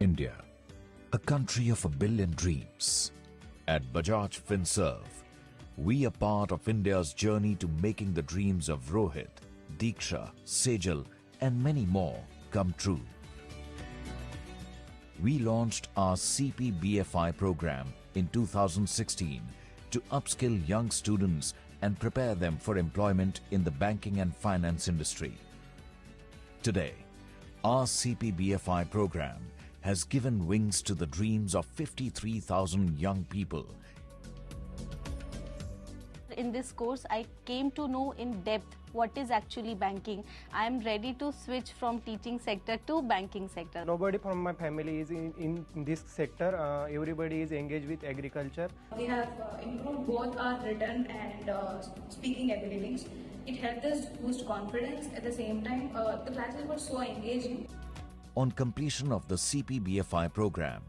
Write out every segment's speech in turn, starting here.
India, a country of a billion dreams. At Bajaj Finserv, we are part of India's journey to making the dreams of Rohit, Diksha, Sejal and many more come true. We launched our CPBFI program in 2016 to upskill young students and prepare them for employment in the banking and finance industry. Today, our CPBFI program has given wings to the dreams of 53,000 young people. In this course, I came to know in depth what is actually banking. I am ready to switch from teaching sector to banking sector. Nobody from my family is in this sector. Everybody is engaged with agriculture. We have improved both our written and speaking abilities. It helped us boost confidence. At the same time, the classes were so engaging. On completion of the CPBFI program,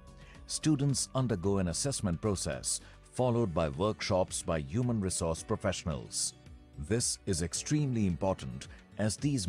students undergo an assessment process followed by workshops by human resource professionals. This is extremely important as these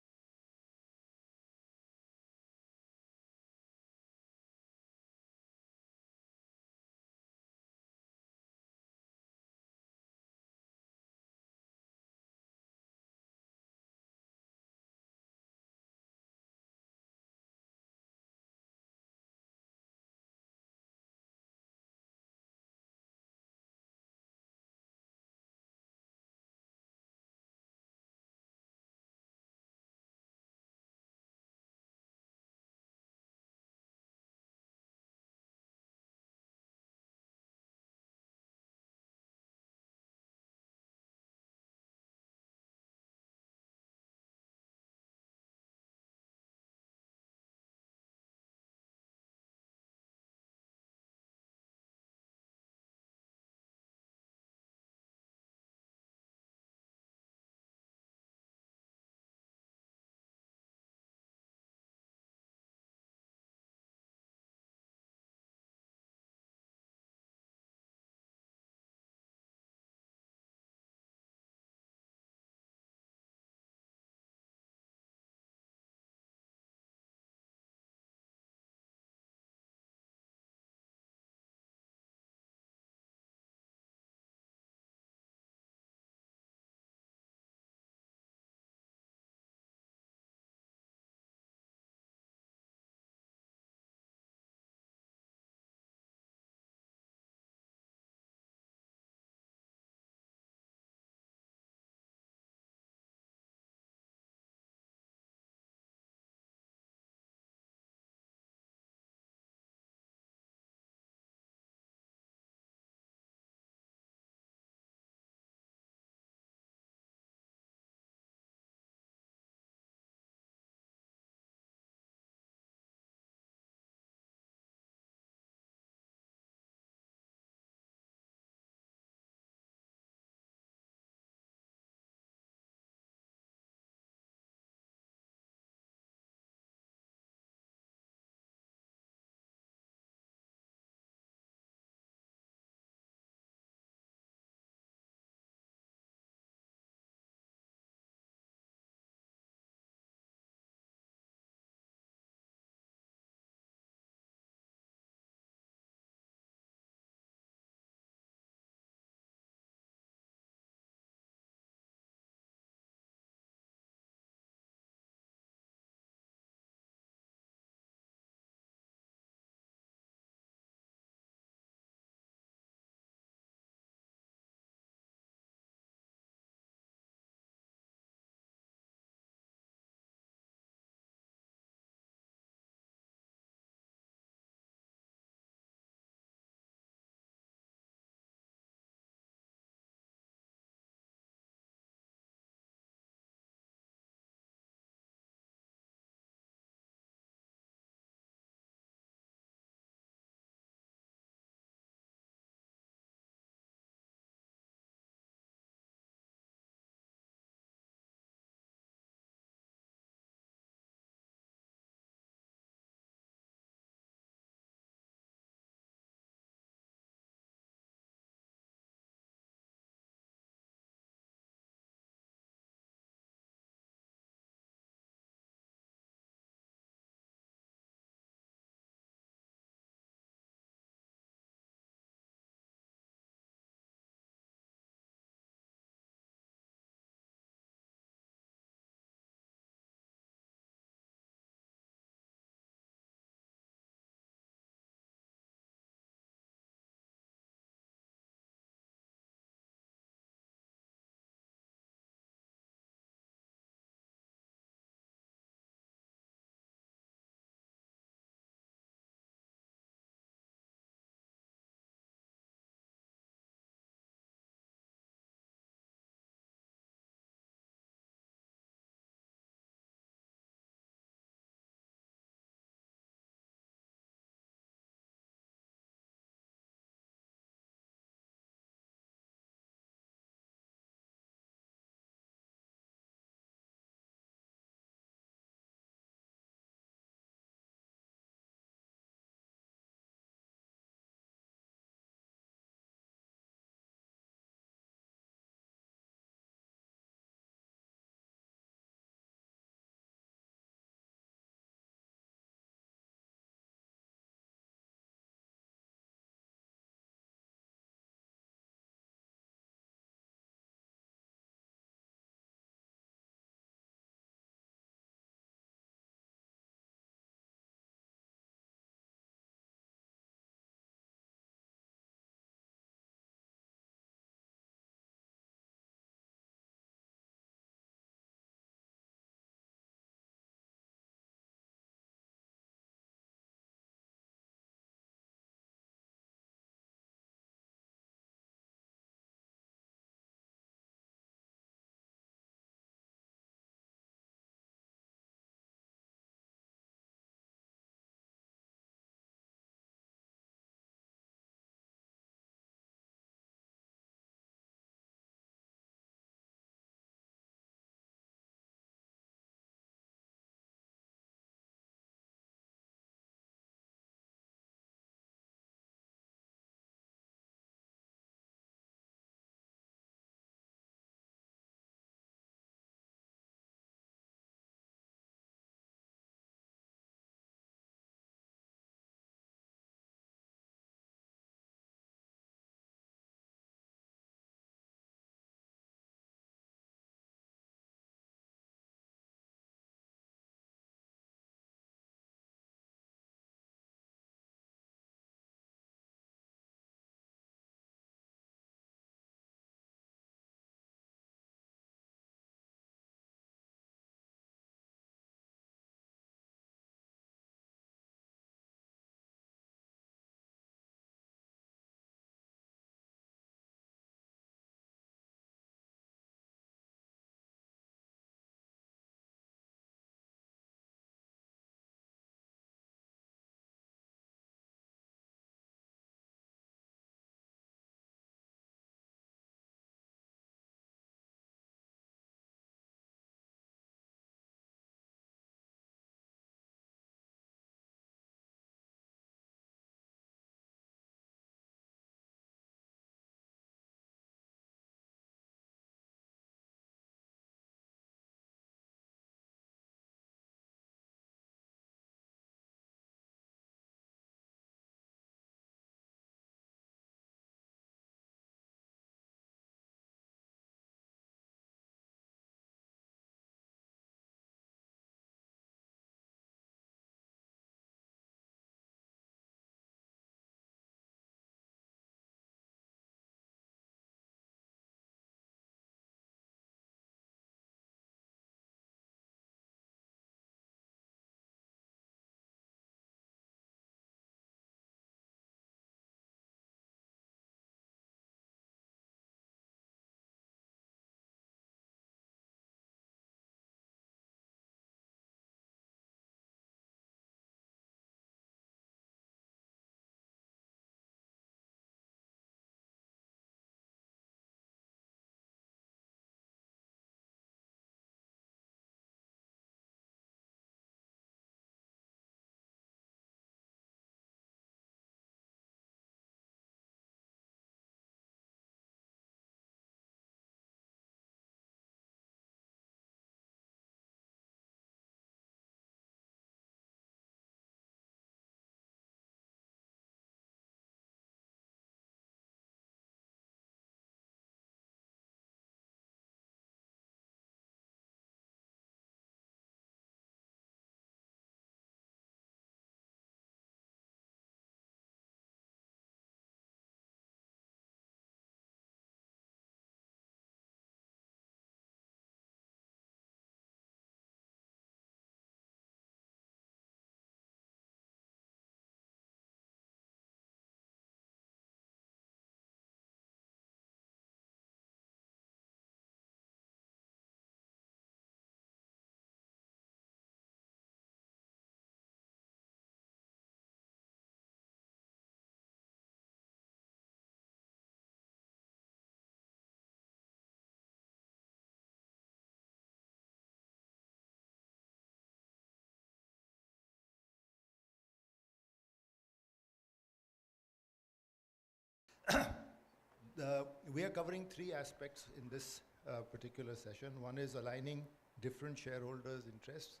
We are covering three aspects in this particular session. One is aligning different shareholders' interests.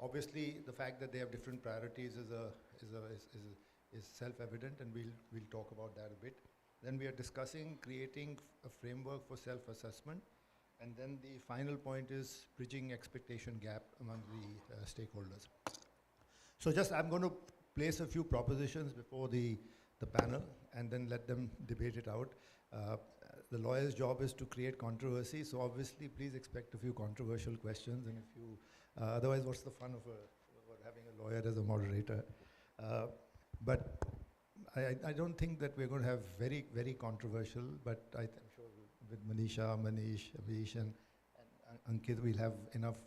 Obviously, the fact that they have different priorities is self-evident, and we'll talk about that a bit. Then we are discussing creating a framework for self-assessment, and then the final point is bridging expectation gap among the stakeholders. So I'm going to place a few propositions before the panel and then let them debate it out. The lawyer's job is to create controversy, so obviously please expect a few controversial questions, and if you, otherwise what's the fun of having a lawyer as a moderator? But I don't think that we're going to have very, very controversial, but I'm sure with Manisha, Manish, Avish, and Ankit, we'll have enough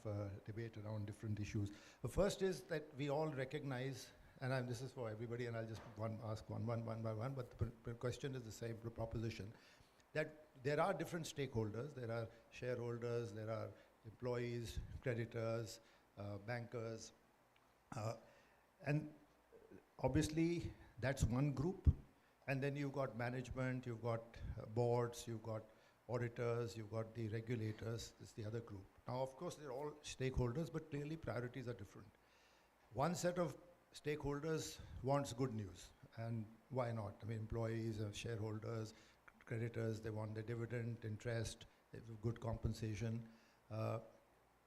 debate around different issues. The first is that we all recognize, and this is for everybody, and I'll just ask one by one, but the question is the same, the proposition, that there are different stakeholders. There are shareholders, there are employees, creditors, bankers, and obviously that's one group. And then you've got management, you've got boards, you've got auditors, you've got the regulators, this is the other group. Now, of course, they're all stakeholders, but clearly priorities are different. One set of stakeholders wants good news, and why not? I mean, employees, shareholders, creditors, they want their dividend, interest, good compensation.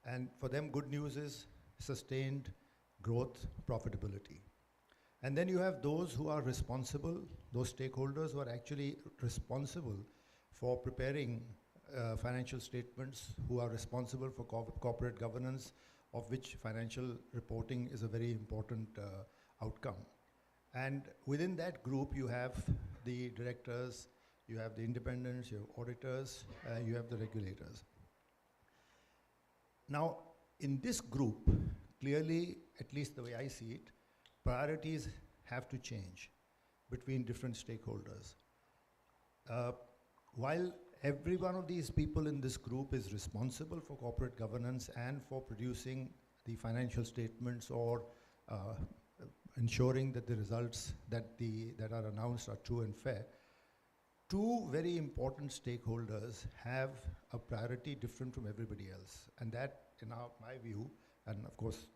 And for them, good news is sustained growth, profitability. And then you have those who are responsible, those stakeholders who are actually responsible for preparing financial statements, who are responsible for corporate governance, of which financial reporting is a very important outcome. And within that group, you have the directors, you have the independents, you have auditors, you have the regulators. Now, in this group, clearly, at least the way I see it, priorities have to change between different stakeholders. While every one of these people in this group is responsible for corporate governance and for producing the financial statements or ensuring that the results that are announced are true and fair, two very important stakeholders have a priority different from everybody else. And that, in my view, and of course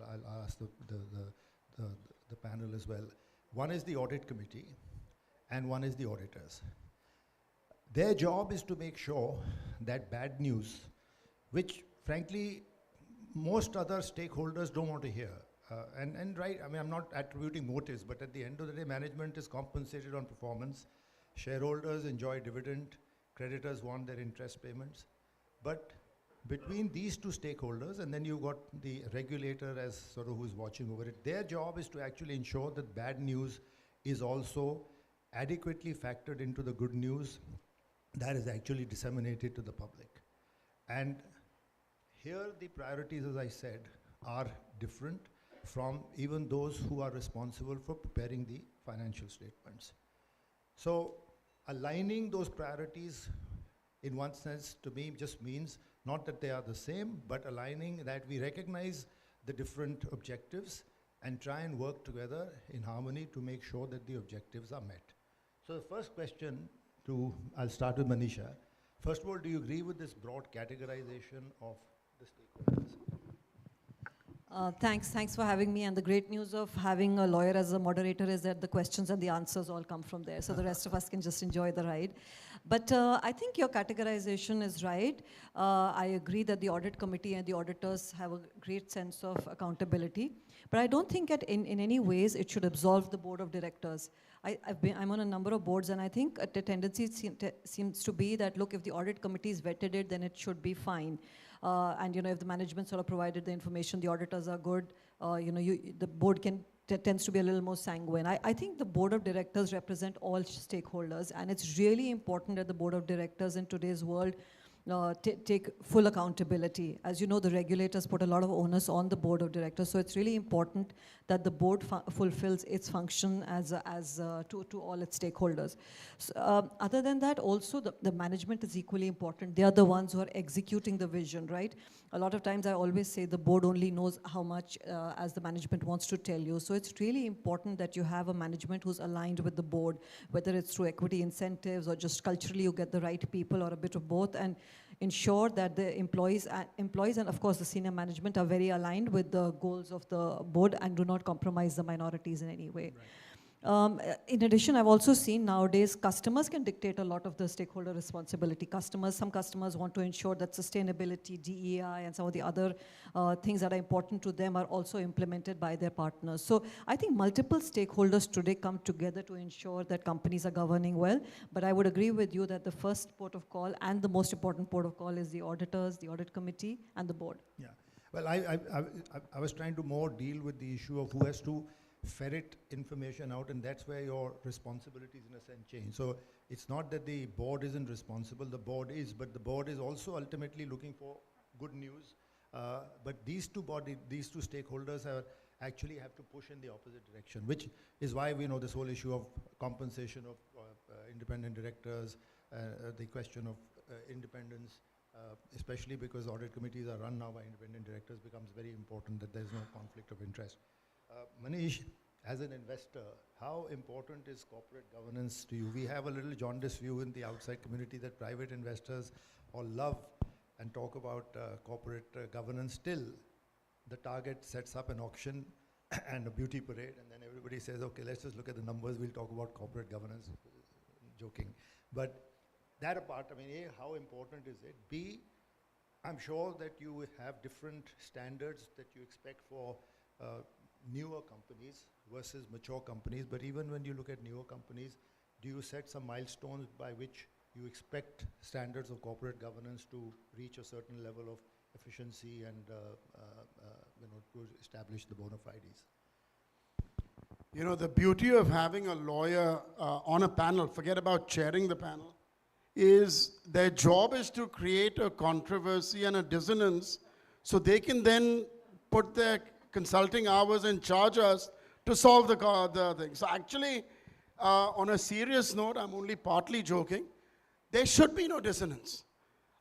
I'll ask the panel as well, one is the audit committee and one is the auditors. Their job is to make sure that bad news, which frankly most other stakeholders don't want to hear, and right, I mean, I'm not attributing motives, but at the end of the day, management is compensated on performance, shareholders enjoy dividend, creditors want their interest payments. But between these two stakeholders, and then you've got the regulator as sort of who's watching over it, their job is to actually ensure that bad news is also adequately factored into the good news that is actually disseminated to the public. And here the priorities, as I said, are different from even those who are responsible for preparing the financial statements. So aligning those priorities in one sense to me just means not that they are the same, but aligning that we recognize the different objectives and try and work together in harmony to make sure that the objectives are met. So the first question I'll start with Manisha. First of all, do you agree with this broad categorization of the stakeholders? Thanks for having me. And the great news of having a lawyer as a moderator is that the questions and the answers all come from there. So the rest of us can just enjoy the ride. But I think your categorization is right. I agree that the audit committee and the auditors have a great sense of accountability. But I don't think in any ways it should absolve the board of directors. I'm on a number of boards, and I think the tendency seems to be that, look, if the audit committee has vetted it, then it should be fine. And if the management sort of provided the information, the auditors are good, the board tends to be a little more sanguine. I think the board of directors represent all stakeholders, and it's really important that the board of directors in today's world take full accountability. As you know, the regulators put a lot of onus on the board of directors, so it's really important that the board fulfills its function to all its stakeholders. So, other than that, also the management is equally important. They are the ones who are executing the vision, right? A lot of times I always say the board only knows how much as the management wants to tell you. So it's really important that you have a management who's aligned with the board, whether it's through equity incentives or just culturally you get the right people or a bit of both, and ensure that the employees and of course the senior management are very aligned with the goals of the board and do not compromise the minorities in any way. Right. In addition, I've also seen nowadays customers can dictate a lot of the stakeholder responsibility. Some customers want to ensure that sustainability, DEI, and some of the other things that are important to them are also implemented by their partners. So I think multiple stakeholders today come together to ensure that companies are governing well. But I would agree with you that the first port of call and the most important port of call is the auditors, the audit committee, and the board. Yeah. Well, I was trying to more deal with the issue of who has to ferret information out, and that's where your responsibilities in a sense change. So it's not that the board isn't responsible, the board is, but the board is also ultimately looking for good news. But these two stakeholders actually have to push in the opposite direction, which is why we know this whole issue of compensation of independent directors, the question of independence, especially because audit committees are run now by independent directors, becomes very important that there's no conflict of interest. Manish, as an investor, how important is corporate governance to you? We have a little jaundiced view in the outside community that private investors all love and talk about corporate governance. Still, the target sets up an auction and a beauty parade, and then everybody says, okay, let's just look at the numbers, we'll talk about corporate governance, joking. But that apart, I mean, A, how important is it? B, I'm sure that you have different standards that you expect for newer companies versus mature companies, but even when you look at newer companies, do you set some milestones by which you expect standards of corporate governance to reach a certain level of efficiency and to establish the bona fides? You know, the beauty of having a lawyer on a panel, forget about chairing the panel, is their job is to create a controversy and a dissonance so they can then put their consulting hours and charge us to solve the thing. So actually, on a serious note, I'm only partly joking, there should be no dissonance.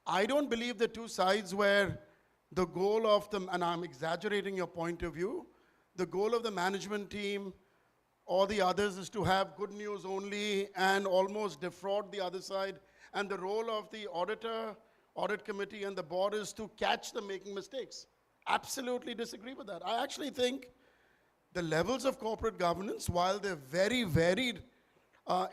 I don't believe the two sides where the goal of them, and I'm exaggerating your point of view, the goal of the management team or the others is to have good news only and almost defraud the other side, and the role of the auditor, audit committee, and the board is to catch them making mistakes. Absolutely disagree with that. I actually think the levels of corporate governance, while they're very varied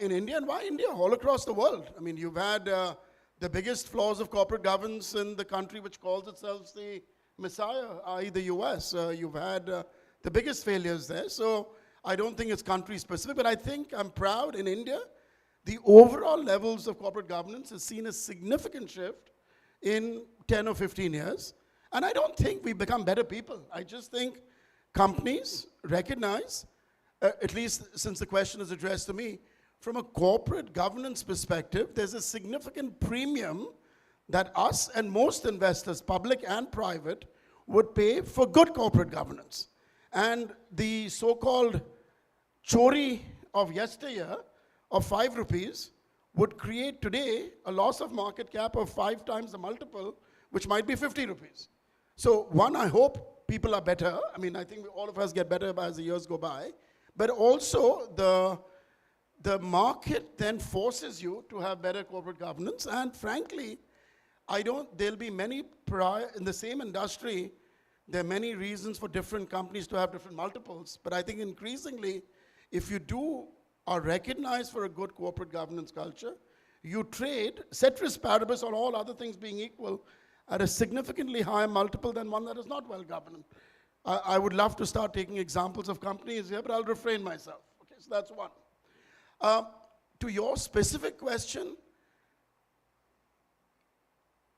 in India, and why India? All across the world. I mean, you've had the biggest flaws of corporate governance in the country which calls itself the Messiah, i.e. the US. You've had the biggest failures there. So I don't think it's country specific, but I think I'm proud in India, the overall levels of corporate governance has seen a significant shift in 10 or 15 years. And I don't think we become better people. I just think companies recognize, at least since the question is addressed to me, from a corporate governance perspective, there's a significant premium that us and most investors, public and private, would pay for good corporate governance. And the so-called chori of yesteryear of 5 rupees would create today a loss of market cap of 5 times the multiple, which might be 50 rupees. So one, I hope people are better. I mean, I think all of us get better as the years go by. But also the market then forces you to have better corporate governance. And frankly, there'll be many in the same industry, there are many reasons for different companies to have different multiples. But I think increasingly, if you are recognized for a good corporate governance culture, you trade, ceteris paribus, or all other things being equal, at a significantly higher multiple than one that is not well governed. I would love to start taking examples of companies here, but I'll refrain myself. Okay, so that's one. To your specific question,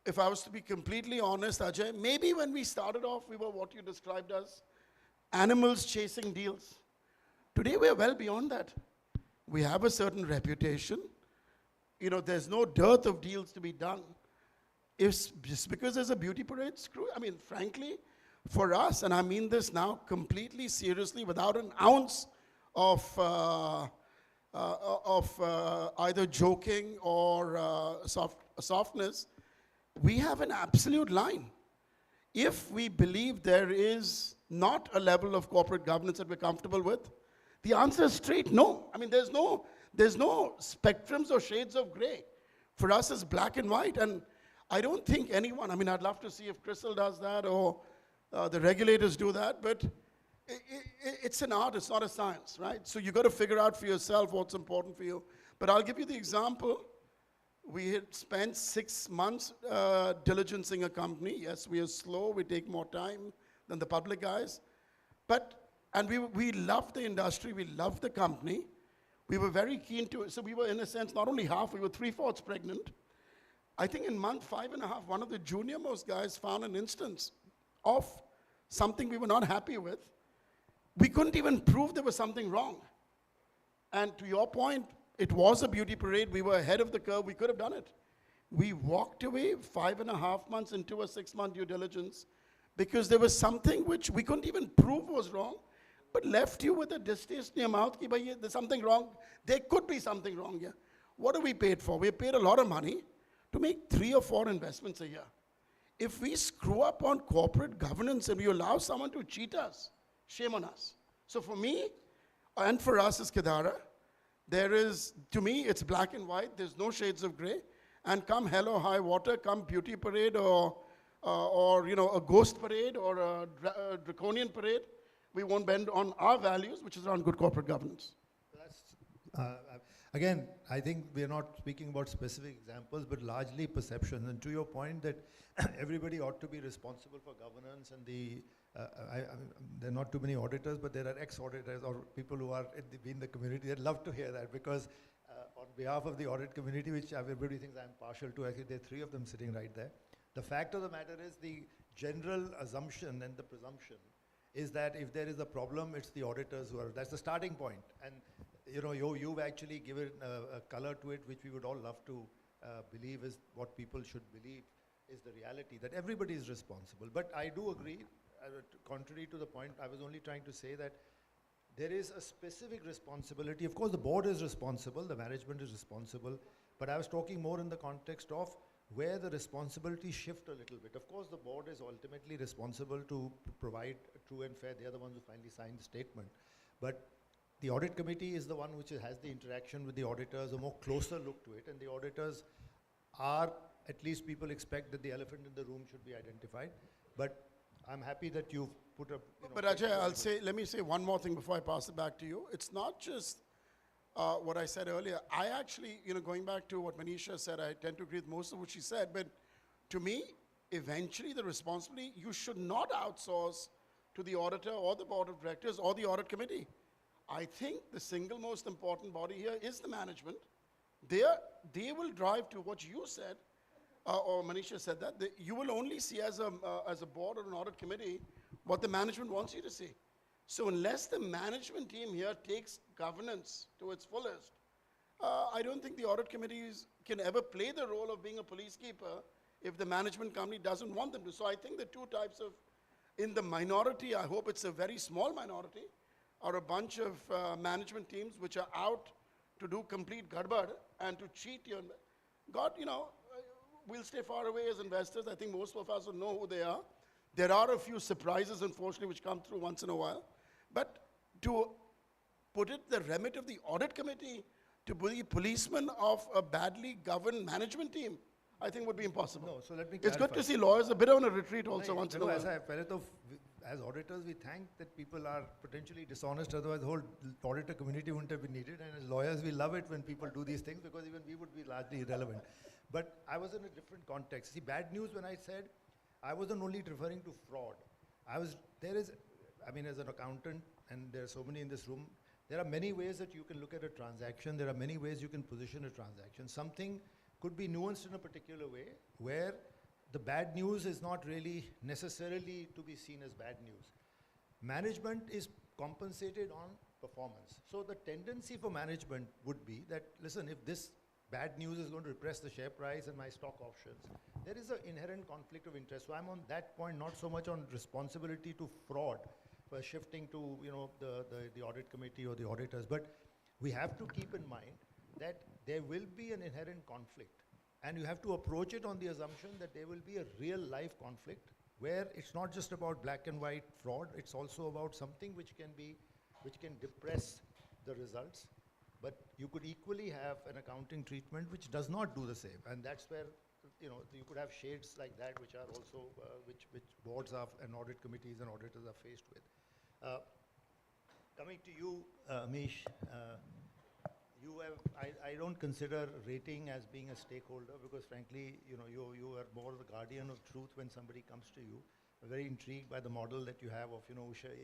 if I was to be completely honest, Ajay, maybe when we started off, we were what you described as animals chasing deals. Today, we're well beyond that. We have a certain reputation. You know, there's no dearth of deals to be done. if just because there's a beauty parade, screw it. I mean, frankly, for us, and I mean this now completely seriously, without an ounce of either joking or softness, we have an absolute line. If we believe there is not a level of corporate governance that we're comfortable with, the answer is straight no. I mean, there's no spectrums or shades of gray. For us, it's black and white. And I don't think anyone, I mean, I'd love to see if Crystal does that or the regulators do that, but it's an art, it's not a science, right? So you got to figure out for yourself what's important for you. But I'll give you the example. We had spent 6 months diligencing a company. Yes, we are slow, we take more time than the public guys. And we loved the industry, we loved the company. We were very keen to, so we were in a sense, not only half, we were 3/4 pregnant. I think in month 5.5, one of the junior most guys found an instance of something we were not happy with. We couldn't even prove there was something wrong. And to your point, it was a beauty parade. We were ahead of the curve. We could have done it. We walked away 5.5 months into a 6-month due diligence because there was something which we couldn't even prove was wrong, but left you with a distaste in your mouth, ki bhai, there's something wrong. There could be something wrong here. What are we paid for? We paid a lot of money to make 3 or 4 investments a year. If we screw up on corporate governance and we allow someone to cheat us, shame on us. So for me, and for us as Kedara, there is, to me, it's black and white. There's no shades of gray. And come hell or high water, come beauty parade or a ghost parade or a draconian parade, we won't bend on our values, which is around good corporate governance. Again, I think we are not speaking about specific examples, but largely perceptions. And to your point that everybody ought to be responsible for governance, and there are not too many auditors, but there are ex-auditors or people who are in the community. I'd love to hear that, because on behalf of the audit community, which everybody thinks I'm partial to, actually there are 3 of them sitting right there. The fact of the matter is the general assumption and the presumption is that if there is a problem, it's the auditors who are, that's the starting point. And you've actually given a color to it, which we would all love to believe is what people should believe is the reality, that everybody is responsible. But I do agree, contrary to the point, I was only trying to say that there is a specific responsibility. Of course, the board is responsible, the management is responsible, but I was talking more in the context of where the responsibilities shift a little bit. Of course, the board is ultimately responsible to provide true and fair. They are the ones who finally sign the statement. But the audit committee is the one which has the interaction with the auditors, a more closer look to it, and the auditors are, at least people expect that the elephant in the room should be identified. But I'm happy that you've put up. But Ajay, let me say one more thing before I pass it back to you. It's not just what I said earlier. I actually, going back to what Manisha said, I tend to agree with most of what she said, but to me, eventually the responsibility, you should not outsource to the auditor or the board of directors or the audit committee. I think the single most important body here is the management. They will drive to what you said, or Manisha said that, you will only see as a board or an audit committee what the management wants you to see. So unless the management team here takes governance to its fullest, I don't think the audit committees can ever play the role of being a police keeper if the management company doesn't want them to. So I think the 2 types of, in the minority, I hope it's a very small minority, are a bunch of management teams which are out to do complete gadbad and to cheat you. God, we'll stay far away as investors. I think most of us will know who they are. There are a few surprises, unfortunately, which come through once in a while. But to put it the remit of the audit committee to be policeman of a badly governed management team, I think would be impossible. No, so let me It's good to see lawyers a bit on a retreat also No, once in a while. As auditors, we thank that people are potentially dishonest, otherwise the whole auditor community wouldn't have been needed. And as lawyers, we love it when people do these things, because even we would be largely irrelevant. But I was in a different context. See, bad news, when I said, I wasn't only referring to fraud. As an accountant, and there are so many in this room, there are many ways that you can look at a transaction. There are many ways you can position a transaction. Something could be nuanced in a particular way, where the bad news is not really necessarily to be seen as bad news. Management is compensated on performance. So the tendency for management would be that, listen, if this bad news is going to depress the share price and my stock options. There is an inherent conflict of interest. So I'm on that point, not so much on responsibility to fraud, for shifting to the audit committee or the auditors, but we have to keep in mind that there will be an inherent conflict, and you have to approach it on the assumption that there will be a real life conflict where it's not just about black and white fraud, it's also about something which can depress the results. But you could equally have an accounting treatment which does not do the same, and that's where you could have shades like that which are also which boards and audit committees and auditors are faced with. Coming to you, Amish, I don't consider rating as being a stakeholder, because frankly, you are more the guardian of truth when somebody comes to you. I'm very intrigued by the model that you have of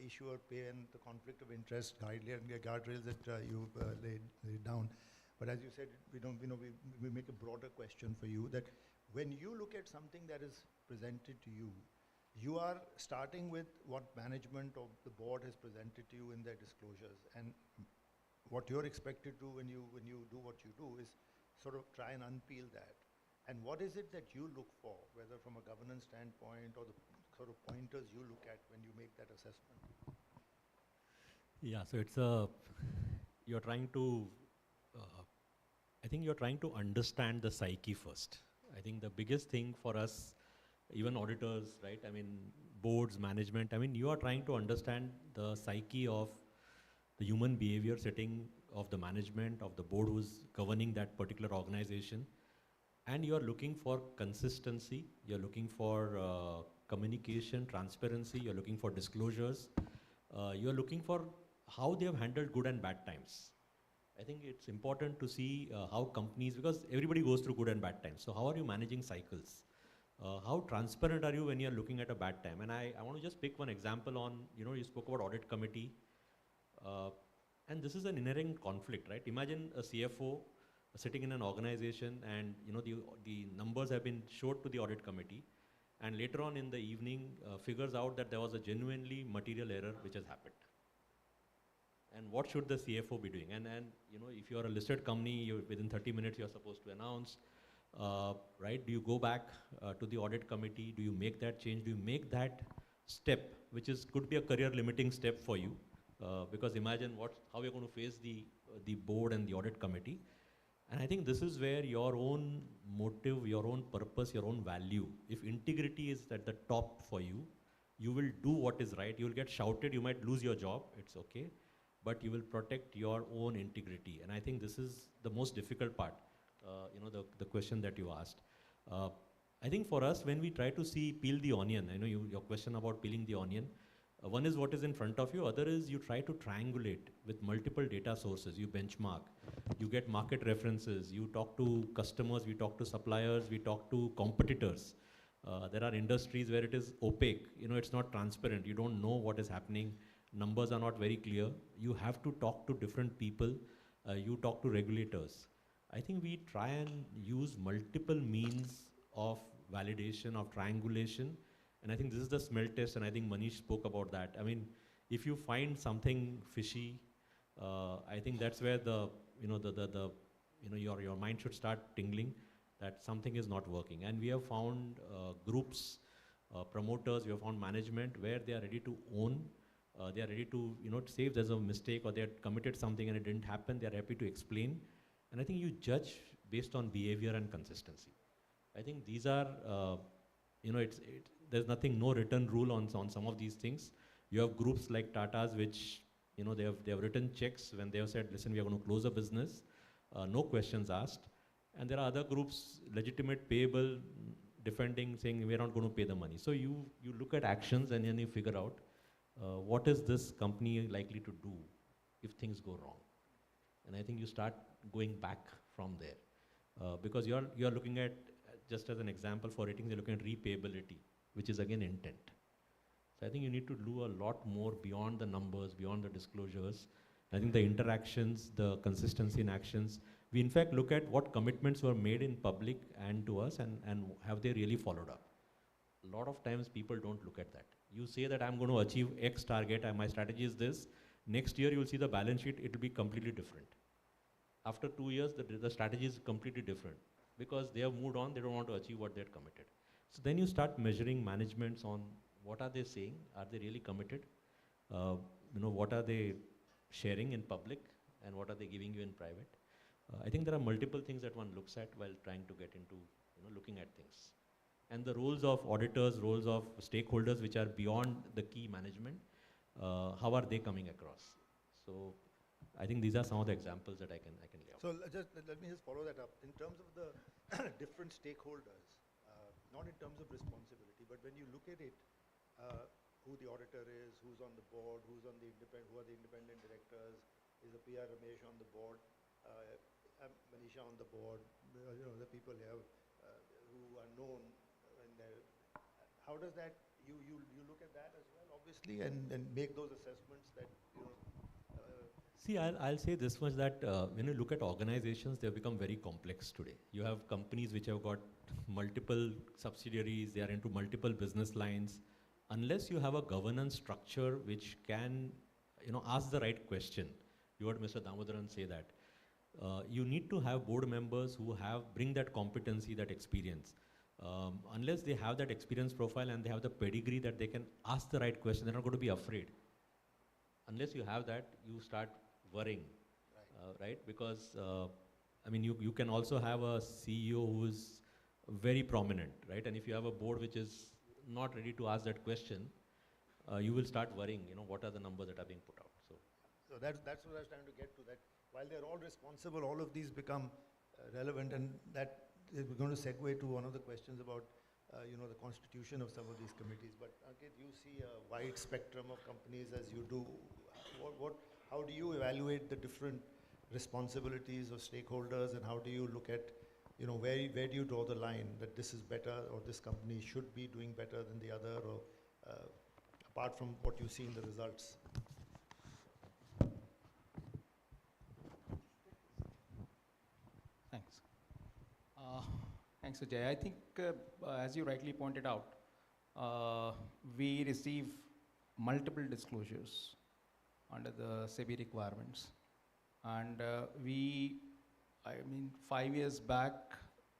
issuer pay and the conflict of interest guardrails that you've laid down. But as you said, we make a broader question for you, that when you look at something that is presented to you, you are starting with what management of the board has presented to you in their disclosures, and what you're expected to when you do what you do is sort of try and unpeel that. And what is it that you look for, whether from a governance standpoint or the sort of pointers you look at when you make that assessment? Yeah, so you're trying to, I think you're trying to understand the psyche first. I think the biggest thing for us, even auditors, right? I mean, boards, management, I mean, you are trying to understand the psyche of the human behavior setting of the management, of the board who's governing that particular organization. And you are looking for consistency, you're looking for communication, transparency, you're looking for disclosures, you're looking for how they have handled good and bad times. I think it's important to see how companies, because everybody goes through good and bad times. So how are you managing cycles? How transparent are you when you're looking at a bad time? And I want to just pick one example on, you spoke about audit committee. And this is an inherent conflict, right? Imagine a CFO sitting in an organization and the numbers have been showed to the audit committee, and later on in the evening figures out that there was a genuinely material error which has happened. And what should the CFO be doing? And if you are a listed company, within 30 minutes you're supposed to announce, right? Do you go back to the audit committee? Do you make that change? Do you make that step, which could be a career limiting step for you? Because imagine how you're going to face the board and the audit committee. And I think this is where your own motive, your own purpose, your own value, if integrity is at the top for you, you will do what is right. You will get shouted, you might lose your job, it's okay, but you will protect your own integrity. And I think this is the most difficult part, the question that you asked. I think for us, when we try to peel the onion, I know your question about peeling the onion, one is what is in front of you, other is you try to triangulate with multiple data sources, you benchmark, you get market references, you talk to customers, we talk to suppliers, we talk to competitors. There are industries where it is opaque, it's not transparent, you don't know what is happening, numbers are not very clear, you have to talk to different people, you talk to regulators. I think we try and use multiple means of validation, of triangulation. And I think this is the smell test, and I think Manish spoke about that. I mean, if you find something fishy, I think that's where your mind should start tingling that something is not working. And we have found groups, promoters, we have found management where they are ready to own, they are ready to say if there's a mistake or they had committed something and it didn't happen, they are happy to explain. And I think you judge based on behavior and consistency. I think these are, there's no written rule on some of these things. You have groups like Tata's which, they have written checks when they have said, listen, we are going to close a business, no questions asked. And there are other groups, legitimate, payable, defending, saying we are not going to pay the money. So you look at actions and then you figure out what is this company likely to do if things go wrong. And I think you start going back from there. Because you are looking at, just as an example for ratings, you're looking at repayability, which is again intent. So I think you need to do a lot more beyond the numbers, beyond the disclosures. I think the interactions, the consistency in actions, we in fact look at what commitments were made in public and to us and have they really followed up. A lot of times people don't look at that. You say that I'm going to achieve X target and my strategy is this. Next year you will see the balance sheet, it will be completely different. after 2 years, the strategy is completely different because they have moved on, they don't want to achieve what they had committed. So then you start measuring managements on what are they saying, are they really committed, what are they sharing in public and what are they giving you in private. I think there are multiple things that one looks at while trying to get into looking at things. And the roles of auditors, roles of stakeholders which are beyond the key management, how are they coming across? So I think these are some of the examples that I can lay out. So let me just follow that up. In terms of the different stakeholders, not in terms of responsibility, but when you look at it, who the auditor is, who's on the board, who are the independent directors, is the PR Ramesh on the board, Manisha on the board, the people here who are known, how does that, you look at that as well, obviously, and make those assessments that, See, I'll say this much that when you look at organizations, they've become very complex today. You have companies which have got multiple subsidiaries, they are into multiple business lines. Unless you have a governance structure which can, ask the right question. You heard Mr. Damodaran say that. You need to have board members who bring that competency, that experience. Unless they have that experience profile and they have the pedigree that they can ask the right question, they're not going to be afraid. Unless you have that, you start worrying, right? Because, you can also have a CEO who is very prominent, right? And if you have a board which is not ready to ask that question, you will start worrying, what are the numbers that are being put out. So that's what I was trying to get to, that while they're all responsible, all of these become relevant, and that we're going to segue to one of the questions about the constitution of some of these committees. But Ankit, you see a wide spectrum of companies as you do. How do you evaluate the different responsibilities of stakeholders, and how do you look at, where do you draw the line that this is better or this company should be doing better than the other, or apart from what you see in the results? Thanks. Thanks, Ajay. I think, as you rightly pointed out, we receive multiple disclosures under the SEBI requirements. And 5 years back,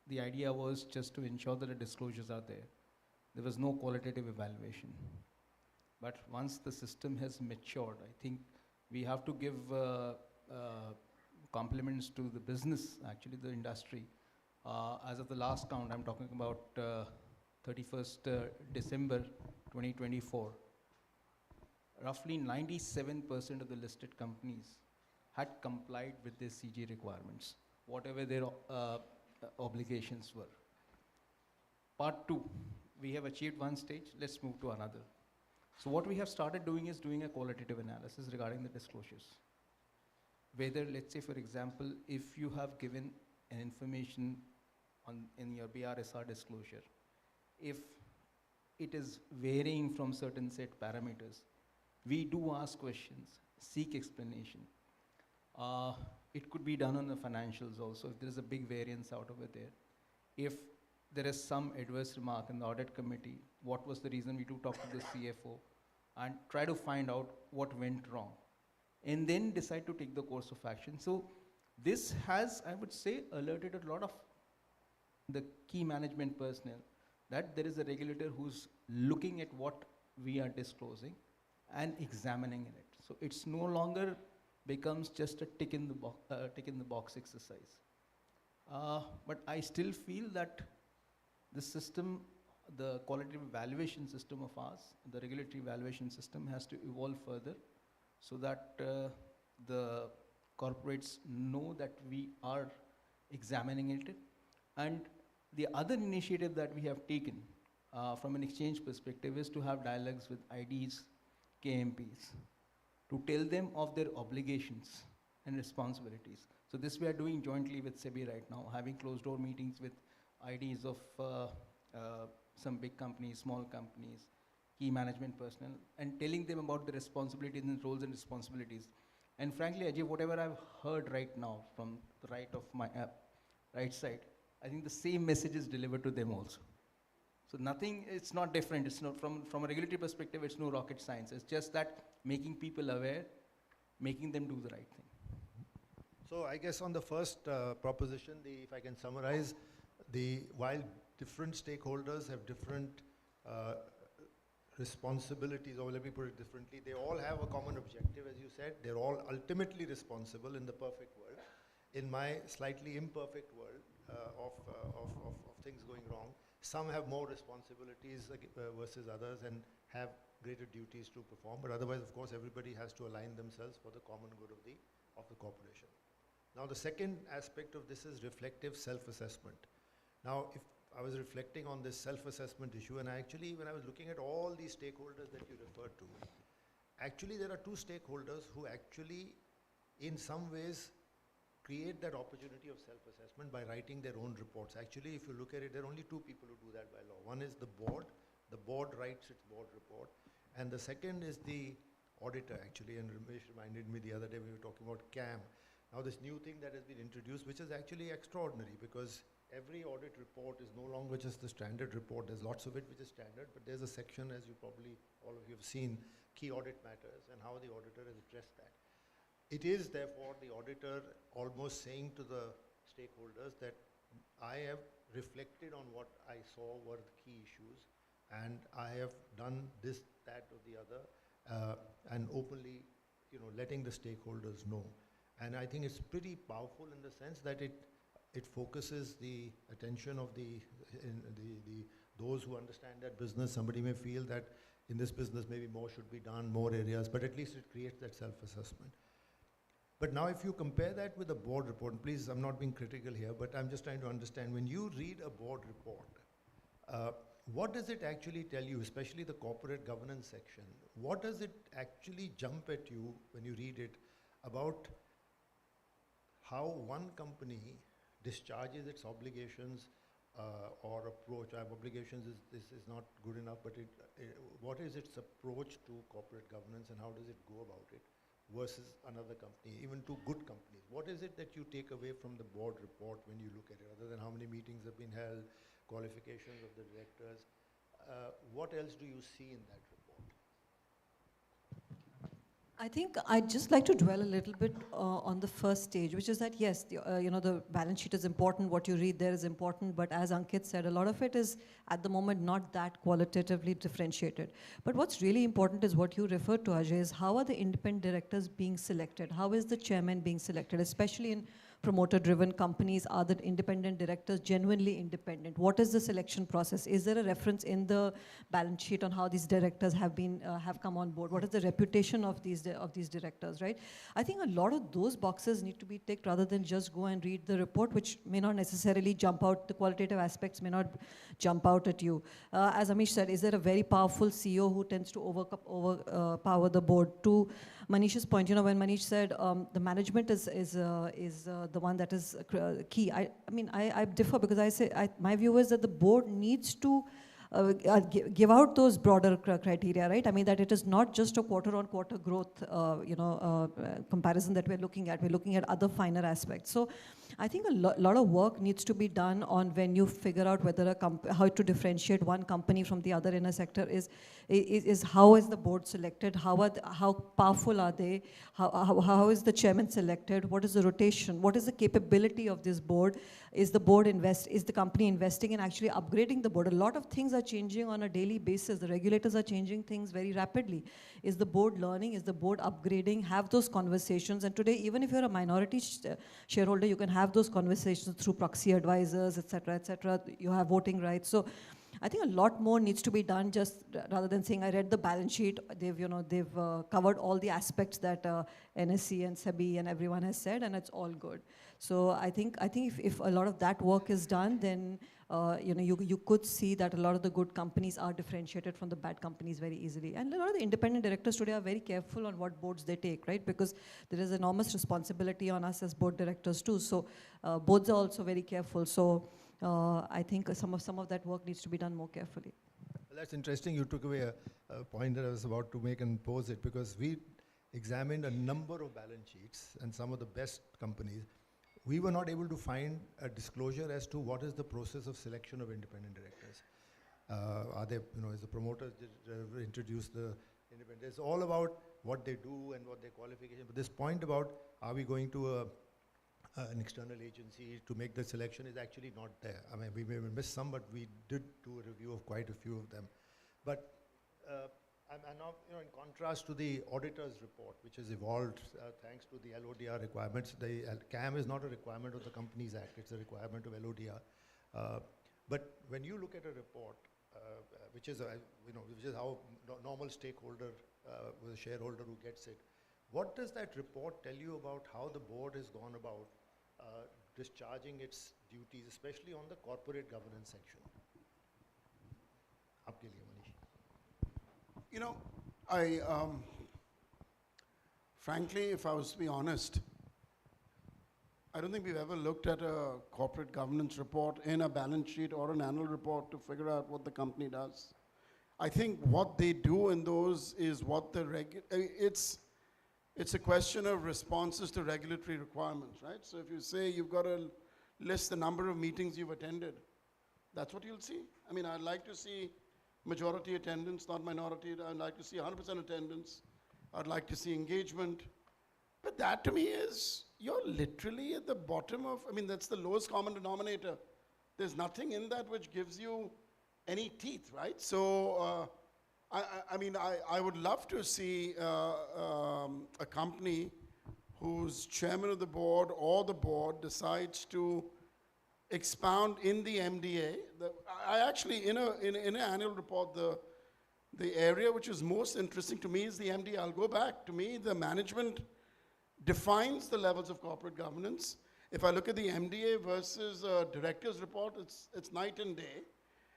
the idea was just to ensure that the disclosures are there. There was no qualitative evaluation. But once the system has matured, I think we have to give compliments to the business, actually the industry. As of the last count, I'm talking about 31st December 2024, roughly 97% of the listed companies had complied with the CG requirements, whatever their obligations were. Part 2, we have achieved one stage, let's move to another. So what we have started doing is doing a qualitative analysis regarding the disclosures. Whether, let's say for example, if you have given an information in your BRSR disclosure, if it is varying from certain set parameters, we do ask questions, seek explanation. It could be done on the financials also, if there is a big variance out over there. If there is some adverse remark in the audit committee, what was the reason? We do talk to the CFO and try to find out what went wrong, and then decide to take the course of action. So this has, I would say, alerted a lot of the key management personnel that there is a regulator who's looking at what we are disclosing and examining it. So it's no longer becomes just a tick in the box exercise. But I still feel that the system, the qualitative evaluation system of ours, the regulatory evaluation system has to evolve further so that the corporates know that we are examining it. And the other initiative that we have taken from an exchange perspective is to have dialogues with IDs, KMPs, to tell them of their obligations and responsibilities. So this we are doing jointly with SEBI right now, having closed door meetings with IDs of some big companies, small companies, key management personnel, and telling them about the responsibilities and roles and responsibilities. And frankly, Ajay, whatever I've heard right now from the right of my right side, I think the same message is delivered to them also. So nothing, it's not different. It's not from a regulatory perspective, it's no rocket science. It's just that making people aware, making them do the right thing. So I guess on the first proposition, if I can summarize, while different stakeholders have different responsibilities, or let me put it differently, they all have a common objective, as you said. They're all ultimately responsible in the perfect world. In my slightly imperfect world of things going wrong, some have more responsibilities versus others and have greater duties to perform. But otherwise, of course, everybody has to align themselves for the common good of the corporation. Now, the second aspect of this is reflective self-assessment. Now, if I was reflecting on this self-assessment issue, and actually, when I was looking at all these stakeholders that you referred to, actually there are two stakeholders who actually, in some ways, create that opportunity of self-assessment by writing their own reports. Actually, if you look at it, there are only two people who do that by law. One is the board. The board writes its board report. And the second is the auditor, actually. And Ramesh reminded me the other day when we were talking about CAM. Now, this new thing that has been introduced, which is actually extraordinary, because every audit report is no longer just the standard report. There's lots of it which is standard, but there's a section, as you probably all of you have seen, key audit matters and how the auditor has addressed that. It is therefore the auditor almost saying to the stakeholders that I have reflected on what I saw were the key issues, and I have done this, that, or the other, and openly, letting the stakeholders know. And I think it's pretty powerful in the sense that it focuses the attention of those who understand that business. Somebody may feel that in this business maybe more should be done, more areas, but at least it creates that self-assessment. But now if you compare that with a board report, and please, I'm not being critical here, but I'm just trying to understand, when you read a board report, what does it actually tell you, especially the corporate governance section? What does it actually jump at you when you read it about how one company discharges its obligations or approach? Obligations is not good enough, but what is its approach to corporate governance and how does it go about it versus another company, even two good companies? What is it that you take away from the board report when you look at it, other than how many meetings have been held, qualifications of the directors? What else do you see in that report? I think I'd just like to dwell a little bit on the first stage, which is that yes, the balance sheet is important, what you read there is important, but as Ankit said, a lot of it is at the moment not that qualitatively differentiated. But what's really important is what you referred to, Ajay, is how are the independent directors being selected? How is the chairman being selected, especially in promoter-driven companies? Are the independent directors genuinely independent? What is the selection process? Is there a reference in the balance sheet on how these directors have come on board? What is the reputation of these directors, right? I think a lot of those boxes need to be ticked rather than just go and read the report, which may not necessarily jump out. The qualitative aspects may not jump out at you. As Amish said, is there a very powerful CEO who tends to overpower the board? To Manish's point, when Manish said the management is the one that is key. I mean, I differ, because I say my view is that the board needs to give out those broader criteria, right? I mean, that it is not just a quarter-on-quarter growth, comparison that we're looking at. We're looking at other finer aspects. So I think a lot of work needs to be done on when you figure out whether how to differentiate one company from the other in a sector is how is the board selected? How powerful are they? How is the chairman selected? What is the rotation? What is the capability of this board? Is the company investing in actually upgrading the board? A lot of things are changing on a daily basis. The regulators are changing things very rapidly. Is the board learning? Is the board upgrading? Have those conversations. And today, even if you're a minority shareholder, you can have those conversations through proxy advisors, et cetera, et cetera. You have voting rights. So I think a lot more needs to be done, just rather than saying, I read the balance sheet. They've covered all the aspects that NSE and SEBI and everyone has said, and it's all good. So I think if a lot of that work is done, then you could see that a lot of the good companies are differentiated from the bad companies very easily. And a lot of the independent directors today are very careful on what boards they take, right? Because there is enormous responsibility on us as board directors too. So boards are also very careful. So I think some of that work needs to be done more carefully. Well, that's interesting. You took away a point that I was about to make and pose it, because we examined a number of balance sheets and some of the best companies. We were not able to find a disclosure as to what is the process of selection of independent directors. Are they, is the promoter introduce the independent? It's all about what they do and what their qualification. But this point about, are we going to an external agency to make the selection is actually not there. I mean, we may have missed some, but we did do a review of quite a few of them. But and now, in contrast to the auditor's report, which has evolved thanks to the LODR requirements, the CAM is not a requirement of the Companies Act, it's a requirement of LODR. But when you look at a report, which is how normal stakeholder, the shareholder who gets it, what does that report tell you about how the board has gone about discharging its duties, especially on the corporate governance section? Aapke liye, Manish. You know, frankly, if I was to be honest, I don't think we've ever looked at a corporate governance report in a balance sheet or an annual report to figure out what the company does. I think what they do in those is what it's a question of responses to regulatory requirements, right? So if you say you've got to list the number of meetings you've attended, that's what you'll see. I mean, I'd like to see majority attendance, not minority. I'd like to see 100% attendance. I'd like to see engagement. But that to me is, you're literally at the bottom of, I mean, that's the lowest common denominator. There's nothing in that which gives you any teeth, right? So, I mean, I would love to see a company whose chairman of the board or the board decides to expound in the MDA. I actually, in an annual report, the area which is most interesting to me is the MDA. I'll go back. To me, the management defines the levels of corporate governance. If I look at the MDA versus director's report, it's night and day.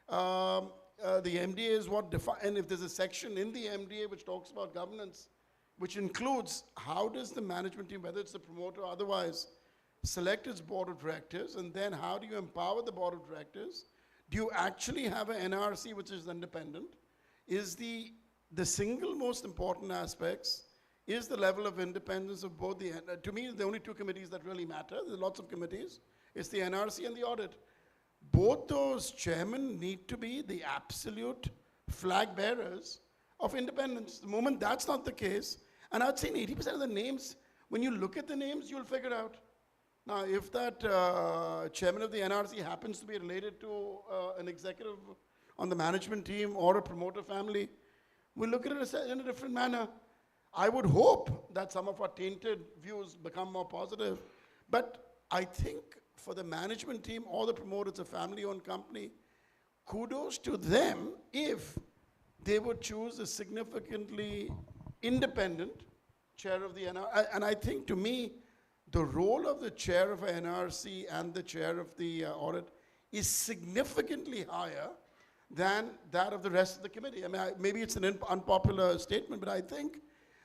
The MDA is what defines, and if there's a section in the MDA which talks about governance, which includes how does the management team, whether it's the promoter or otherwise, select its board of directors, and then how do you empower the board of directors? Do you actually have an NRC which is independent? Is the single most important aspects is the level of independence of both the, to me, the only two committees that really matter. There's lots of committees. It's the NRC and the audit. Both those chairmen need to be the absolute flag bearers of independence. The moment that's not the case, and I'd say 80% of the names, when you look at the names, you'll figure out. Now, if that chairman of the NRC happens to be related to an executive on the management team or a promoter family, we'll look at it in a different manner. I would hope that some of our tainted views become more positive. But I think for the management team or the promoter, it's a family-owned company, kudos to them if they would choose a significantly independent chair of the NRC. And I think, to me, the role of the chair of an NRC and the chair of the audit is significantly higher than that of the rest of the committee. I mean, maybe it's an unpopular statement, but I think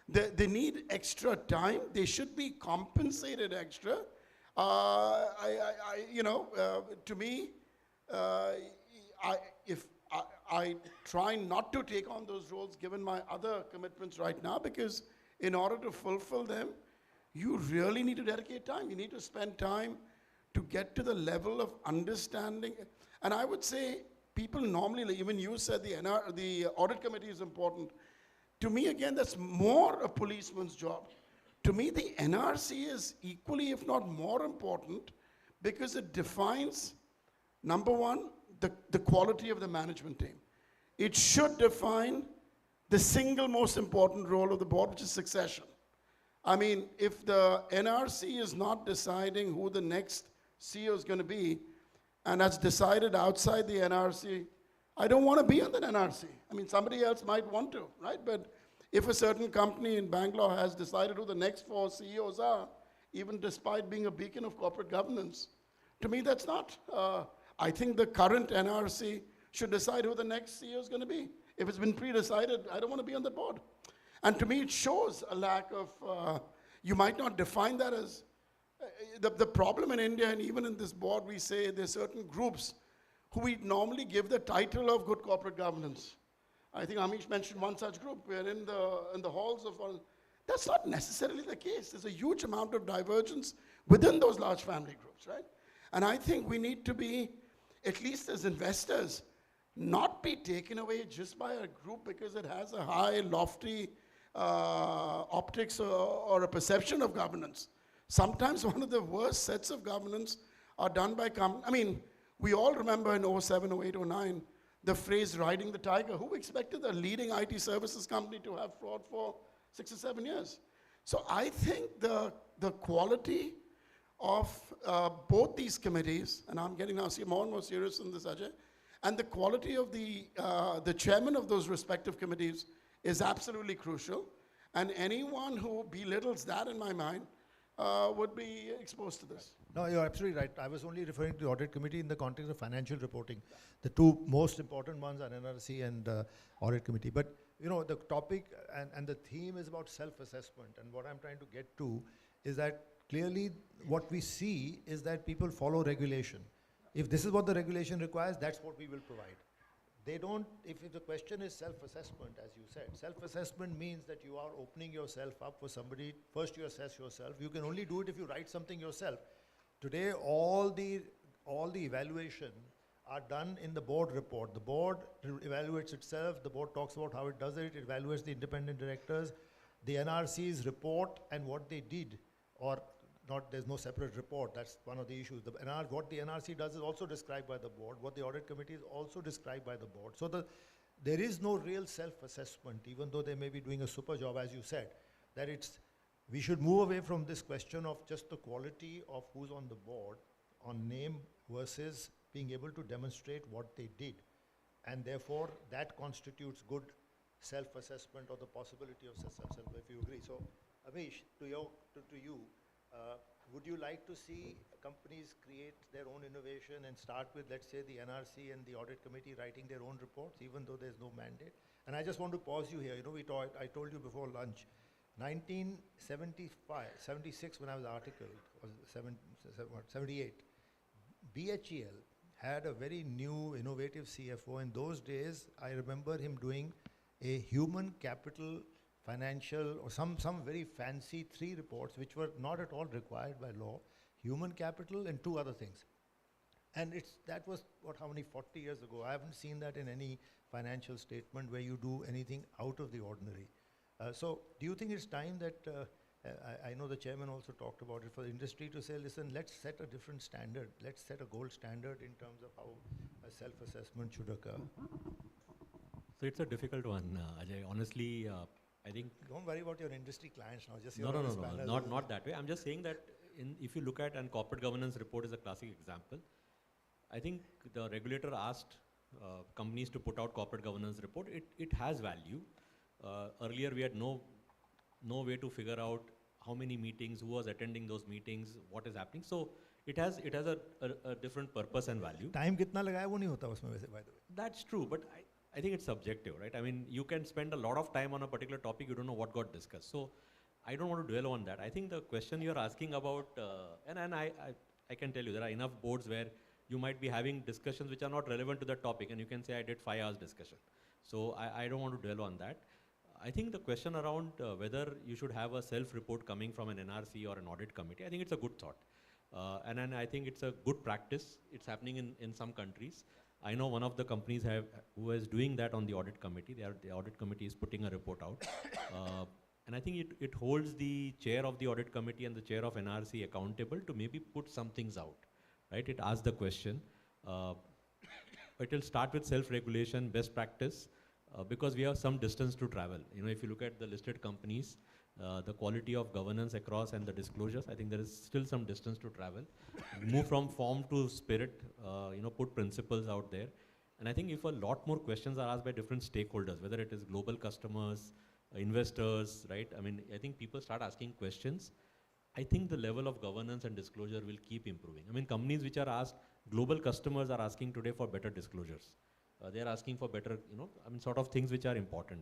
they need extra time. They should be compensated extra. To me, I try not to take on those roles given my other commitments right now, because in order to fulfill them, you really need to dedicate time. You need to spend time to get to the level of understanding. And I would say people normally, even you said the audit committee is important. To me, again, that's more a policeman's job. To me, the NRC is equally, if not more important, because it defines, number one, the quality of the management team. It should define the single most important role of the board, which is succession. I mean, if the NRC is not deciding who the next CEO is going to be, and that's decided outside the NRC, I don't want to be on the NRC. I mean, somebody else might want to, right? But if a certain company in Bangalore has decided who the next 4 CEOs are, even despite being a beacon of corporate governance, to me that's not. I think the current NRC should decide who the next CEO is going to be. If it's been pre-decided, I don't want to be on the board. And to me, it shows a lack of, you might not define that as, the problem in India, and even in this board, we say there's certain groups who we normally give the title of good corporate governance. I think Amish mentioned one such group. We're in the halls of, that's not necessarily the case. There's a huge amount of divergence within those large family groups, right? And I think we need to be, at least as investors, not be taken away just by a group because it has a high, lofty optics or a perception of governance. Sometimes one of the worst sets of governance are done by I mean, we all remember in 07, 08, 09, the phrase riding the tiger. Who expected a leading IT services company to have fraud for 6 or 7 years? So I think the quality of both these committees, and I'm getting now more and more serious in this, Ajay, and the quality of the chairman of those respective committees is absolutely crucial. And anyone who belittles that, in my mind, would be exposed to this. No, you're absolutely right. I was only referring to the audit committee in the context of financial reporting. The two most important ones are NRC and audit committee. But you know, the topic and the theme is about self-assessment. And what I'm trying to get to is that clearly what we see is that people follow regulation. If this is what the regulation requires, that's what we will provide. They don't, if the question is self-assessment, as you said, self-assessment means that you are opening yourself up for somebody. First you assess yourself. You can only do it if you write something yourself. Today, all the evaluation are done in the board report. The board evaluates itself. The board talks about how it does it. It evaluates the independent directors. The NRC's report and what they did, or not, there's no separate report. That's one of the issues. What the NRC does is also described by the board. What the audit committee is also described by the board. So there is no real self-assessment, even though they may be doing a super job, as you said, that we should move away from this question of just the quality of who's on the board on name versus being able to demonstrate what they did. And therefore, that constitutes good self-assessment or the possibility of self-assessment, if you agree. So, Amish, to you, would you like to see companies create their own innovation and start with, let's say, the NRC and the audit committee writing their own reports, even though there's no mandate? And I just want to pause you here. You know, I told you before lunch, 1976, when I was articled, or 78, BHEL had a very new, innovative CFO. In those days, I remember him doing a human capital, financial, or some very fancy 3 reports, which were not at all required by law, human capital and 2 other things. And that was, how many, 40 years ago. I haven't seen that in any financial statement where you do anything out of the ordinary. So do you think it's time that, I know the chairman also talked about it, for the industry to say, listen, let's set a different standard. Let's set a gold standard in terms of how a self-assessment should occur. So it's a difficult one, Ajay. Honestly, I think... Don't worry about your industry clients now. Just No, not that way. I'm just saying that if you look at, and corporate governance report is a classic example, I think the regulator asked companies to put out corporate governance report. It has value. Earlier we had no way to figure out how many meetings, who was attending those meetings, what is happening. So it has a different purpose and value. Time kitna lagaya wo nahi hota usme वैसे, by the way. That's true, but I think it's subjective, right? I mean, you can spend a lot of time on a particular topic, you don't know what got discussed. So I don't want to dwell on that. I think the question you're asking about, and I can tell you, there are enough boards where you might be having discussions which are not relevant to the topic, and you can say, I did 5 hours discussion. So I don't want to dwell on that. I think the question around whether you should have a self-report coming from an NRC or an audit committee, I think it's a good thought. And I think it's a good practice. It's happening in some countries. I know one of the companies who is doing that on the audit committee. The audit committee is putting a report out. And I think it holds the chair of the audit committee and the chair of NRC accountable to maybe put some things out, right? It asks the question. It will start with self-regulation, best practice, because we have some distance to travel. You know, if you look at the listed companies, the quality of governance across and the disclosures, I think there is still some distance to travel. Move from form to spirit, put principles out there. And I think if a lot more questions are asked by different stakeholders, whether it is global customers, investors, right? I mean, I think people start asking questions. I think the level of governance and disclosure will keep improving. I mean, companies which are asked, global customers are asking today for better disclosures. They are asking for better, sort of things which are important.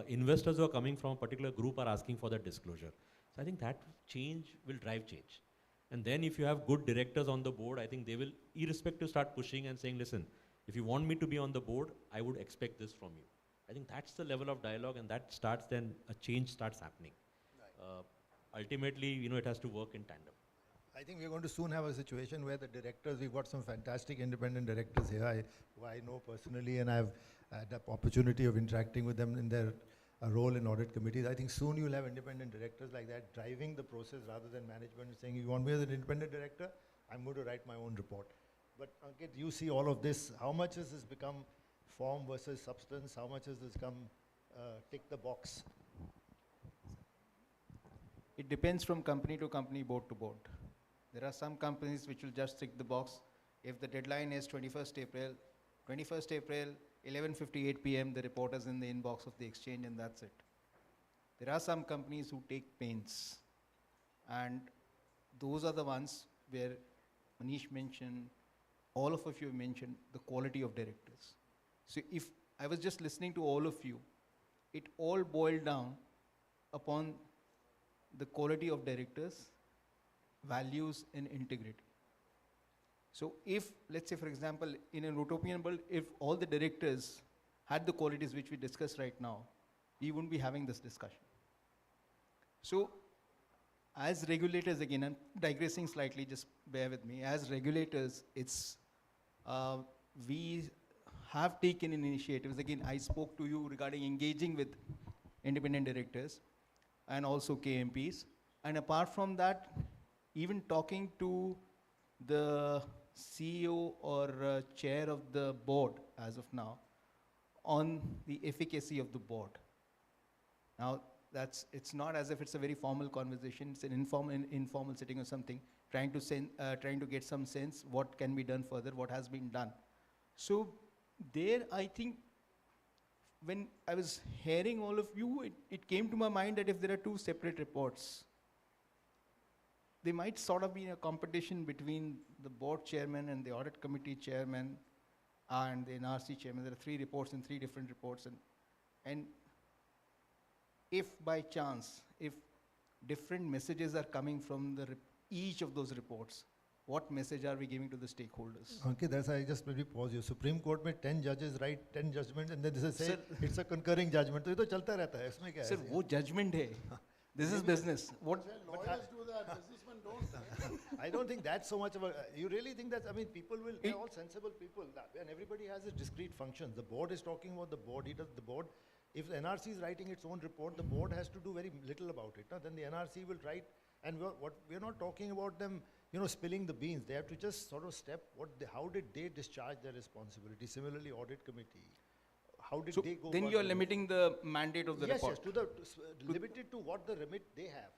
Investors who are coming from a particular group are asking for that disclosure. So I think that change will drive change. And then if you have good directors on the board, I think they will, irrespective, start pushing and saying, listen, if you want me to be on the board, I would expect this from you. I think that's the level of dialogue, and that starts, then a change starts happening. Right. Ultimately, it has to work in tandem. I think we're going to soon have a situation where the directors, we've got some fantastic independent directors here who I know personally, and I've had the opportunity of interacting with them in their a role in audit committees. I think soon you'll have independent directors like that driving the process rather than management saying, you want me as an independent director? I'm going to write my own report. But Ankit, you see all of this. How much has this become form versus substance? How much has this come tick the box? It depends from company to company, board to board. There are some companies which will just tick the box. If the deadline is 21st April, 11:58 p.m., the report is in the inbox of the exchange and that's it. There are some companies who take pains, and those are the ones where Manish mentioned, all of you mentioned the quality of directors. So if I was just listening to all of you, it all boiled down upon the quality of directors, values and integrity. So if, let's say for example, in an utopian world, if all the directors had the qualities which we discussed right now, we wouldn't be having this discussion. So as regulators, again, I'm digressing slightly, just bear with me. As regulators, it's, we have taken initiatives. Again, I spoke to you regarding engaging with independent directors and also KMPs. And apart from that, even talking to the CEO or chair of the board as of now on the efficacy of the board. Now, it's not as if it's a very formal conversation, it's an informal sitting or something, trying to get some sense what can be done further, what has been done. So there, I think, when I was hearing all of you, it came to my mind that if there are two separate reports, they might sort of be in a competition between the board chairman and the audit committee chairman and the NRC chairman. There are 3 reports and 3 different reports. And if by chance, if different messages are coming from each of those reports, what message are we giving to the stakeholders? Okay, that's I just maybe pause you. Supreme Court में 10 judges write 10 judgments and then this is say it's a concurring judgment. तो ये तो चलता रहता है. इसमें क्या है? Sir, वो judgment है. This is business. What? Lawyers do that, businessmen don't. I don't think that's so much of a, you really think that, I mean, people will, they're all sensible people, and everybody has its discrete functions. The board is talking about the board, the board, if the NRC is writing its own report, the board has to do very little about it. Then the NRC will write, and we're not talking about them, spilling the beans. They have to just sort of how did they discharge their responsibility? Similarly, audit committee. How did they go? Then you are limiting the mandate of the report. Yes, limited to what the remit they have,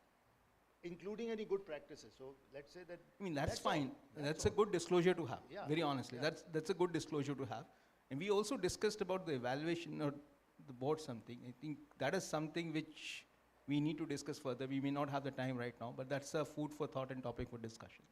including any good practices. So let's say that. I mean, that's fine. That's a good disclosure to have. Yeah. Very honestly, that's a good disclosure to have. And we also discussed about the evaluation or the board something. I think that is something which we need to discuss further. We may not have the time right now, but that's a food for thought and topic for discussion.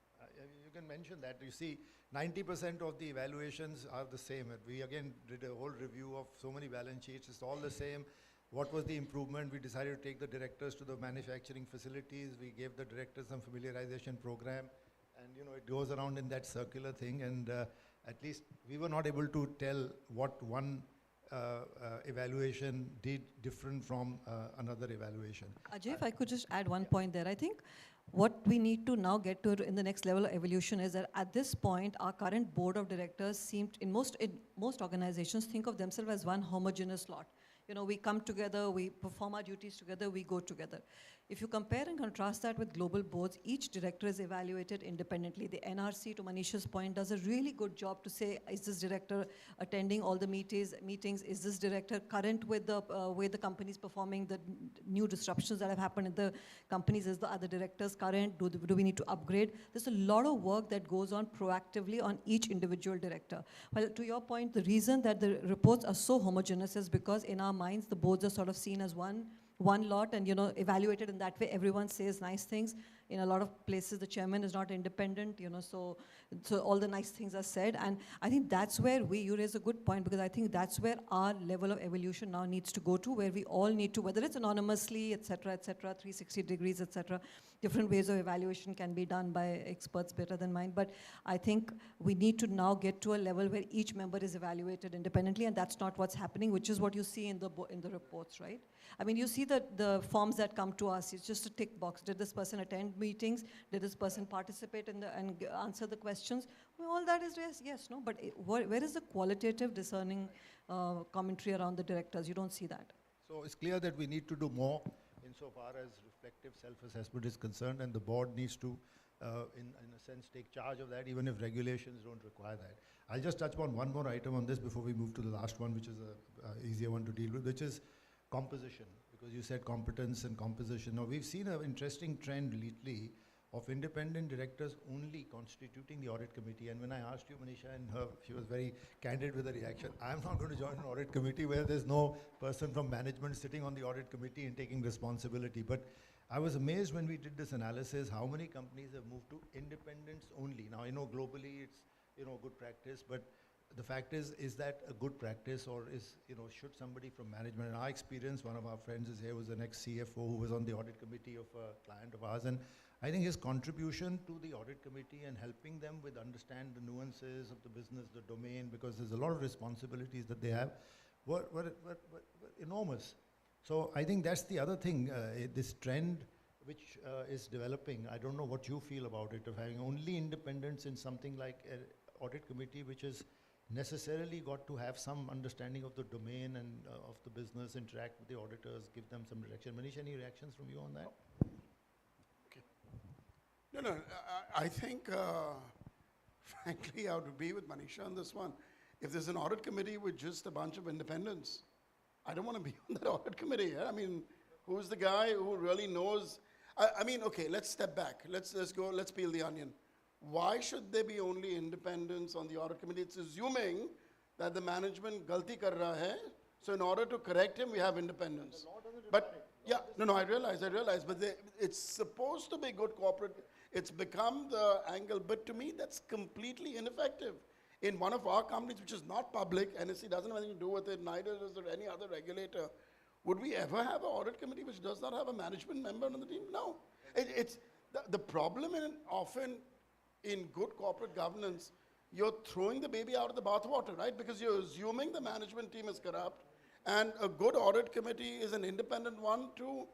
You can mention that. You see, 90% of the evaluations are the same. We again did a whole review of so many balance sheets. It's all the same. What was the improvement? We decided to take the directors to the manufacturing facilities. We gave the directors some familiarization program. And it goes around in that circular thing. And at least we were not able to tell what one evaluation did different from another evaluation. Ajay, if I could just add one point there. I think what we need to now get to in the next level of evolution is that at this point, our current board of directors seemed, in most organizations, think of themselves as one homogeneous lot. We come together, we perform our duties together, we go together. If you compare and contrast that with global boards, each director is evaluated independently. The NRC, to Manisha's point, does a really good job to say, is this director attending all the meetings? Is this director current with the way the company is performing, the new disruptions that have happened in the companies? Is the other directors current? Do we need to upgrade? There's a lot of work that goes on proactively on each individual director. Well, to your point, the reason that the reports are so homogeneous is because in our minds, the boards are sort of seen as one lot and evaluated in that way. Everyone says nice things. In a lot of places, the chairman is not independent, so all the nice things are said. And I think that's where you raise a good point, because I think that's where our level of evolution now needs to go to, where we all need to, whether it's anonymously, et cetera, 360 degrees, et cetera, different ways of evaluation can be done by experts better than mine. But I think we need to now get to a level where each member is evaluated independently, and that's not what's happening, which is what you see in the reports, right? I mean, you see the forms that come to us, it's just a tick box. Did this person attend meetings? Did this person participate and answer the questions? Well, all that is yes, no, but where is the qualitative discerning commentary around the directors? You don't see that. So it's clear that we need to do more insofar as reflective self-assessment is concerned, and the board needs to, in a sense, take charge of that, even if regulations don't require that. I'll just touch upon one more item on this before we move to the last one, which is a easier one to deal with, which is composition, because you said competence and composition. Now, we've seen an interesting trend lately of independent directors only constituting the audit committee. And when I asked you, Manisha, and she was very candid with the reaction. I'm not going to join an audit committee where there's no person from management sitting on the audit committee and taking responsibility. But I was amazed when we did this analysis how many companies have moved to independence only. Now, I know globally it's, good practice, but the fact is that a good practice, or is, should somebody from management? In our experience, one of our friends is here, was an ex-CFO who was on the audit committee of a client of ours, and I think his contribution to the audit committee and helping them with understand the nuances of the business, the domain, because there's a lot of responsibilities that they have, were enormous. So I think that's the other thing, this trend which is developing. I don't know what you feel about it, of having only independence in something like an audit committee, which is necessarily got to have some understanding of the domain and of the business, interact with the auditors, give them some direction. Manish, any reactions from you on that? No, I think, frankly, I would agree with Manisha on this one. If there's an audit committee with just a bunch of independents, I don't want to be on that audit committee. Yeah? I mean, who's the guy who really knows? I mean, okay, let's step back. Let's peel the onion. Why should there be only independents on the audit committee? It's assuming that the management galti kar raha hai, so in order to correct him, we have independence. But, yeah, no, I realize, but it's supposed to be good corporate. It's become the angle, but to me, that's completely ineffective. In one of our companies, which is not public, NSE doesn't have anything to do with it, neither does there any other regulator, would we ever have an audit committee which does not have a management member on the team? No. It's the problem often in good corporate governance, you're throwing the baby out of the bathwater, right? Because you're assuming the management team is corrupt, and a good audit committee is an independent one to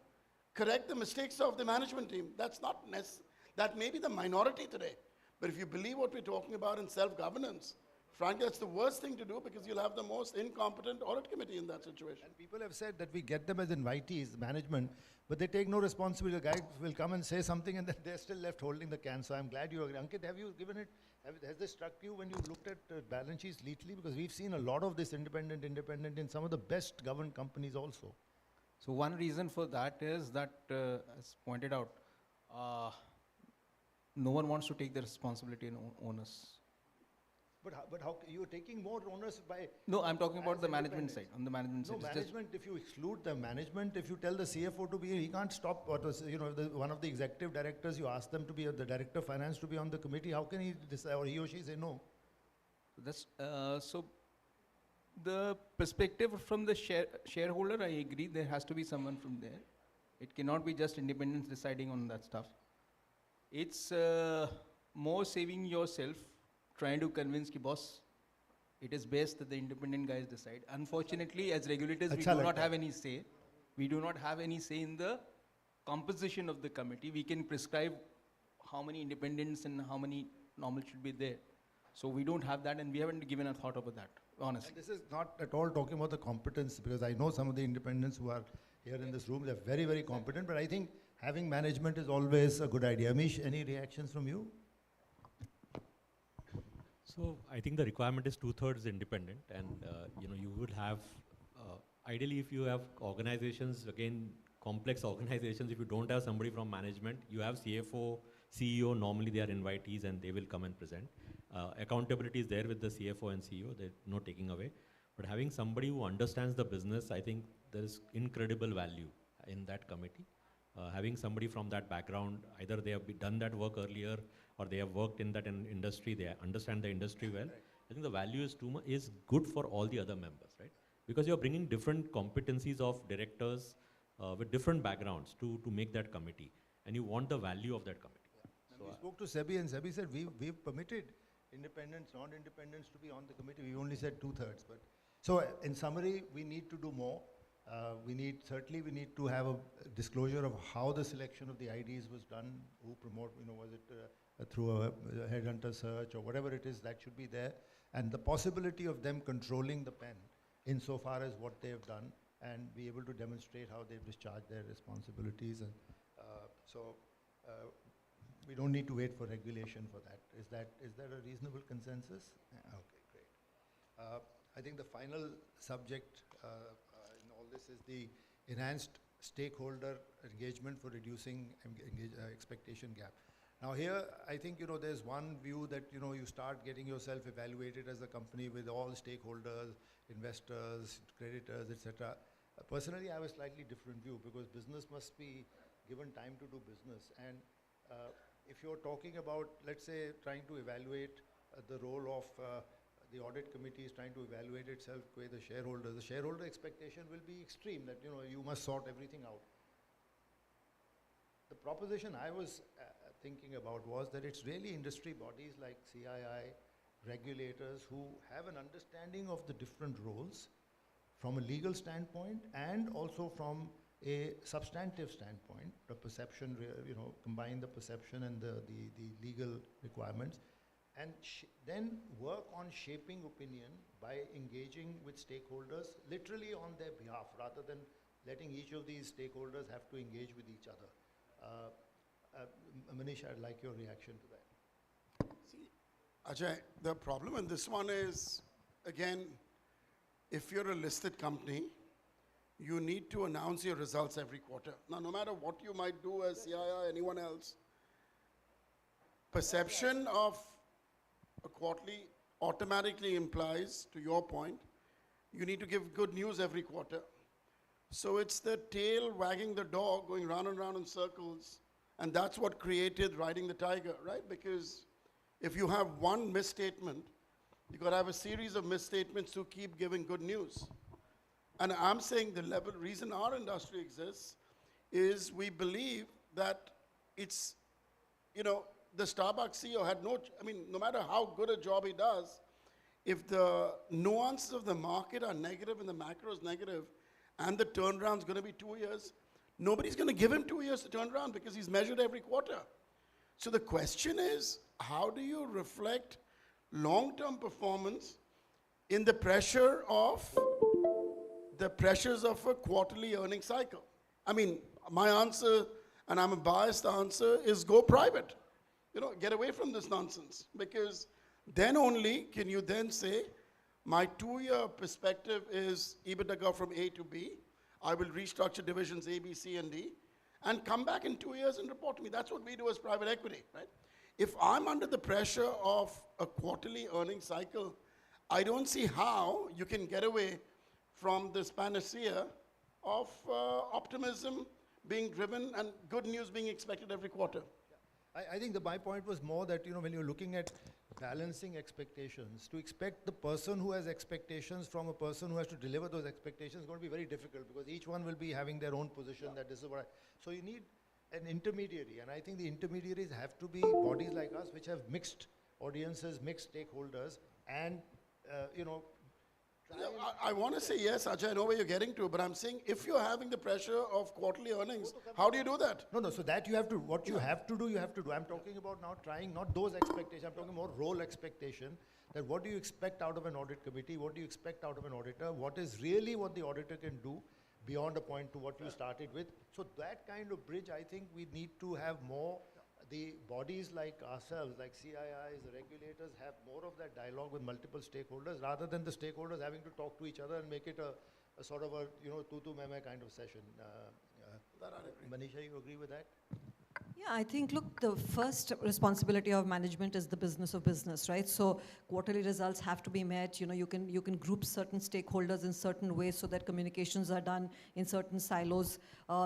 correct the mistakes of the management team. That's not necessary. That may be the minority today. But if you believe what we're talking about in self-governance, frankly, that's the worst thing to do, because you'll have the most incompetent audit committee in that situation. And people have said that we get them as invitees, management, but they take no responsibility. The guy will come and say something and then they're still left holding the can. So I'm glad you agree. Ankit, have you given it, has this struck you when you looked at balance sheets lately? Because we've seen a lot of this independent in some of the best governed companies also. So one reason for that is that, as pointed out, no one wants to take the responsibility and onus. But how you're taking more onus by... No, I'm talking about the management side. On the management side. No, management, if you exclude the management, if you tell the CFO to be, he can't stop, one of the executive directors, you ask them to be, the director of finance to be on the committee, how can he decide, or he or she say no? That's, so the perspective from the shareholder, I agree, there has to be someone from there. It cannot be just independents deciding on that stuff. It's more saving yourself, trying to convince ki boss, it is best that the independent guys decide. Unfortunately, as regulators, we do not have any say. We do not have any say in the composition of the committee. We can prescribe how many independents and how many normal should be there. So we don't have that, and we haven't given a thought about that, honestly. And this is not at all talking about the competence, because I know some of the independents who are here in this room, they're very, very competent, but I think having management is always a good idea. Amish, any reactions from you? So I think the requirement is 2/3 independent, and you would have, ideally if you have organizations, again, complex organizations, if you don't have somebody from management, you have CFO, CEO, normally they are invitees and they will come and present. Accountability is there with the CFO and CEO, there's no taking away. But having somebody who understands the business, I think there is incredible value in that committee. Having somebody from that background, either they have done that work earlier or they have worked in that industry, they understand the industry well. Right. I think the value is good for all the other members, right? Because you're bringing different competencies of directors with different backgrounds to make that committee. And you want the value of that committee. Yeah. So we spoke to SEBI, and SEBI said we've permitted independents, non-independents to be on the committee. We only said 2/3. But so in summary, we need to do more. We need to have a disclosure of how the selection of the IDs was done, who promote, was it through a headhunter search or whatever it is, that should be there. And the possibility of them controlling the pen insofar as what they have done and be able to demonstrate how they've discharged their responsibilities. And so we don't need to wait for regulation for that. Is that a reasonable consensus? Okay, great. I think the final subject in all this is the enhanced stakeholder engagement for reducing expectation gap. Now here, I think, there's one view that, you start getting yourself evaluated as a company with all stakeholders, investors, creditors, etc. Personally, I have a slightly different view because business must be given time to do business. And if you're talking about, let's say, trying to evaluate the role of the audit committee is trying to evaluate itself with the shareholder expectation will be extreme, that, you must sort everything out. The proposition I was thinking about was that it's really industry bodies like CII, regulators who have an understanding of the different roles from a legal standpoint and also from a substantive standpoint, the perception, combine the perception and the legal requirements, and then work on shaping opinion by engaging with stakeholders literally on their behalf rather than letting each of these stakeholders have to engage with each other. Manish, I'd like your reaction to that. See, Ajay, the problem in this one is, again, if you're a listed company, you need to announce your results every quarter. Now, no matter what you might do as CII or anyone else, perception of a quarterly automatically implies, to your point, you need to give good news every quarter. So it's the tail wagging the dog, going round and round in circles, and that's what created riding the tiger, right? Because if you have one misstatement, you've got to have a series of misstatements to keep giving good news. And I'm saying the reason our industry exists is we believe that it's, the Starbucks CEO had no matter how good a job he does, if the nuances of the market are negative and the macro is negative and the turnaround's going to be 2 years, nobody's going to give him 2 years to turn around because he's measured every quarter. So the question is, how do you reflect long-term performance in the pressures of a quarterly earning cycle? I mean, my answer, and I'm a biased answer, is go private. Get away from this nonsense, because then only can you then say, my 2-year perspective is EBITDA go from A to B. I will restructure divisions A, B, C, and D, and come back in 2 years and report to me. That's what we do as private equity, right? If I'm under the pressure of a quarterly earnings cycle, I don't see how you can get away from this panacea of optimism being driven and good news being expected every quarter. I think my point was more that, when you're looking at balancing expectations, to expect the person who has expectations from a person who has to deliver those expectations is going to be very difficult, because each one will be having their own position, that this is what so you need an intermediary, and I think the intermediaries have to be bodies like us which have mixed audiences, mixed stakeholders, and, I want to say yes, Ajay, I know where you're getting to, but I'm saying if you're having the pressure of quarterly earnings, how do you do that? No, so that you have to, what you have to do, you have to do. I'm talking about now trying, not those expectations, I'm talking more role expectation, that what do you expect out of an audit committee, what do you expect out of an auditor, what is really what the auditor can do beyond a point to what you started with. So that kind of bridge, I think we need to have more. The bodies like ourselves, like CIIs, the regulators, have more of that dialogue with multiple stakeholders rather than the stakeholders having to talk to each other and make it a sort of a, tutu meme kind of session. Manisha, you agree with that? Yeah, I think, look, the first responsibility of management is the business of business, right? So quarterly results have to be met. You can group certain stakeholders in certain ways so that communications are done in certain silos.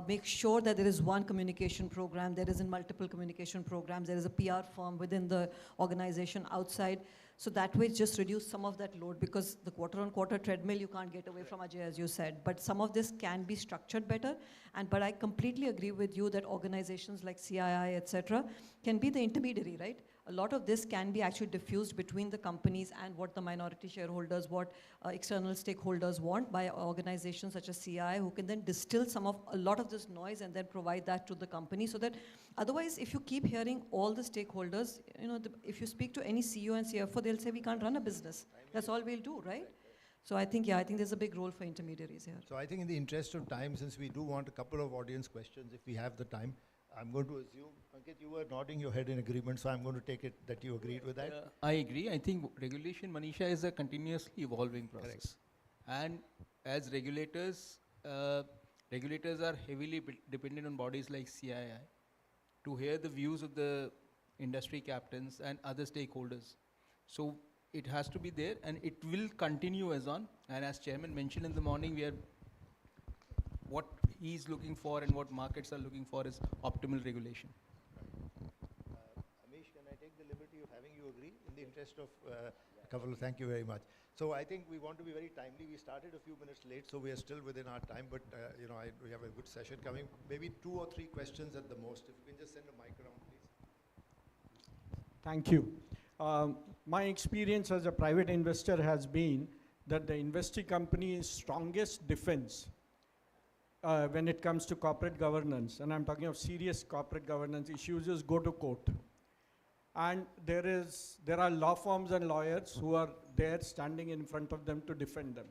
Make sure that there is one communication program. There isn't multiple communication programs. There is a PR firm within the organization outside. So that way, just reduce some of that load, because the quarter-on-quarter treadmill you can't get away from, Ajay, as you said. But some of this can be structured better. But I completely agree with you that organizations like CII, etc., can be the intermediary, right? A lot of this can be actually diffused between the companies and what the minority shareholders, what external stakeholders want, by organizations such as CII, who can then distill a lot of this noise and then provide that to the company, so that otherwise, if you keep hearing all the stakeholders, if you speak to any CEO and CFO, they'll say, we can't run a business. That's all we'll do, right? So I think, yeah, I think there's a big role for intermediaries here. So I think in the interest of time, since we do want a couple of audience questions, if we have the time, I'm going to assume, Ankit, you were nodding your head in agreement, so I'm going to take it that you agreed with that. I agree. I think regulation, Manisha, is a continuously evolving process. Correct. And as regulators, regulators are heavily dependent on bodies like CII to hear the views of the industry captains and other stakeholders. So it has to be there, and it will continue as on. And as chairman mentioned in the morning, we are what he's looking for and what markets are looking for is optimal regulation. Amish, can I take the liberty of having you agree in the interest of a couple of, thank you very much. So I think we want to be very timely. We started a few minutes late, so we are still within our time, but you know, we have a good session coming. Maybe 2 or 3 questions at the most. If you can just send a mic around, please. Thank you. My experience as a private investor has been that the investing company's strongest defense when it comes to corporate governance, and I'm talking of serious corporate governance issues, is go to court. And there are law firms and lawyers who are there standing in front of them to defend them.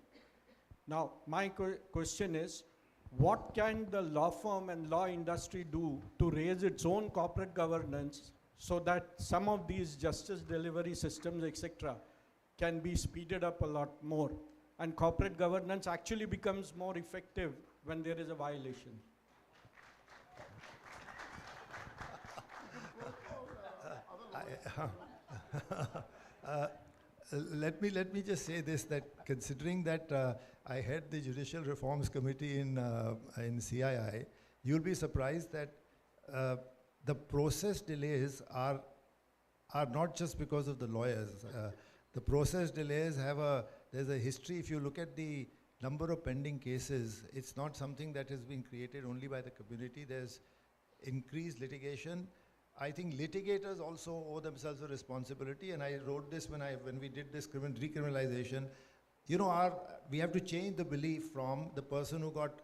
Now, my question is, what can the law firm and law industry do to raise its own corporate governance so that some of these justice delivery systems, etc., can be speeded up a lot more, and corporate governance actually becomes more effective when there is a violation? Let me just say this, that considering that I head the Judicial Reforms Committee in CII, you'll be surprised that the process delays are not just because of the lawyers. The process delays there's a history. If you look at the number of pending cases, it's not something that has been created only by the community. There's increased litigation. I think litigators also owe themselves a responsibility, and I wrote this when we did this decriminalization. You know, we have to change the belief from the person who got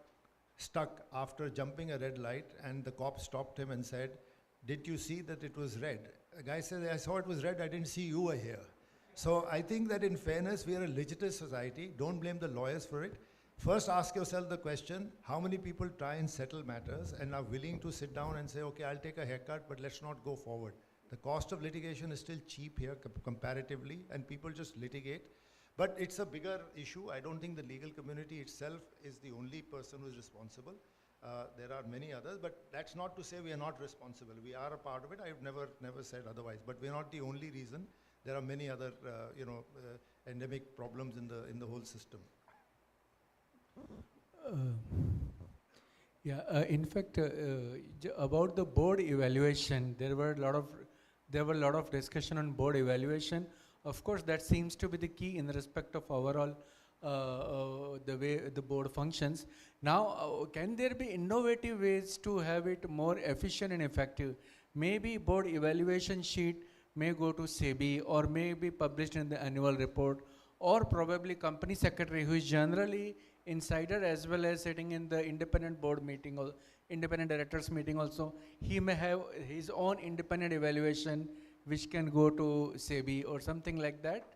stuck after jumping a red light and the cop stopped him and said, "Did you see that it was red?" A guy says, "I saw it was red, I didn't see you were here." So I think that in fairness, we are a litigious society. Don't blame the lawyers for it. First ask yourself the question, how many people try and settle matters and are willing to sit down and say, okay, I'll take a haircut, but let's not go forward. The cost of litigation is still cheap here comparatively, and people just litigate. But it's a bigger issue. I don't think the legal community itself is the only person who is responsible. There are many others, but that's not to say we are not responsible. We are a part of it. I've never said otherwise, but we're not the only reason. There are many other, endemic problems in the whole system. In fact, about the board evaluation, there were a lot of discussion on board evaluation. Of course, that seems to be the key in respect of overall the way the board functions. Now, can there be innovative ways to have it more efficient and effective? Maybe board evaluation sheet may go to SEBI or may be published in the annual report, or probably company secretary, who is generally insider as well as sitting in the independent board meeting or independent directors meeting also, he may have his own independent evaluation which can go to SEBI or something like that.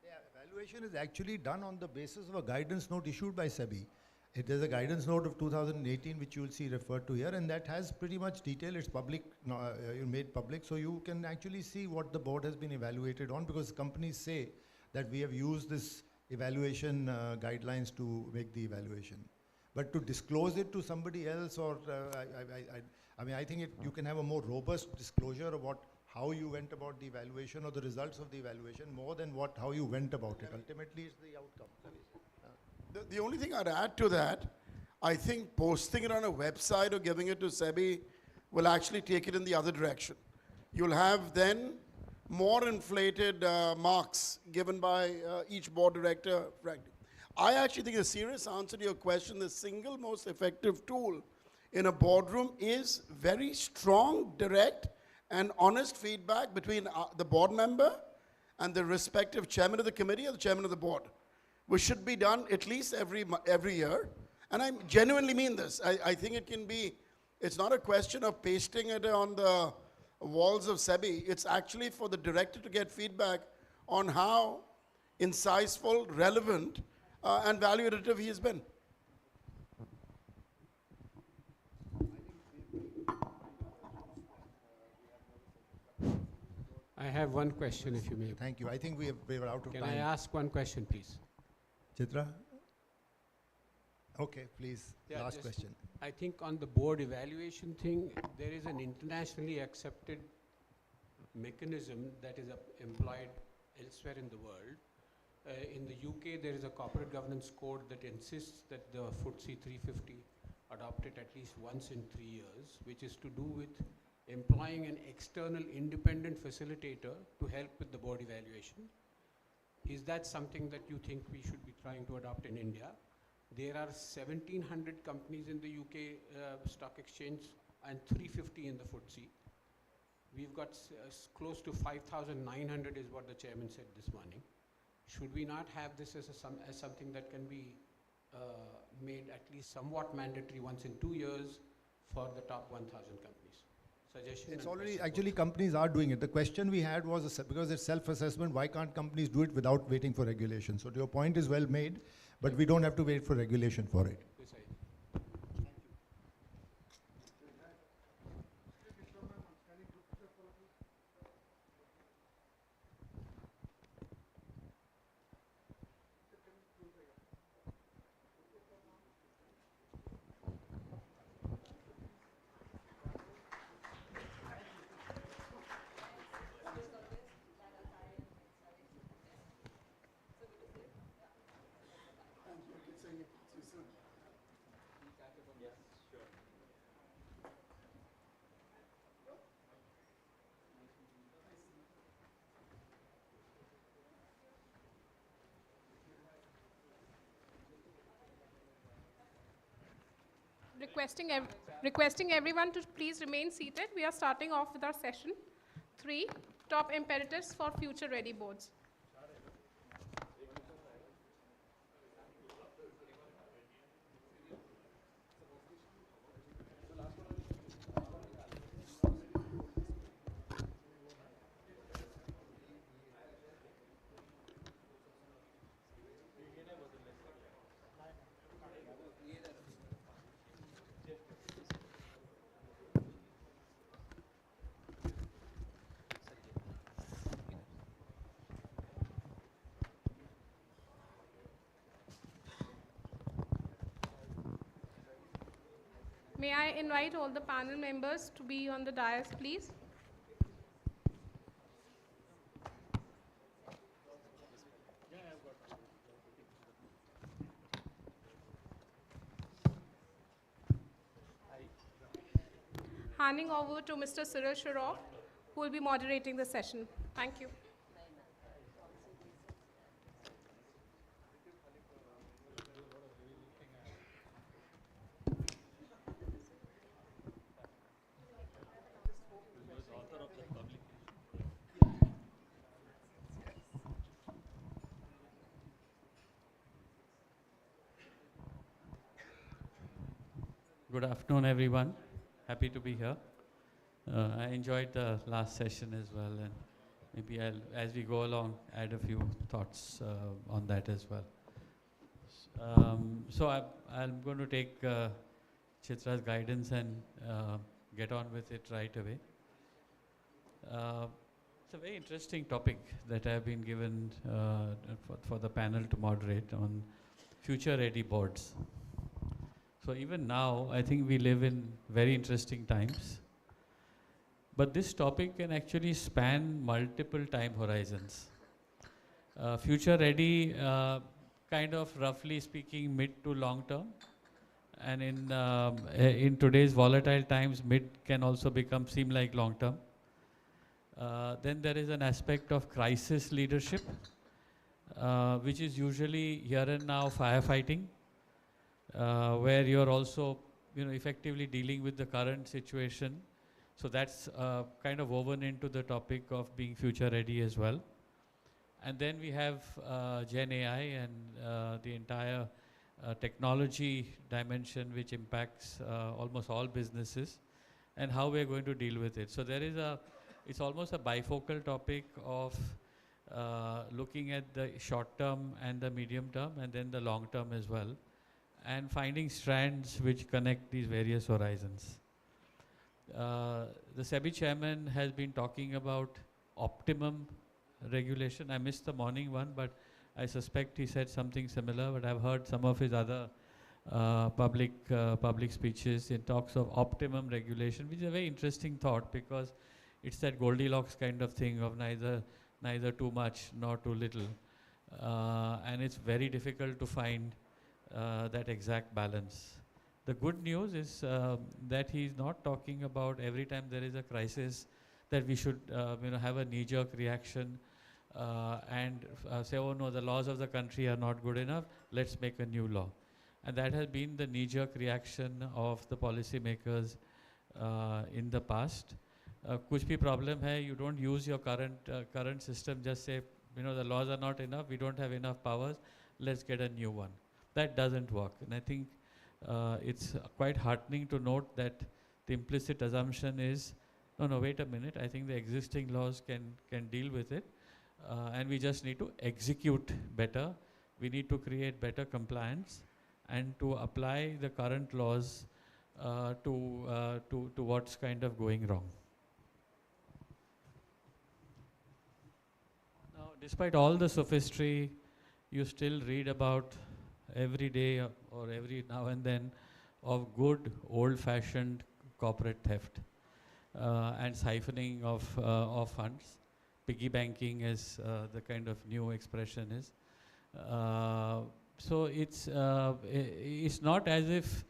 Yeah, evaluation is actually done on the basis of a guidance note issued by SEBI. It is a guidance note of 2018 which you will see referred to here, and that has pretty much detail. It's public, made public, so you can actually see what the board has been evaluated on, because companies say that we have used this evaluation guidelines to make the evaluation. But to disclose it to somebody else, or I think you can have a more robust disclosure of how you went about the evaluation or the results of the evaluation, more than how you went about it. Ultimately, it's the outcome. The only thing I'd add to that, I think posting it on a website or giving it to SEBI will actually take it in the other direction. You'll have then more inflated marks given by each board director. I actually think the serious answer to your question, the single most effective tool in a boardroom is very strong, direct, and honest feedback between the board member and the respective chairman of the committee or the chairman of the board, which should be done at least every year. And I genuinely mean this. I think it can be, it's not a question of pasting it on the walls of SEBI. It's actually for the director to get feedback on how insightful, relevant, and value additive he has been. I have one question, if you may. Thank you. I think we are out of Can time. I ask one question, please? Chitra? Okay, please. Yeah, Last just- question. I think on the board evaluation thing, there is an internationally accepted mechanism that is employed elsewhere in the world. In the UK, there is a corporate governance code that insists that the FTSE 350 adopt it at least once in 3 years, which is to do with employing an external independent facilitator to help with the board evaluation. Is that something that you think we should be trying to adopt in India? There are 1,700 companies in the UK stock exchange and 350 in the FTSE. We've got close to 5,900 is what the chairman said this morning. Should we not have this as something that can be made at least somewhat mandatory once in 2 years for the top 1,000 companies? Suggestion. It's and already, question. actually companies are doing it. The question we had was, because it's self-assessment, why can't companies do it without waiting for regulation? So your point is well made, but we don't have to wait for regulation for it. Requesting everyone to please remain seated. We are starting off with our session 3, top imperatives for future ready boards. May I invite all the panel members to be on the dais, please? Handing over to Mr. Cyril Shroff, who will be moderating the session. Thank you. Good afternoon, everyone. Happy to be here. I enjoyed the last session as well, and maybe I'll, as we go along, add a few thoughts on that as well. So I'm going to take Chitra's guidance and get on with it right away. It's a very interesting topic that I've been given for the panel to moderate on future-ready boards. So even now, I think we live in very interesting times. But this topic can actually span multiple time horizons. Future ready, kind of roughly speaking, mid to long term. And in today's volatile times, mid can also seem like long term. Then there is an aspect of crisis leadership, which is usually here and now firefighting. Where you're also, effectively dealing with the current situation. So that's kind of woven into the topic of being future ready as well. And then we have Gen AI and the entire technology dimension, which impacts almost all businesses, and how we're going to deal with it. So there is it's almost a bifocal topic of looking at the short term and the medium term and then the long term as well, and finding strands which connect these various horizons. The SEBI chairman has been talking about optimum regulation. I missed the morning one, but I suspect he said something similar, but I've heard some of his other public speeches. It talks of optimum regulation, which is a very interesting thought, because it's that Goldilocks kind of thing of neither too much nor too little. And it's very difficult to find that exact balance. The good news is that he's not talking about every time there is a crisis that we should have a knee-jerk reaction and say, oh no, the laws of the country are not good enough, let's make a new law. And that has been the knee-jerk reaction of the policymakers in the past. Kuch bhi problem hai, you don't use your current system, just say, the laws are not enough, we don't have enough powers, let's get a new one. That doesn't work. And I think it's quite heartening to note that the implicit assumption is, no, wait a minute, I think the existing laws can deal with it. And we just need to execute better. We need to create better compliance and to apply the current laws to what's kind of going wrong. Now, despite all the sophistry, you still read about every day or every now and then of good old-fashioned corporate theft and siphoning of funds. Piggy banking, as the kind of new expression is. So it's not as if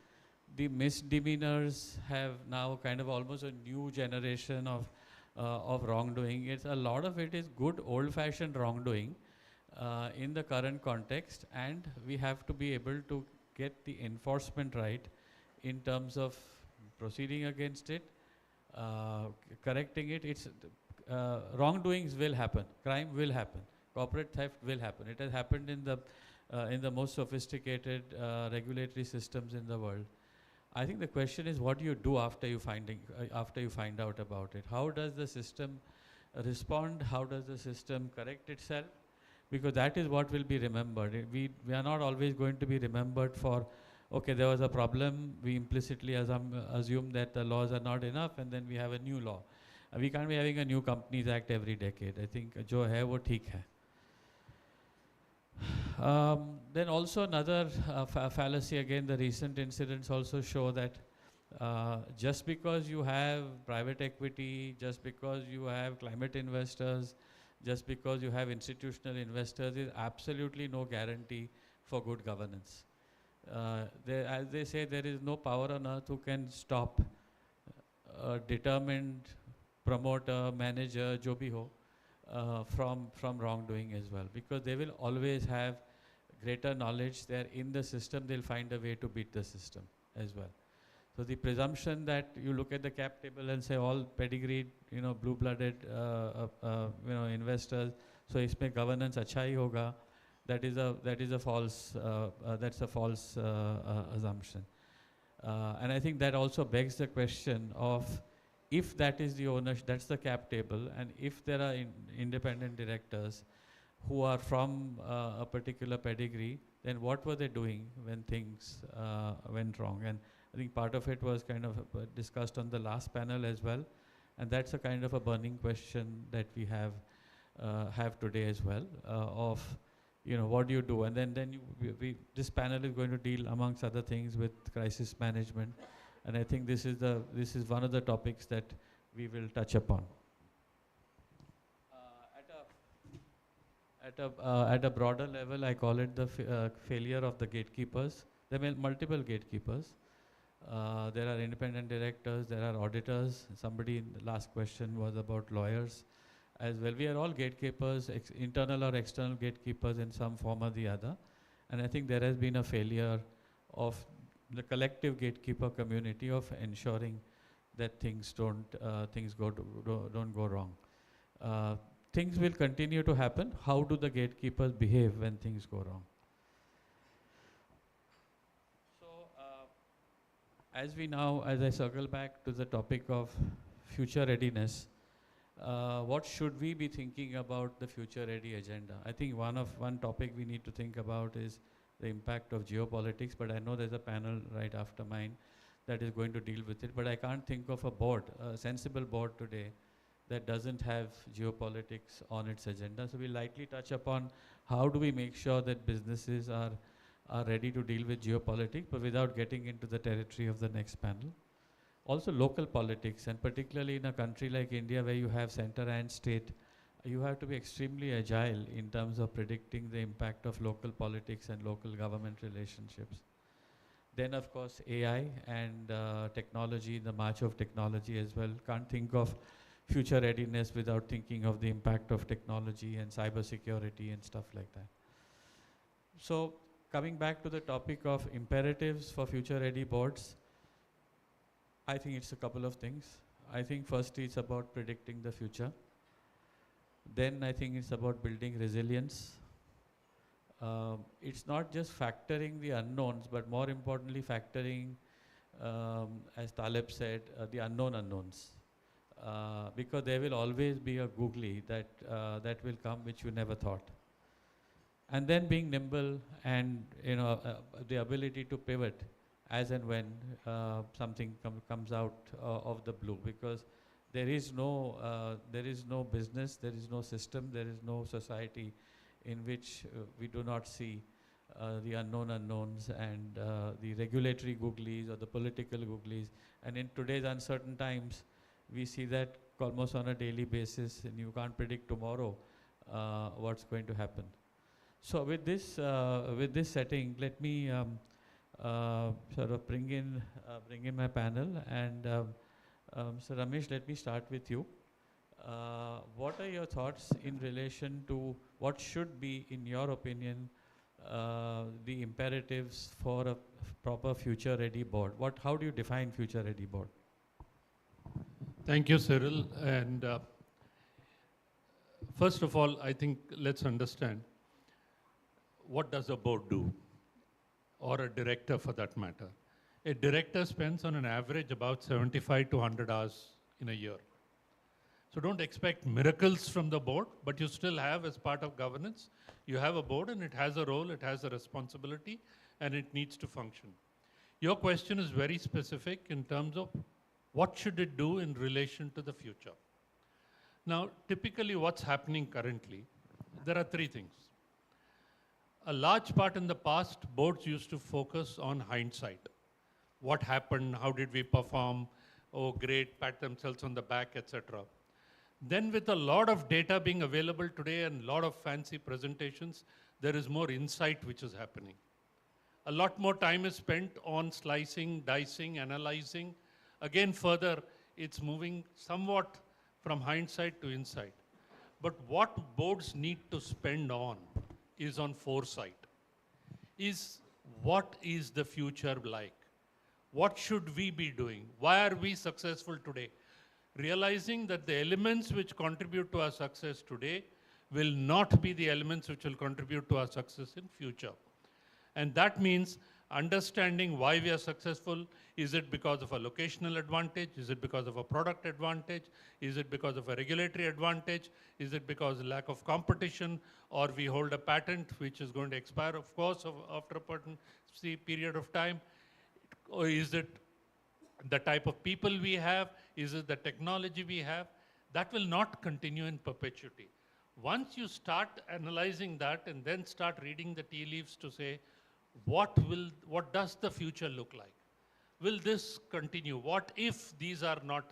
the misdemeanors have now kind of almost a new generation of wrongdoing. It's a lot of it is good old-fashioned wrongdoing in the current context, and we have to be able to get the enforcement right in terms of proceeding against it, correcting it. It's wrongdoings will happen, crime will happen, corporate theft will happen. It has happened in the most sophisticated regulatory systems in the world. I think the question is, what do you do after you find out about it? How does the system respond? How does the system correct itself? Because that is what will be remembered. We are not always going to be remembered for, okay, there was a problem, we implicitly assume that the laws are not enough, and then we have a new law. We can't be having a new Companies Act every decade. I think jo hai wo theek hai. Then also another fallacy, again, the recent incidents also show that just because you have private equity, just because you have climate investors, just because you have institutional investors, is absolutely no guarantee for good governance. As they say, there is no power on earth who can stop a determined promoter, manager, jo bhi ho, from wrongdoing as well, because they will always have greater knowledge. They're in the system, they'll find a way to beat the system as well. So the presumption that you look at the cap table and say all pedigreed, blue-blooded, investors, so isme governance acha hi hoga, that is a false assumption. And I think that also begs the question of, if that is the ownership, that's the cap table, and if there are independent directors who are from a particular pedigree, then what were they doing when things went wrong? And I think part of it was kind of discussed on the last panel as well, and that's a kind of a burning question that we have today as well, of what do you do? And then this panel is going to deal, amongst other things, with crisis management. And I think this is one of the topics that we will touch upon. At a broader level, I call it the failure of the gatekeepers. There are multiple gatekeepers. There are independent directors, there are auditors. Somebody in the last question was about lawyers as well. We are all gatekeepers, internal or external gatekeepers in some form or the other. And I think there has been a failure of the collective gatekeeper community of ensuring that things don't go wrong. Things will continue to happen. How do the gatekeepers behave when things go wrong? So, as I circle back to the topic of future readiness, what should we be thinking about the future ready agenda? I think one topic we need to think about is the impact of geopolitics, but I know there's a panel right after mine that is going to deal with it, but I can't think of a board, a sensible board today that doesn't have geopolitics on its agenda. So we'll lightly touch upon how do we make sure that businesses are ready to deal with geopolitics, but without getting into the territory of the next panel. Also local politics, and particularly in a country like India where you have center and state, you have to be extremely agile in terms of predicting the impact of local politics and local government relationships. Then of course AI and technology, the march of technology as well. Can't think of future readiness without thinking of the impact of technology and cybersecurity and stuff like that. So coming back to the topic of imperatives for future ready boards, I think it's a couple of things. I think firstly it's about predicting the future. Then I think it's about building resilience. It's not just factoring the unknowns, but more importantly factoring, as Taleb said, the unknown unknowns. Because there will always be a googly that will come which you never thought. And then being nimble and the ability to pivot as and when something comes out of the blue, because there is no business, there is no system, there is no society in which we do not see the unknown unknowns and the regulatory googlies or the political googlies. And in today's uncertain times, we see that almost on a daily basis, and you can't predict tomorrow what's going to happen. So with this setting, let me sort of bring in my panel. And Mr. Ramesh, let me start with you. What are your thoughts in relation to what should be, in your opinion, the imperatives for a proper future-ready board? How do you define future-ready board? Thank you, Cyril. And first of all, I think let's understand, what does a board do? Or a director for that matter. A director spends on an average about 75 to 100 hours in a year. So don't expect miracles from the board, but you still have, as part of governance, you have a board and it has a role, it has a responsibility, and it needs to function. Your question is very specific in terms of what should it do in relation to the future. Now, typically what's happening currently, there are three things. A large part in the past, boards used to focus on hindsight. What happened? How did we perform? Oh, great, pat themselves on the back, etc. Then with a lot of data being available today and a lot of fancy presentations, there is more insight which is happening. A lot more time is spent on slicing, dicing, analyzing. Again, further, it's moving somewhat from hindsight to insight. But what boards need to spend on is on foresight. What is the future like? What should we be doing? Why are we successful today? Realizing that the elements which contribute to our success today will not be the elements which will contribute to our success in future. And that means understanding why we are successful. Is it because of a locational advantage? Is it because of a product advantage? Is it because of a regulatory advantage? Is it because of lack of competition? Or we hold a patent which is going to expire, of course, after a certain period of time? Or is it the type of people we have? Is it the technology we have? That will not continue in perpetuity. Once you start analyzing that and then start reading the tea leaves to say, what does the future look like? Will this continue? What if these are not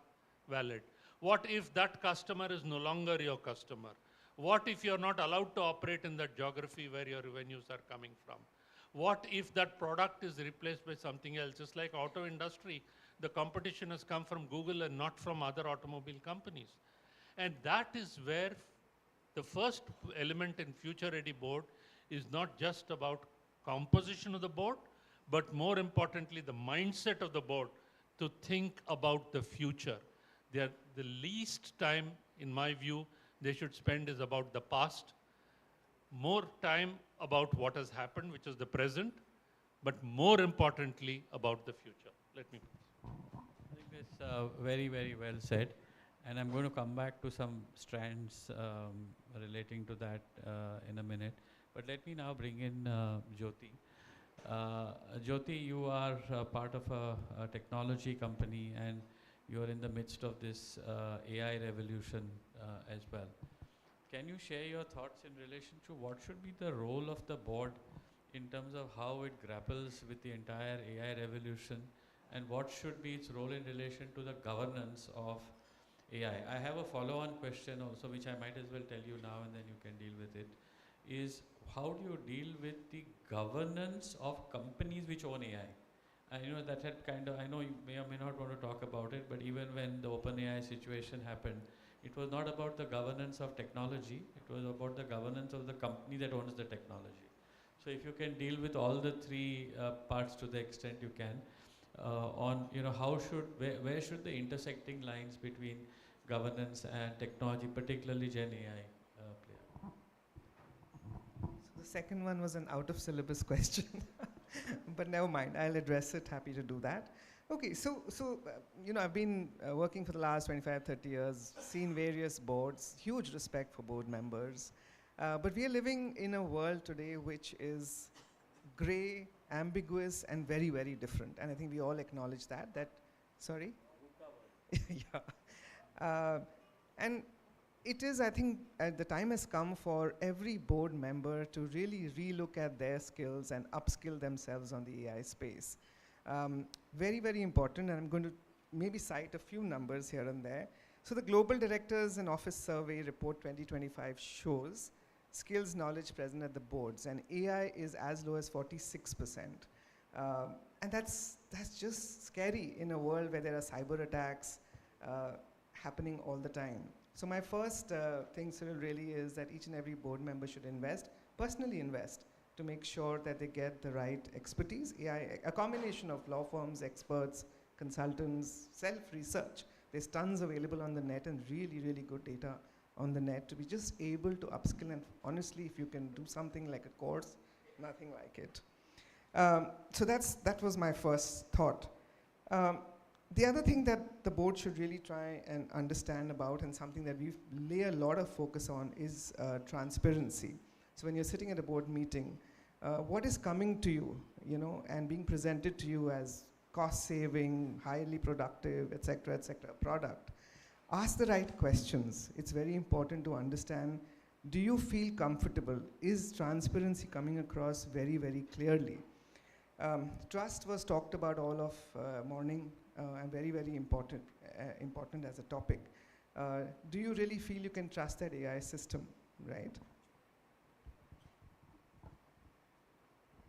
valid? What if that customer is no longer your customer? What if you're not allowed to operate in that geography where your revenues are coming from? What if that product is replaced by something else? Just like auto industry, the competition has come from Google and not from other automobile companies. And that is where the first element in Future Ready Board is not just about composition of the board, but more importantly, the mindset of the board to think about the future. The least time, in my view, they should spend is about the past, more time about what has happened, which is the present, but more importantly, about the future. Let me. I think that's very, very well said. And I'm going to come back to some strands relating to that in a minute. But let me now bring in Jyoti. Jyoti, you are part of a technology company, and you are in the midst of this AI revolution as well. Can you share your thoughts in relation to what should be the role of the board in terms of how it grapples with the entire AI revolution, and what should be its role in relation to the governance of AI? I have a follow-on question also, which I might as well tell you now and then you can deal with it, is how do you deal with the governance of companies which own AI? And you know, that had kind of, I know you may or may not want to talk about it, but even when the OpenAI situation happened, it was not about the governance of technology, it was about the governance of the company that owns the technology. So if you can deal with all the three parts to the extent you can, on, you know, how should, where should the intersecting lines between governance and technology, particularly Gen AI, play? So the second one was an out of syllabus question, but never mind, I'll address it, happy to do that. Okay, so you know, I've been working for the last 25, 30 years, seen various boards, huge respect for board members, but we are living in a world today which is gray, ambiguous, and very, very different. And I think we all acknowledge that, sorry? Yeah. And it is, I think, the time has come for every board member to really relook at their skills and upskill themselves on the AI space. Very, very important, and I'm going to maybe cite a few numbers here and there. So the Global Directors and Office Survey Report 2025 shows skills knowledge present at the boards, and AI is as low as 46%. And that's just scary in a world where there are cyber attacks happening all the time. So my first thing, Cyril, really is that each and every board member should invest, personally invest, to make sure that they get the right expertise. AI, a combination of law firms, experts, consultants, self-research. There's tons available on the net and really, really good data on the net to be just able to upskill. And honestly, if you can do something like a course, nothing like it. So that was my first thought. The other thing that the board should really try and understand about, and something that we lay a lot of focus on, is transparency. So when you're sitting at a board meeting, what is coming to you, you know, and being presented to you as cost-saving, highly productive, et cetera, product. Ask the right questions. It's very important to understand, do you feel comfortable? Is transparency coming across very, very clearly? Trust was talked about all of morning, and very, very important as a topic. Do you really feel you can trust that AI system, right?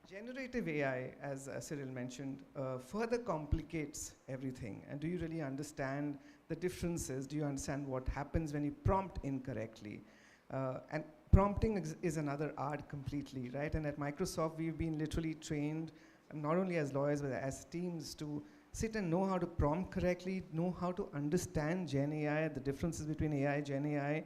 Generative AI, as Cyril mentioned, further complicates everything. And do you really understand the differences? Do you understand what happens when you prompt incorrectly? And prompting is another art completely, right? And at Microsoft, we've been literally trained, not only as lawyers, but as teams, to sit and know how to prompt correctly, know how to understand Gen AI, the differences between AI, Gen AI,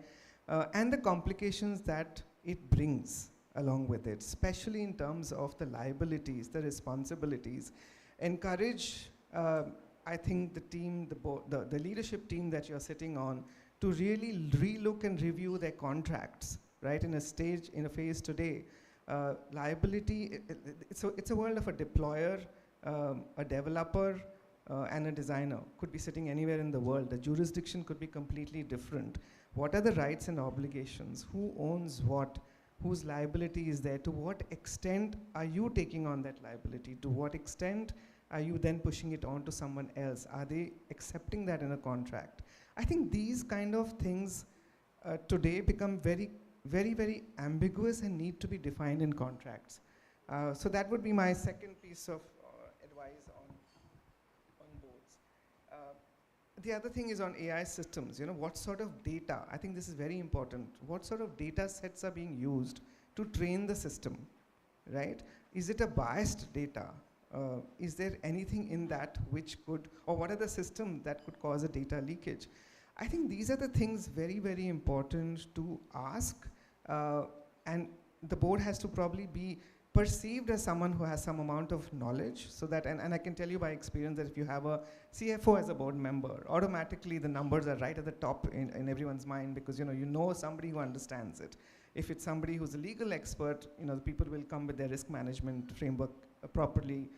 and the complications that it brings along with it, especially in terms of the liabilities, the responsibilities. Encourage, I think, the team, the leadership team that you're sitting on, to really relook and review their contracts, right? In a phase today, liability, it's a world of a deployer, a developer, and a designer. Could be sitting anywhere in the world. The jurisdiction could be completely different. What are the rights and obligations? Who owns what? Whose liability is there? To what extent are you taking on that liability? To what extent are you then pushing it on to someone else? Are they accepting that in a contract? I think these kind of things today become very, very, very ambiguous and need to be defined in contracts. So that would be my second piece of advice on boards. The other thing is on AI systems. You know, what sort of data? I think this is very important. What sort of data sets are being used to train the system, right? Is it a biased data? Is there anything in that which could, or what are the systems that could cause a data leakage? I think these are the things very, very important to ask, and the board has to probably be perceived as someone who has some amount of knowledge, so that, and I can tell you by experience that if you have a CFO as a board member, automatically the numbers are right at the top in everyone's mind, because you know somebody who understands it. If it's somebody who's a legal expert, the people will come with their risk management framework properly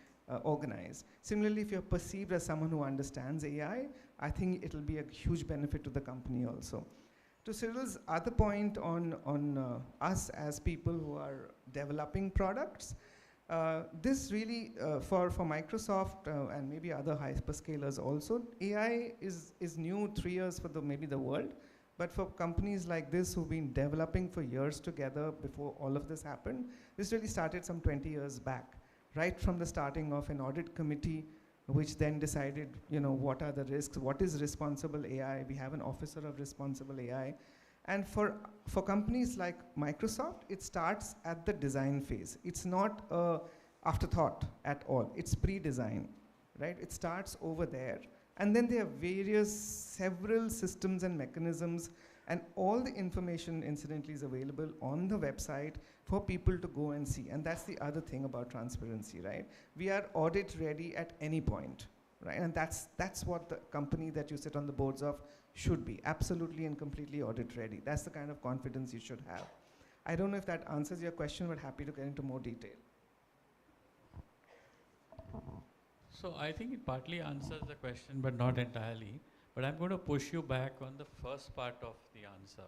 organized. Similarly, if you're perceived as someone who understands AI, I think it'll be a huge benefit to the company also. To Cyril's other point on us as people who are developing products, this really, for Microsoft and maybe other hyperscalers also, AI is new 3 years for maybe the world, but for companies like this who've been developing for years together before all of this happened, this really started some 20 years back, right from the starting of an audit committee, which then decided, what are the risks, what is responsible AI, we have an officer of responsible AI. And for companies like Microsoft, it starts at the design phase. It's not a afterthought at all, it's pre-design, right? It starts over there. And then there are several systems and mechanisms, and all the information incidentally is available on the website for people to go and see. And that's the other thing about transparency, right? We are audit ready at any point, right? And that's what the company that you sit on the boards of should be, absolutely and completely audit ready. That's the kind of confidence you should have. I don't know if that answers your question, but happy to get into more detail. So I think it partly answers the question, but not entirely. But I'm going to push you back on the first part of the answer.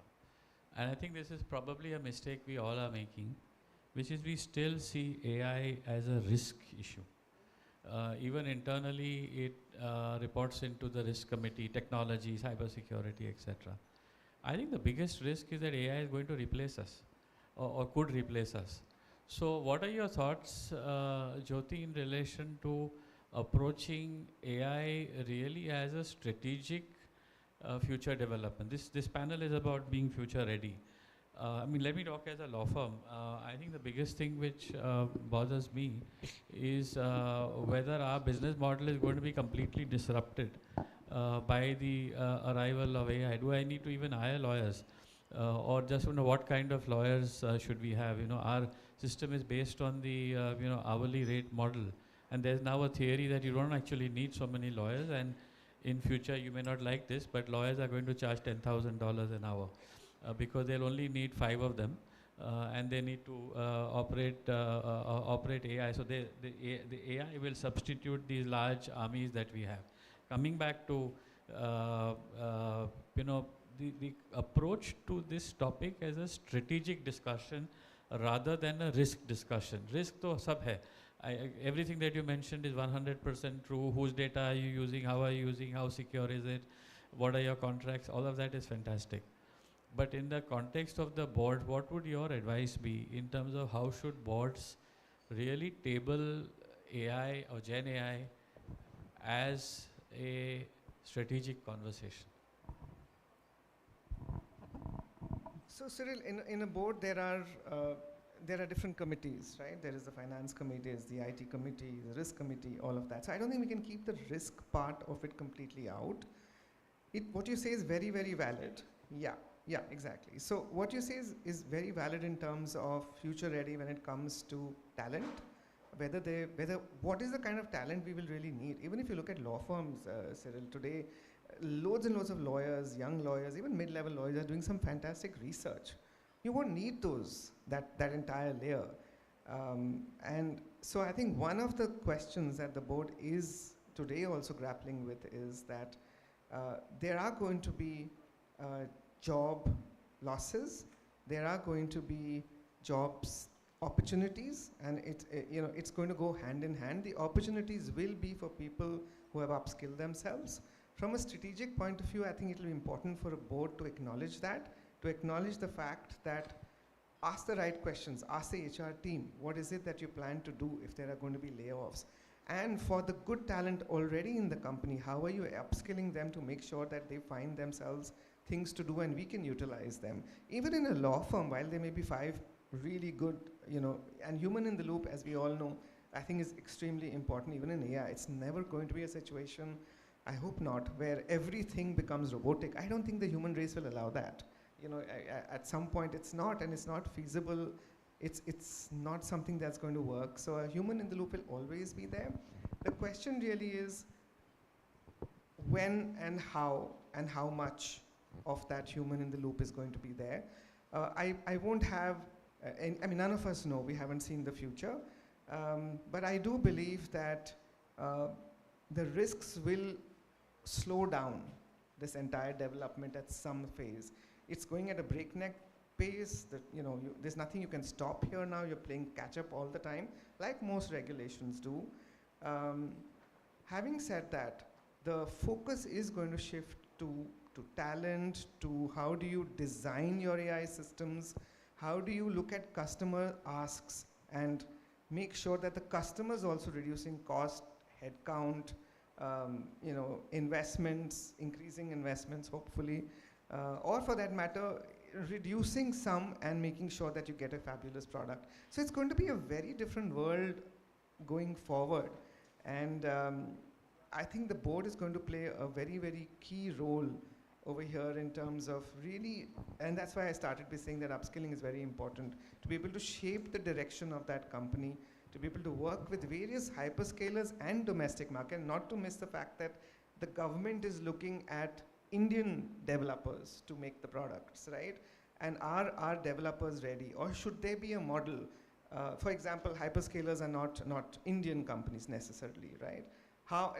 And I think this is probably a mistake we all are making, which is we still see AI as a risk issue. Even internally, it reports into the risk committee, technology, cybersecurity, etc. I think the biggest risk is that AI is going to replace us, or could replace us. So what are your thoughts, Jyoti, in relation to approaching AI really as a strategic future development? This panel is about being future ready. I mean, let me talk as a law firm. I think the biggest thing which bothers me is whether our business model is going to be completely disrupted by the arrival of AI. Do I need to even hire lawyers? Or just what kind of lawyers should we have? Our system is based on the hourly rate model. And there's now a theory that you don't actually need so many lawyers, and in future you may not like this, but lawyers are going to charge $10,000 an hour because they'll only need 5 of them, and they need to operate AI. So the AI will substitute these large armies that we have. Coming back to the approach to this topic as a strategic discussion rather than a risk discussion. Risk to sab hai. Everything that you mentioned is 100% true. Whose data are you using? How are you using? How secure is it? What are your contracts? All of that is fantastic. But in the context of the board, what would your advice be in terms of how should boards really table AI or Gen AI as a strategic conversation? So Cyril, in a board there are different committees, right? There is the finance committee, there's the IT committee, the risk committee, all of that. So I don't think we can keep the risk part of it completely out. What you say is very, very valid. Yeah, exactly. So what you say is very valid in terms of future ready when it comes to talent. What is the kind of talent we will really need? Even if you look at law firms, Cyril, today, loads and loads of lawyers, young lawyers, even mid-level lawyers are doing some fantastic research. You won't need that entire layer. And so I think one of the questions that the board is today also grappling with is that there are going to be job losses, there are going to be jobs opportunities, and it's going to go hand in hand. The opportunities will be for people who have upskilled themselves. From a strategic point of view, I think it will be important for a board to acknowledge that, to acknowledge the fact that ask the right questions, ask the HR team, what is it that you plan to do if there are going to be layoffs? And for the good talent already in the company, how are you upskilling them to make sure that they find themselves things to do and we can utilize them? Even in a law firm, while there may be 5 really good, and human in the loop, as we all know, I think is extremely important. Even in AI, it's never going to be a situation, I hope not, where everything becomes robotic. I don't think the human race will allow that. At some point it's not, and it's not feasible It's not something that's going to work. So a human in the loop will always be there. The question really is when and how much of that human in the loop is going to be there. I won't have, I mean, none of us know, we haven't seen the future, but I do believe that the risks will slow down this entire development at some phase. It's going at a breakneck pace that, there's nothing you can stop here now, you're playing catch up all the time, like most regulations do. Having said that, the focus is going to shift to talent, to how do you design your AI systems, how do you look at customer asks and make sure that the customer is also reducing cost, headcount, investments, increasing investments hopefully, or for that matter, reducing some and making sure that you get a fabulous product. So it's going to be a very different world going forward. And I think the board is going to play a very, very key role over here in terms of really, and that's why I started by saying that upskilling is very important, to be able to shape the direction of that company, to be able to work with various hyperscalers and domestic market, not to miss the fact that the government is looking at Indian developers to make the products, right? And are developers ready? Or should there be a model? For example, hyperscalers are not Indian companies necessarily, right?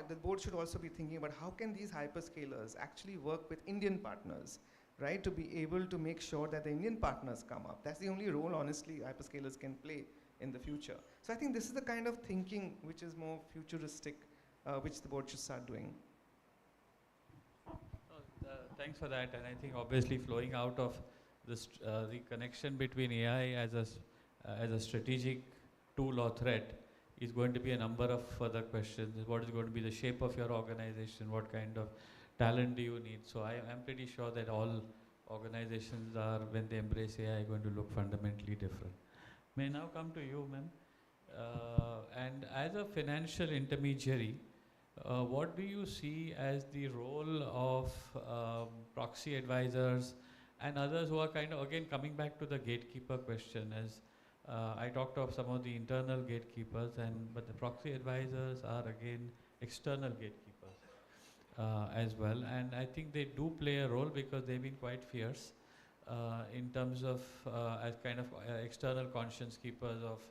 The board should also be thinking about how can these hyperscalers actually work with Indian partners, right? To be able to make sure that the Indian partners come up. That's the only role, honestly, hyperscalers can play in the future. So I think this is the kind of thinking which is more futuristic, which the board should start doing. Thanks for that, and I think obviously flowing out of this, the connection between AI as a strategic tool or threat is going to be a number of further questions. What is going to be the shape of your organization? What kind of talent do you need? So I'm pretty sure that all organizations are, when they embrace AI, going to look fundamentally different. May I now come to you, ma'am. And as a financial intermediary, what do you see as the role of proxy advisors and others who are kind of, again, coming back to the gatekeeper question, as I talked of some of the internal gatekeepers, but the proxy advisors are again external gatekeepers as well. And I think they do play a role because they've been quite fierce in terms of as kind of external conscience keepers of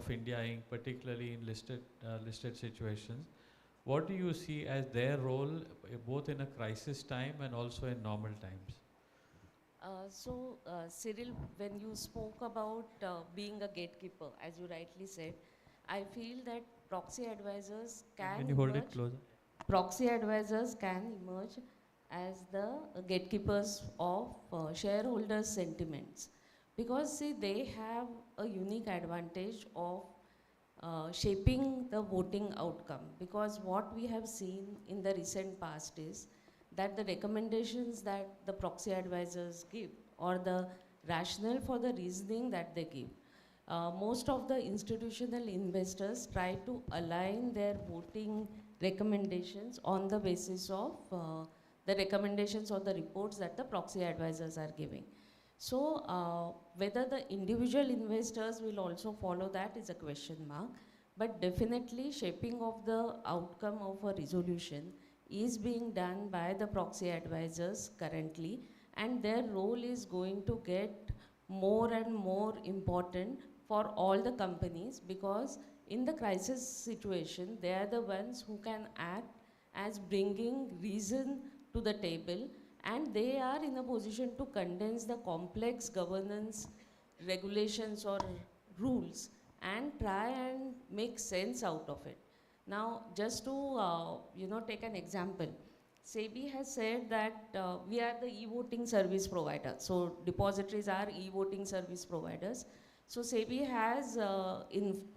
India Inc., particularly in listed situations. What do you see as their role, both in a crisis time and also in normal times? Cyril, when you spoke about being a gatekeeper, as you rightly said, I feel that proxy advisors can you hold it closer? Proxy advisors can emerge as the gatekeepers of shareholders' sentiments. Because see, they have a unique advantage of shaping the voting outcome. Because what we have seen in the recent past is that the recommendations that the proxy advisors give, or the rationale for the reasoning that they give, most of the institutional investors try to align their voting recommendations on the basis of the recommendations or the reports that the proxy advisors are giving. So whether the individual investors will also follow that is a question mark, but definitely shaping of the outcome of a resolution is being done by the proxy advisors currently, and their role is going to get more and more important for all the companies, because in the crisis situation, they are the ones who can act as bringing reason to the table, and they are in a position to condense the complex governance regulations or rules and try and make sense out of it. Now, just to take an example, SEBI has said that we are the e-voting service provider. So depositories are e-voting service providers. So SEBI has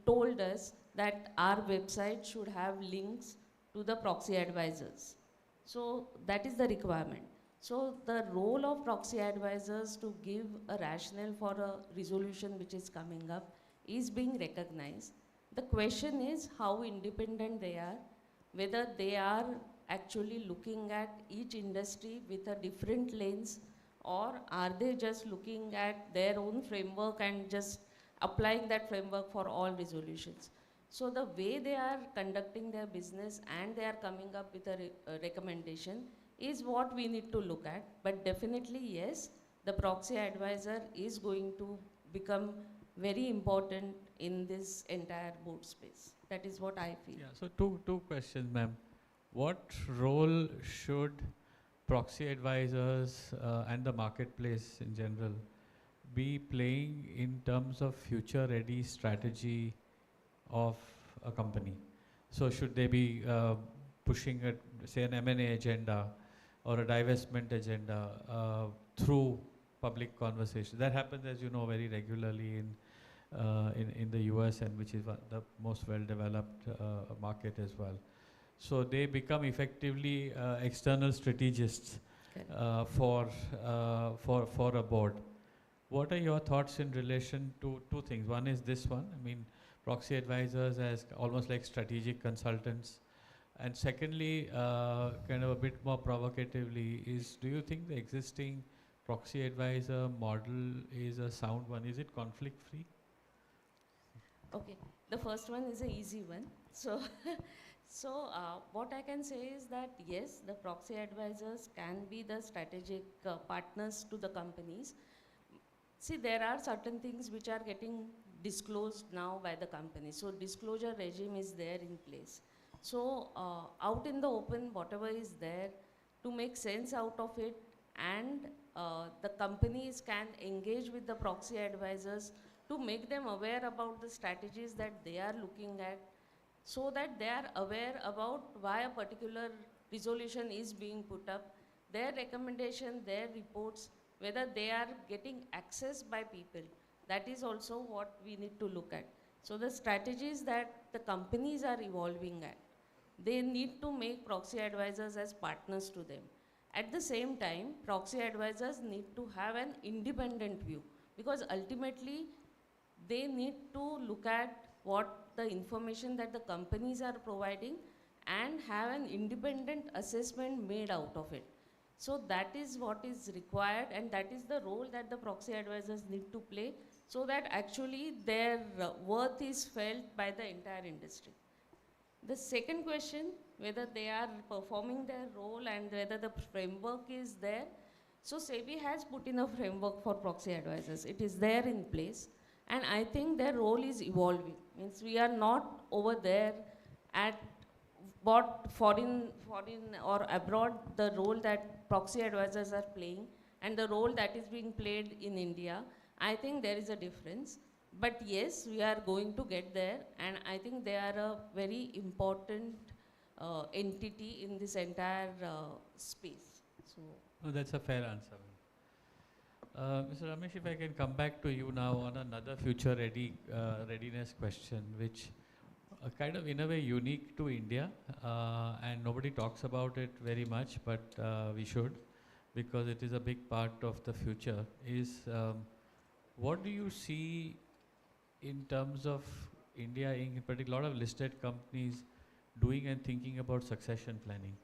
told us that our website should have links to the proxy advisors. So that is the requirement. So the role of proxy advisors to give a rationale for a resolution which is coming up is being recognized. The question is how independent they are, whether they are actually looking at each industry with a different lens or are they just looking at their own framework and just applying that framework for all resolutions? So the way they are conducting their business and they are coming up with a recommendation is what we need to look at. But definitely, yes, the proxy advisor is going to become very important in this entire board space. That is what I feel. Yeah, so two questions, ma'am. What role should proxy advisors and the marketplace in general be playing in terms of future-ready strategy of a company? So should they be pushing, say, an M&A agenda or a divestment agenda through public conversation? That happens, as you know, very regularly in the US, and which is the most well-developed market as well. So they become effectively external strategists for a board. What are your thoughts in relation to two things? One is this one, I mean, proxy advisors as almost like strategic consultants. And secondly, kind of a bit more provocatively, is do you think the existing proxy advisor model is a sound one? Is it conflict-free? Okay, the first one is an easy one. So, what I can say is that yes, the proxy advisors can be the strategic partners to the companies. See, there are certain things which are getting disclosed now by the company. So disclosure regime is there in place. So out in the open, whatever is there, to make sense out of it, and the companies can engage with the proxy advisors to make them aware about the strategies that they are looking at, so that they are aware about why a particular resolution is being put up, their recommendation, their reports, whether they are getting access by people. That is also what we need to look at. So the strategies that the companies are evolving at, they need to make proxy advisors as partners to them. At the same time, proxy advisors need to have an independent view, because ultimately they need to look at what the information that the companies are providing and have an independent assessment made out of it. So that is what is required, and that is the role that the proxy advisors need to play, so that actually their worth is felt by the entire industry. The second question, whether they are performing their role and whether the framework is there. So SEBI has put in a framework for proxy advisors. It is there in place, and I think their role is evolving. Means we are not over there at what foreign or abroad, the role that proxy advisors are playing and the role that is being played in India. I think there is a difference. But yes, we are going to get there, and I think they are a very important entity in this entire space. So. No, that's a fair answer. Mr. Ramesh, if I can come back to you now on another future readiness question, which kind of in a way unique to India, and nobody talks about it very much, but we should, because it is a big part of the future, is what do you see in terms of India, in particular, a lot of listed companies doing and thinking about succession planning?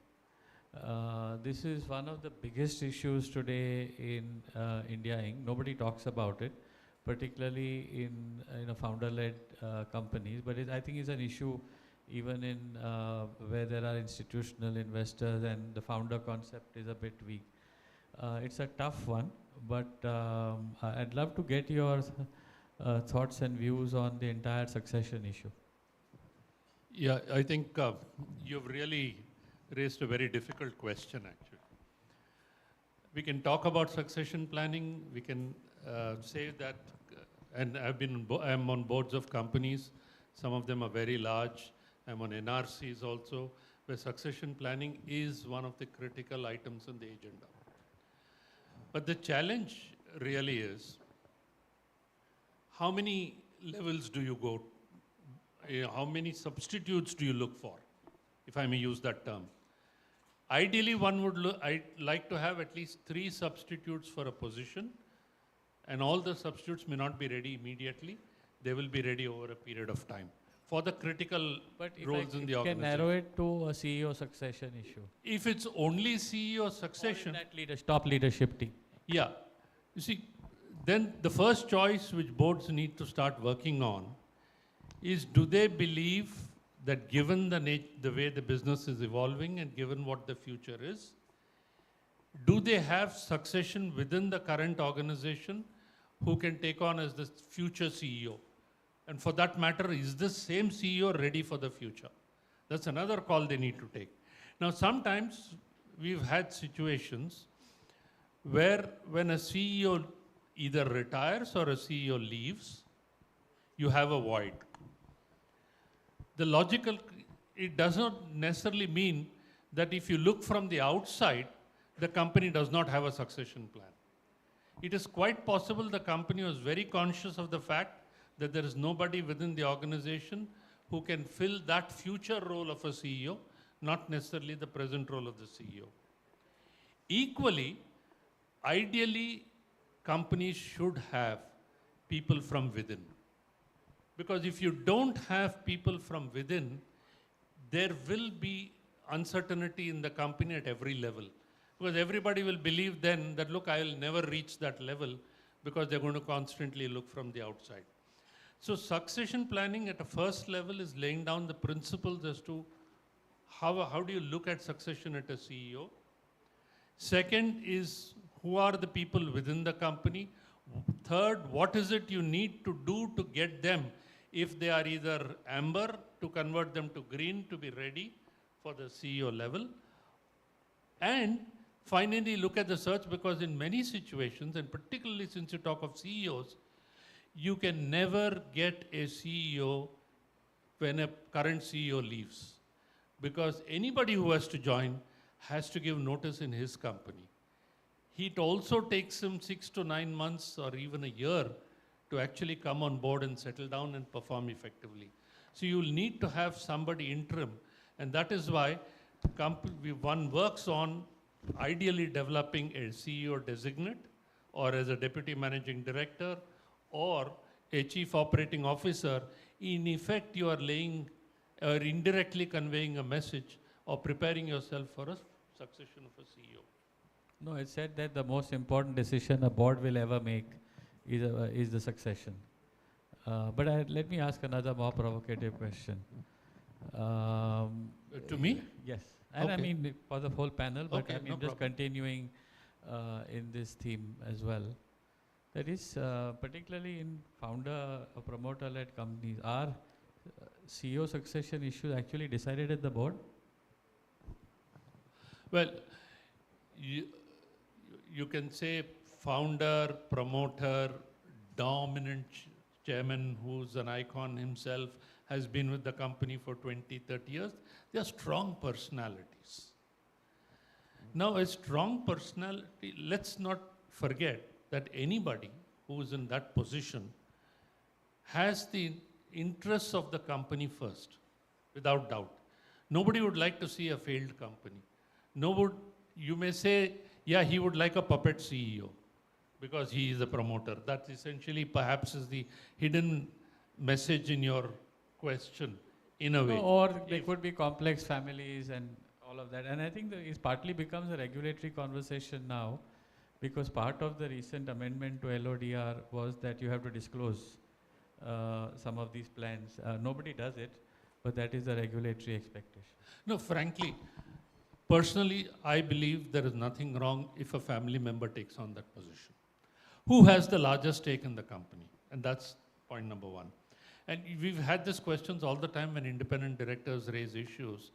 This is one of the biggest issues today in India Inc. Nobody talks about it, particularly in founder-led companies, but I think it's an issue even in where there are institutional investors and the founder concept is a bit weak. It's a tough one, but I'd love to get your thoughts and views on the entire succession issue. Yeah, I think you've really raised a very difficult question, actually. We can talk about succession planning. We can say that, and I'm on boards of companies. Some of them are very large. I'm on NRCs also, where succession planning is one of the critical items on the agenda. But the challenge really is, how many levels do you go? How many substitutes do you look for, if I may use that term? Ideally, I'd like to have at least 3 substitutes for a position, and all the substitutes may not be ready immediately. They will be ready over a period of time for the critical roles in the organization. Can narrow it to a CEO succession issue. If it's only CEO succession, or in that top leadership team. Yeah. You see, then the first choice which boards need to start working on is, do they believe that given the way the business is evolving and given what the future is, do they have succession within the current organization who can take on as the future CEO? And for that matter, is this same CEO ready for the future? That's another call they need to take. Now, sometimes we've had situations where when a CEO either retires or a CEO leaves, you have a void. The logical, it does not necessarily mean that if you look from the outside, the company does not have a succession plan. It is quite possible the company was very conscious of the fact that there is nobody within the organization who can fill that future role of a CEO, not necessarily the present role of the CEO. Equally, ideally, companies should have people from within. Because if you don't have people from within, there will be uncertainty in the company at every level. Because everybody will believe then that, look, I will never reach that level because they're going to constantly look from the outside. So succession planning at a first level is laying down the principles as to how do you look at succession at a CEO. Second is, who are the people within the company? Third, what is it you need to do to get them, if they are either amber, to convert them to green to be ready for the CEO level. And finally, look at the search, because in many situations, and particularly since you talk of CEOs, you can never get a CEO when a current CEO leaves. Because anybody who has to join has to give notice in his company. It also takes him 6 to 9 months or even a year to actually come on board and settle down and perform effectively. So you'll need to have somebody interim. And that is why one works on ideally developing a CEO designate, or as a deputy managing director, or a chief operating officer. In effect, you are laying or indirectly conveying a message or preparing yourself for a succession of a CEO. No, it said that the most important decision a board will ever make is the succession. But let me ask another more provocative question. To me? Yes. And okay. I mean, for the whole panel, but okay, I mean, no just problem. continuing in this theme as well. That is, particularly in founder or promoter-led companies, are CEO succession issues actually decided at the board? Well, you can say founder, promoter, dominant chairman who's an icon himself, has been with the company for 20, 30 years. They are strong personalities. Now, a strong personality, let's not forget that anybody who is in that position has the interests of the company first, without doubt. Nobody would like to see a failed company. You may say, yeah, he would like a puppet CEO because he is a promoter. That essentially perhaps is the hidden message in your question, in a way. Or there could be complex families and all of that. And I think it partly becomes a regulatory conversation now, because part of the recent amendment to LODR was that you have to disclose some of these plans. Nobody does it, but that is the regulatory expectation. No, frankly, personally, I believe there is nothing wrong if a family member takes on that position. Who has the largest stake in the company? And that's point number one. And we've had these questions all the time when independent directors raise issues.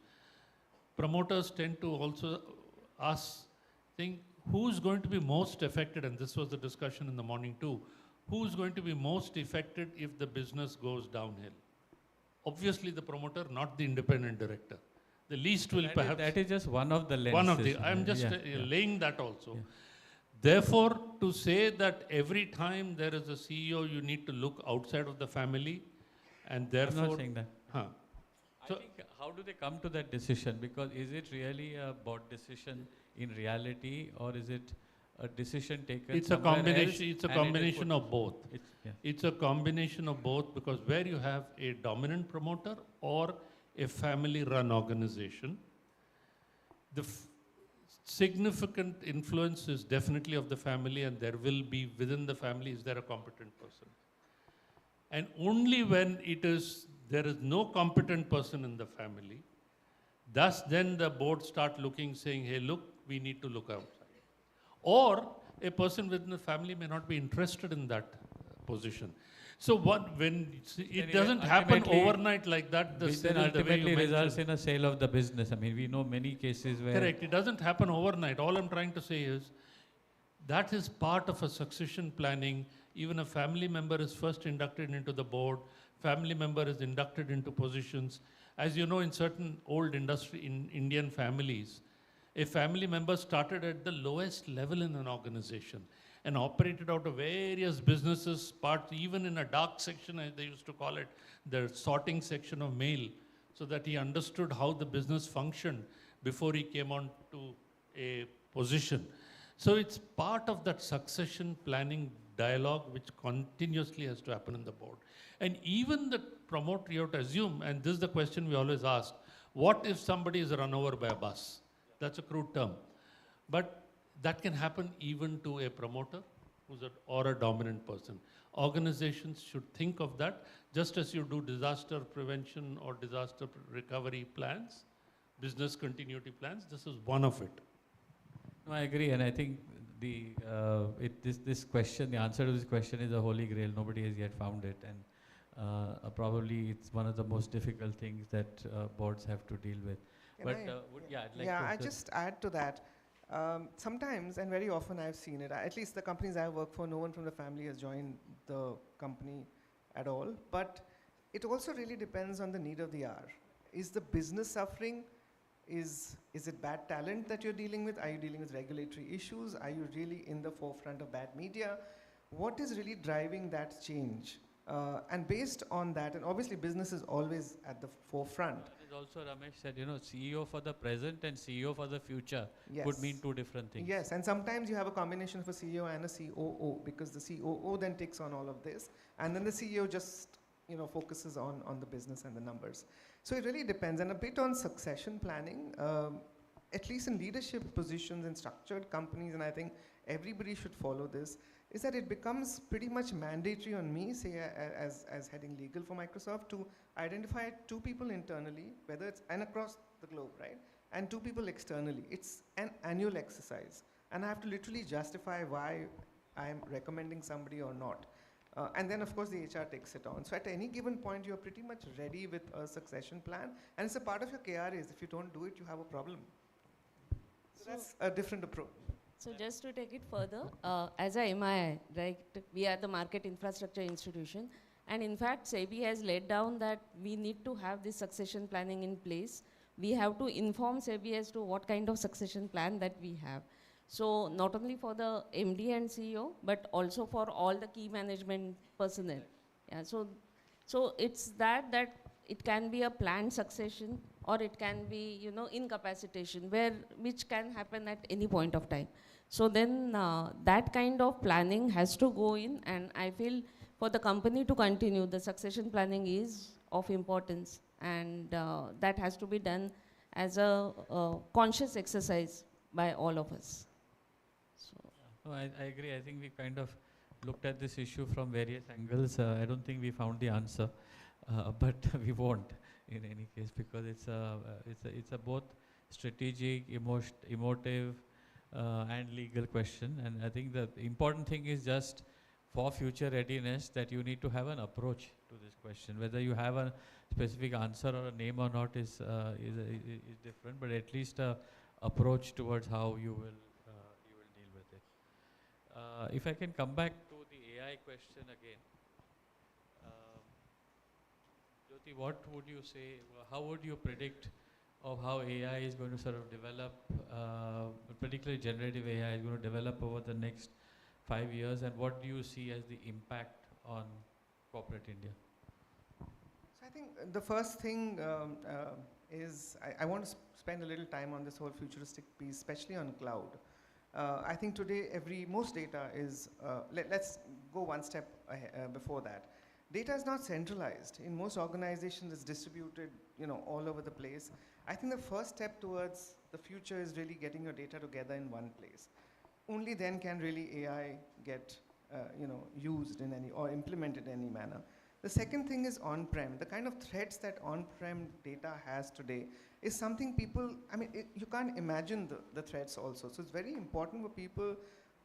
Promoters tend to also think who's going to be most affected, and this was the discussion in the morning too, who's going to be most affected if the business goes downhill? Obviously the promoter, not the independent director. The least will perhaps... That is just one of the lenses. One of the, I'm just laying that also. Yeah. Therefore, to say that every time there is a CEO, you need to look outside of the family, and therefore... I'm not saying that. So I think, how do they come to that decision? Because is it really a board decision in reality, or is it a decision taken It's a combination. else, it's a combination of both. Yeah. It's a combination of both, because where you have a dominant promoter or a family-run organization, significant influence is definitely of the family, and there will be within the family, is there a competent person? And only when there is no competent person in the family, thus then the board start looking, saying, hey, look, we need to look outside. Or a person within the family may not be interested in that position. So it doesn't happen overnight like that. Then ultimately results in a sale of the business. I mean, we know many cases where... Correct. It doesn't happen overnight. All I'm trying to say is that is part of a succession planning. Even a family member is first inducted into the board. Family member is inducted into positions. As you know, in certain old Indian families, a family member started at the lowest level in an organization and operated out of various businesses, even in a dark section, as they used to call it, the sorting section of mail, so that he understood how the business functioned before he came on to a position. So it's part of that succession planning dialogue which continuously has to happen in the board. And even the promoter, you have to assume, and this is the question we always ask, what if somebody is run over by a bus? That's a crude term. But that can happen even to a promoter or a dominant person. Organizations should think of that, just as you do disaster prevention or disaster recovery plans, business continuity plans. This is one of it. No, I agree, and I think this question, the answer to this question is a holy grail. Nobody has yet found it, and probably it's one of the most difficult things that boards have to deal with. I just add to that. Sometimes, and very often I've seen it, at least the companies I work for, no one from the family has joined the company at all. But it also really depends on the need of the hour. Is the business suffering? Is it bad talent that you're dealing with? Are you dealing with regulatory issues? Are you really in the forefront of bad media? What is really driving that change? And based on that, and obviously business is always at the forefront. Also, Ramesh said, CEO for the present and CEO for the future could mean two different things. Yes, and sometimes you have a combination of a CEO and a COO, because the COO then takes on all of this, and then the CEO just focuses on the business and the numbers. So it really depends, and a bit on succession planning, at least in leadership positions in structured companies, and I think everybody should follow this, is that it becomes pretty much mandatory on me, say as heading legal for Microsoft, to identify 2 people internally, whether it's and across the globe, right? And 2 people externally. It's an annual exercise. And I have to literally justify why I'm recommending somebody or not. And then of course the HR takes it on. So at any given point, you're pretty much ready with a succession plan. And it's a part of your KRAs. If you don't do it, you have a problem. So that's a different approach. So just to take it further, as a MII, right, we are the Market Infrastructure Institution, and in fact, SEBI has laid down that we need to have this succession planning in place. We have to inform SEBI as to what kind of succession plan that we have. So not only for the MD and CEO, but also for all the key management personnel. Yeah, so it's that it can be a planned succession, or it can be, incapacitation, which can happen at any point of time. So then that kind of planning has to go in, and I feel for the company to continue, the succession planning is of importance, and that has to be done as a conscious exercise by all of us. So I agree. I think we kind of looked at this issue from various angles. I don't think we found the answer, but we won't in any case, because it's a both strategic, emotive, and legal question. And I think the important thing is just for future readiness that you need to have an approach to this question. Whether you have a specific answer or a name or not is different, but at least a approach towards how you will deal with it. If I can come back to the AI question again. Jyoti, what would you say, how would you predict of how AI is going to sort of develop, particularly generative AI is going to develop over the next 5 years, and what do you see as the impact on corporate India? So I think the first thing is I want to spend a little time on this whole futuristic piece, especially on cloud. I think today most data is, let's go one step before that. Data is not centralized. In most organizations, it's distributed, all over the place. I think the first step towards the future is really getting your data together in one place. Only then can really AI get, used in any or implemented in any manner. The second thing is on-prem. The kind of threats that on-prem data has today is something people, you can't imagine the threats also. So it's very important for people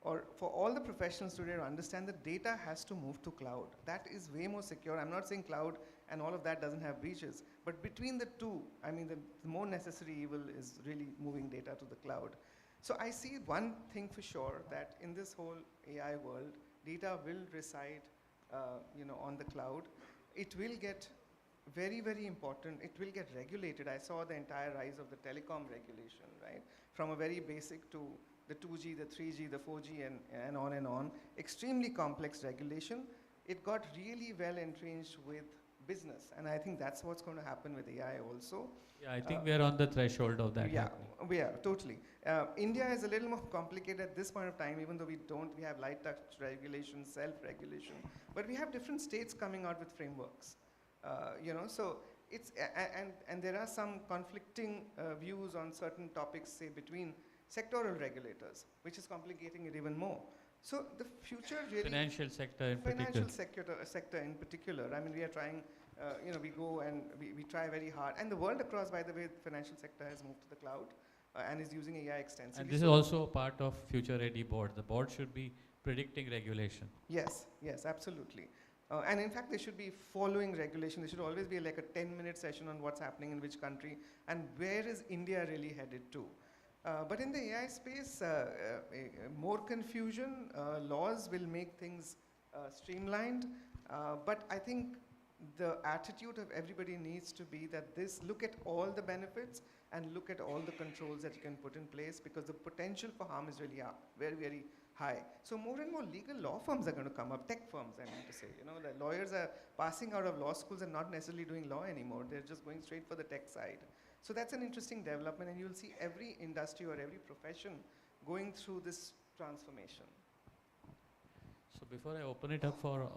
or for all the professionals today to understand that data has to move to cloud. That is way more secure. I'm not saying cloud and all of that doesn't have breaches, but between the two, the more necessary evil is really moving data to the cloud. So I see one thing for sure, that in this whole AI world, data will reside on the cloud. It will get very, very important. It will get regulated. I saw the entire rise of the telecom regulation, right? From a very basic to the 2G, the 3G, the 4G, and on and on. Extremely complex regulation. It got really well entrenched with business, and I think that's what's going to happen with AI also. Yeah, I think we're on the threshold of that. Yeah, we are, totally. India is a little more complicated at this point of time, even though we have light touch regulation, self-regulation, but we have different states coming out with frameworks. So it's, and there are some conflicting views on certain topics, say, between sectoral regulators, which is complicating it even more. So the future really... Financial sector in particular. Financial sector in particular. We are trying, we go and we try very hard. And the world across, by the way, the financial sector has moved to the cloud and is using AI extensively. And this is also a part of Future Ready Board. The board should be predicting regulation. Yes, absolutely. And in fact, they should be following regulation. There should always be like a 10-minute session on what's happening in which country and where is India really headed to. But in the AI space, more confusion, laws will make things streamlined. But I think the attitude of everybody needs to be that look at all the benefits and look at all the controls that you can put in place, because the potential for harm is really very, very high. So more and more legal law firms are going to come up, tech firms, I mean to say. The lawyers are passing out of law schools and not necessarily doing law anymore. They're just going straight for the tech side. So that's an interesting development, and you'll see every industry or every profession going through this transformation. So before I open it up for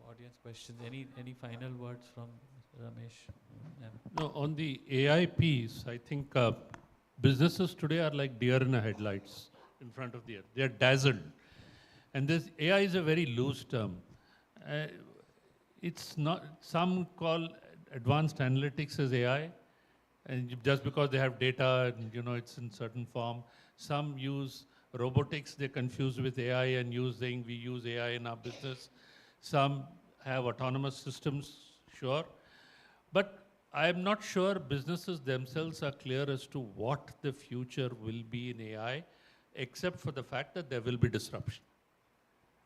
audience questions, any final words from Mr. Ramesh? No, on the AI piece, I think businesses today are like deer in the headlights in front of the earth. They are dazzled. And this AI is a very loose term. It's not, some call advanced analytics as AI, and just because they have data and it's in certain form. Some use robotics, they confuse with AI and saying we use AI in our business. Some have autonomous systems, sure. But I am not sure businesses themselves are clear as to what the future will be in AI, except for the fact that there will be disruption.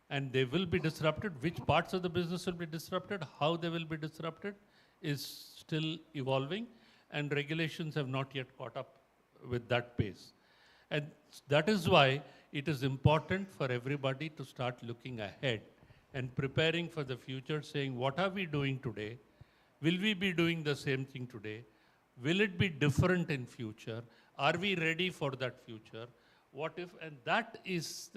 And they will be disrupted. Which parts of the business will be disrupted, how they will be disrupted is still evolving, and regulations have not yet caught up with that pace. And that is why it is important for everybody to start looking ahead and preparing for the future, saying, what are we doing today? Will we be doing the same thing today? Will it be different in future? Are we ready for that future? What if? And that is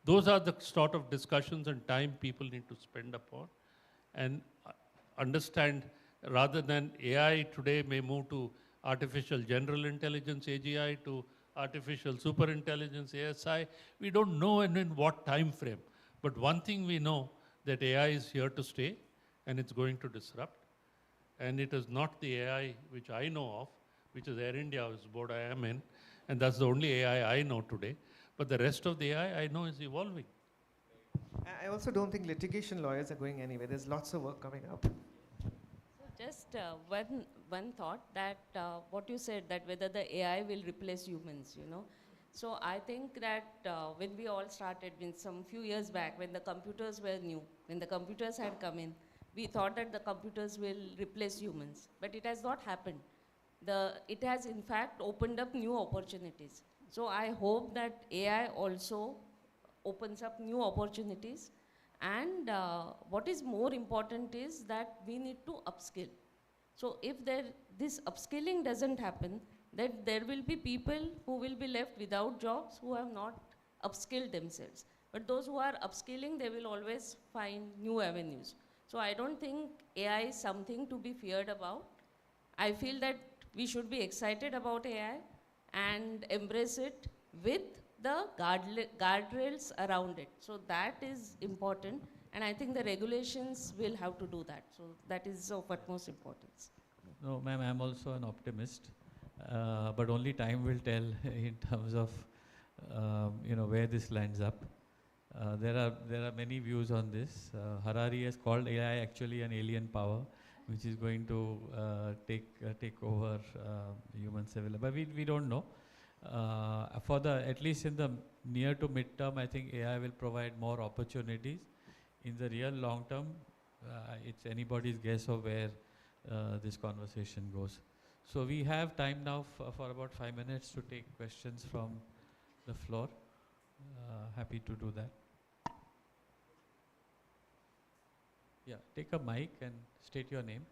those are the sort of discussions and time people need to spend upon and understand, rather than AI today may move to artificial general intelligence, AGI, to artificial superintelligence, ASI. We don't know in what time frame. But one thing we know, that AI is here to stay and it's going to disrupt. And it is not the AI which I know of, which is Air India, whose board I am in, and that's the only AI I know today. But the rest of the AI I know is evolving. I also don't think litigation lawyers are going anywhere. There's lots of work coming up. Just one thought, that what you said, that whether the AI will replace humans, So I think that when we all started, some few years back, when the computers were new, when the computers had come in, we thought that the computers will replace humans, but it has not happened. It has in fact opened up new opportunities. So I hope that AI also opens up new opportunities. And what is more important is that we need to upskill. So if this upskilling doesn't happen, then there will be people who will be left without jobs who have not upskilled themselves. But those who are upskilling, they will always find new avenues. So I don't think AI is something to be feared about. I feel that we should be excited about AI and embrace it with the guardrails around it. So that is important, and I think the regulations will have to do that. So that is of utmost importance. No, ma'am, I'm also an optimist, but only time will tell in terms of where this lands up. There are many views on this. Harari has called AI actually an alien power, which is going to take over human civil. But we don't know. At least in the near to mid-term, I think AI will provide more opportunities. In the real long term, it's anybody's guess of where this conversation goes. So we have time now for about 5 minutes to take questions from the floor. Happy to do that. Yeah, take a mic and state your name.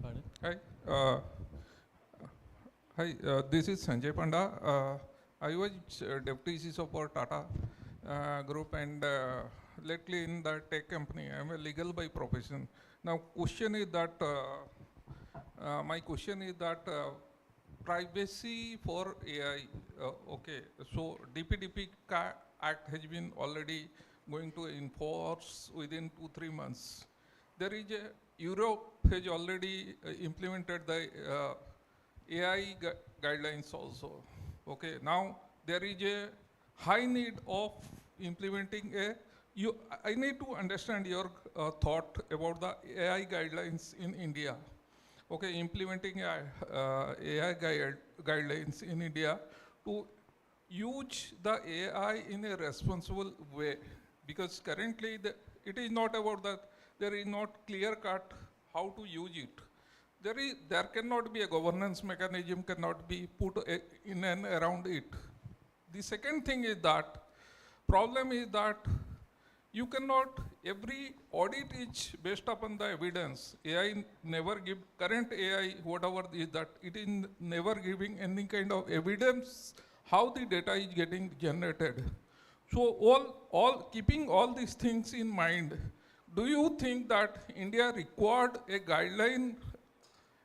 Pardon? Hi, this is Sanjay Panda. I was deputy CISO for Tata Group, and lately in the tech company. I am a legal by profession. Now, question is that my question is that privacy for AI. Okay, so DPDP Act has been already going to enforce within 2-3 months. There is Europe has already implemented the AI guidelines also. Okay, now there is a high need of implementing I need to understand your thought about the AI guidelines in India. Okay, implementing AI guidelines in India to use the AI in a responsible way, because currently it is not about that. There is not clear cut how to use it. There cannot be a governance mechanism, cannot be put in and around it. The second thing is that problem is that you cannot, every audit is based upon the evidence. AI never give, current AI, whatever is that, it is never giving any kind of evidence how the data is getting generated. So keeping all these things in mind, do you think that India required a guideline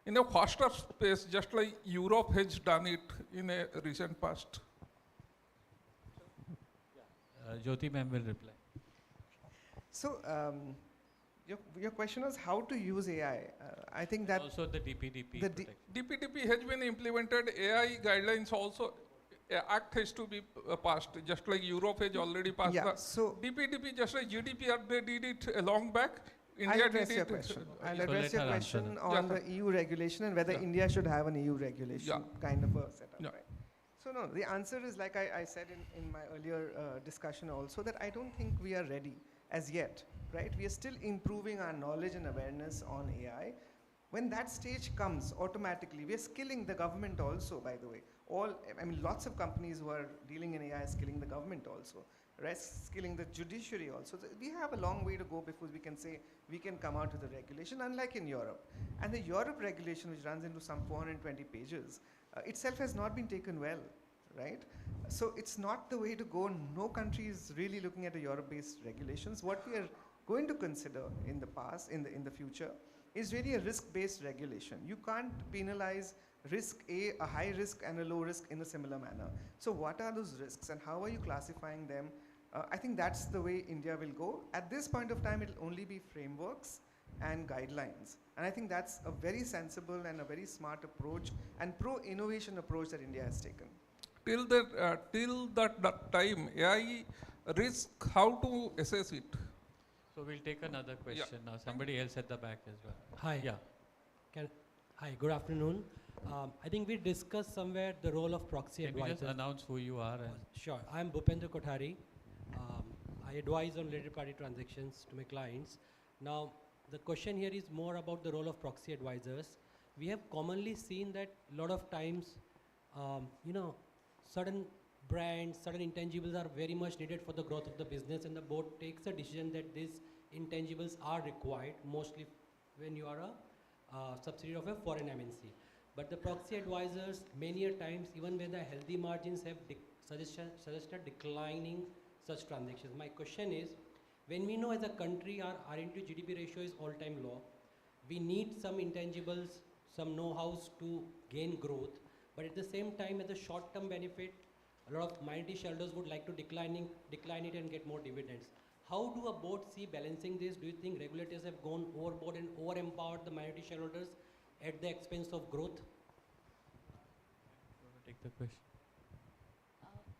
in a faster space, just like Europe has done it in a recent past? Jyoti ma'am will reply. So, your question was how to use AI. I think that also the DPDP. DPDP has been implemented. AI guidelines also. Act has to be passed, just like Europe has already passed. Yeah, so DPDP, just like GDPR, they did it a long back. India I'll address did your it. question. I'll address your question on the EU regulation and whether India should have an EU regulation kind of a setup. Right? So no, the answer is like I said in my earlier discussion also, that I don't think we are ready as yet, right? We are still improving our knowledge and awareness on AI. When that stage comes, automatically, we are skilling the government also, by the way. Lots of companies who are dealing in AI are skilling the government also, right? Skilling the judiciary also. So we have a long way to go before we can say we can come out with a regulation, unlike in Europe. And the Europe regulation, which runs into some 420 pages, itself has not been taken well, right? So it's not the way to go. No country is really looking at the Europe-based regulations. What we are going to consider in the past, in the future, is really a risk-based regulation. You can't penalize risk A, a high risk and a low risk in a similar manner. So what are those risks and how are you classifying them? I think that's the way India will go. At this point of time, it'll only be frameworks and guidelines. And I think that's a very sensible and a very smart approach and pro-innovation approach that India has taken. Till that time, AI risk, how to assess it? So we'll take another question now. Somebody else at the back as well. Hi. Yeah. Hi, good afternoon. I think we discussed somewhere the role of proxy advisors. Can you just announce who you are? Sure. I'm Bhupendra Kothari. I advise on related party transactions to my clients. Now, the question here is more about the role of proxy advisors. We have commonly seen that a lot of times, certain brands, certain intangibles are very much needed for the growth of the business, and the board takes a decision that these intangibles are required, mostly when you are a subsidiary of a foreign MNC. But the proxy advisors, many a times, even when the healthy margins have suggested declining such transactions. My question is, when we know as a country our R into GDP ratio is all-time low, we need some intangibles, some know-hows to gain growth, but at the same time, as a short-term benefit, a lot of minority shareholders would like to decline it and get more dividends. How do a board see balancing this? Do you think regulators have gone overboard and over-empowered the minority shareholders at the expense of growth? You want to take the question?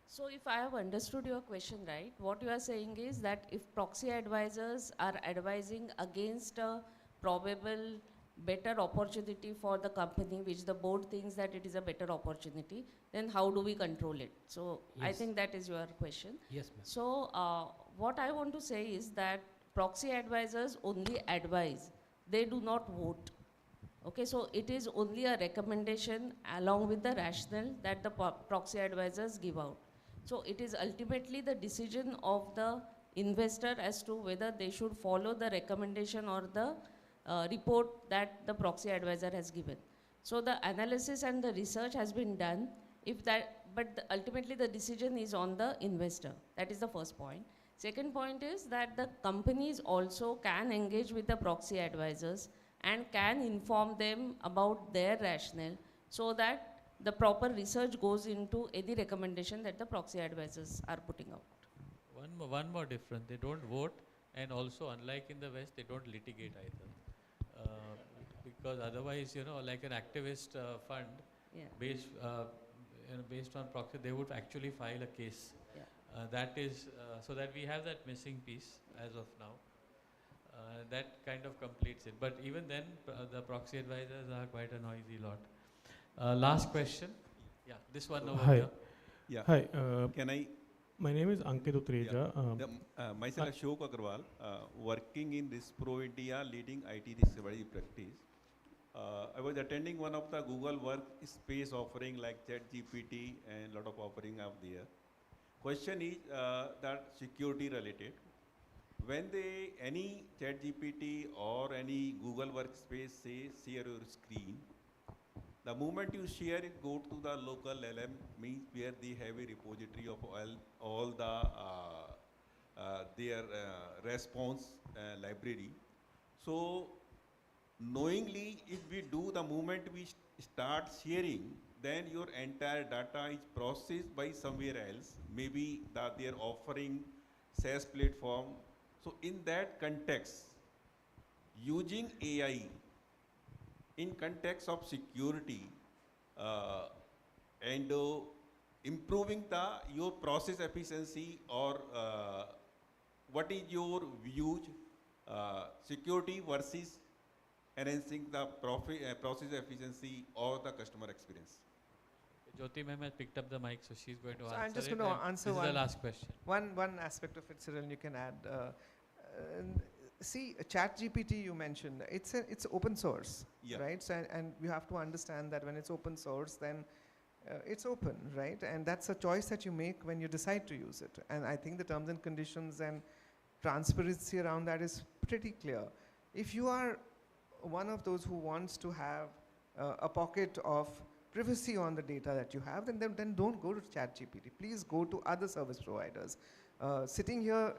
So if I have understood your question right, what you are saying is that if proxy advisors are advising against a probable better opportunity for the company, which the board thinks that it is a better opportunity, then how do we control it? So I Yes. think that is your question. Yes, ma'am. So what I want to say is that proxy advisors only advise, they do not vote. Okay, so it is only a recommendation along with the rationale that the proxy advisors give out. So it is ultimately the decision of the investor as to whether they should follow the recommendation or the report that the proxy advisor has given. So the analysis and the research has been done, but ultimately the decision is on the investor. That is the first point. Second point is that the companies also can engage with the proxy advisors and can inform them about their rationale so that the proper research goes into any recommendation that the proxy advisors are putting out. One more difference. They don't vote, and also, unlike in the West, they don't litigate either. Because otherwise, like an activist fund, based on proxy, they would actually file a case. Yeah. That is, so that we have that missing piece as of now. That kind of completes it. But even then, the proxy advisors are quite a noisy lot. Last question. Yeah, this one over here. Yeah. Hi. Can I? My name is Ankit Utreja. Myself Ashok Agarwal, working in this Pro India leading IT discovery practice. I was attending one of the Google workspace offering like ChatGPT and lot of offering out there. Question is that security related. When any ChatGPT or any Google workspace say share your screen, the moment you share it, go to the local LM, means where they have a repository of all the their response library. So knowingly, if we do, the moment we start sharing, then your entire data is processed by somewhere else, maybe that they are offering SaaS platform. So in that context, using AI in context of security and improving your process efficiency, or what is your view, security versus enhancing the process efficiency or the customer experience? Jyoti ma'am has picked up the mic, so she's going to answer. I'm just it, going to and answer this is the last question. One aspect of it, Cyril, you can add. See, ChatGPT you mentioned, it's open source, right? So, and you have to understand that when it's open source, then it's open, right? And that's a choice that you make when you decide to use it. And I think the terms and conditions and transparency around that is pretty clear. If you are one of those who wants to have a pocket of privacy on the data that you have, then don't go to ChatGPT. Please go to other service providers. Sitting here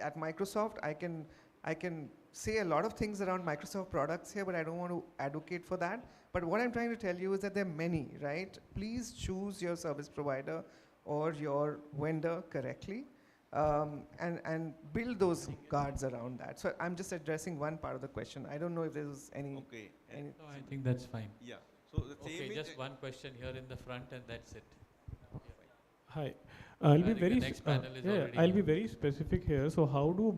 at Microsoft, I can say a lot of things around Microsoft products here, but I don't want to advocate for that. But what I'm trying to tell you is that there are many, right? Please choose your service provider or your vendor correctly, and build those guards around that. So I'm just addressing one part of the question. I don't know if there was any. Okay. No, I think that's fine. Yeah. So the okay, same just one question here in the front, and that's it. Hi. I'll be very I'll be here. very specific here. So how do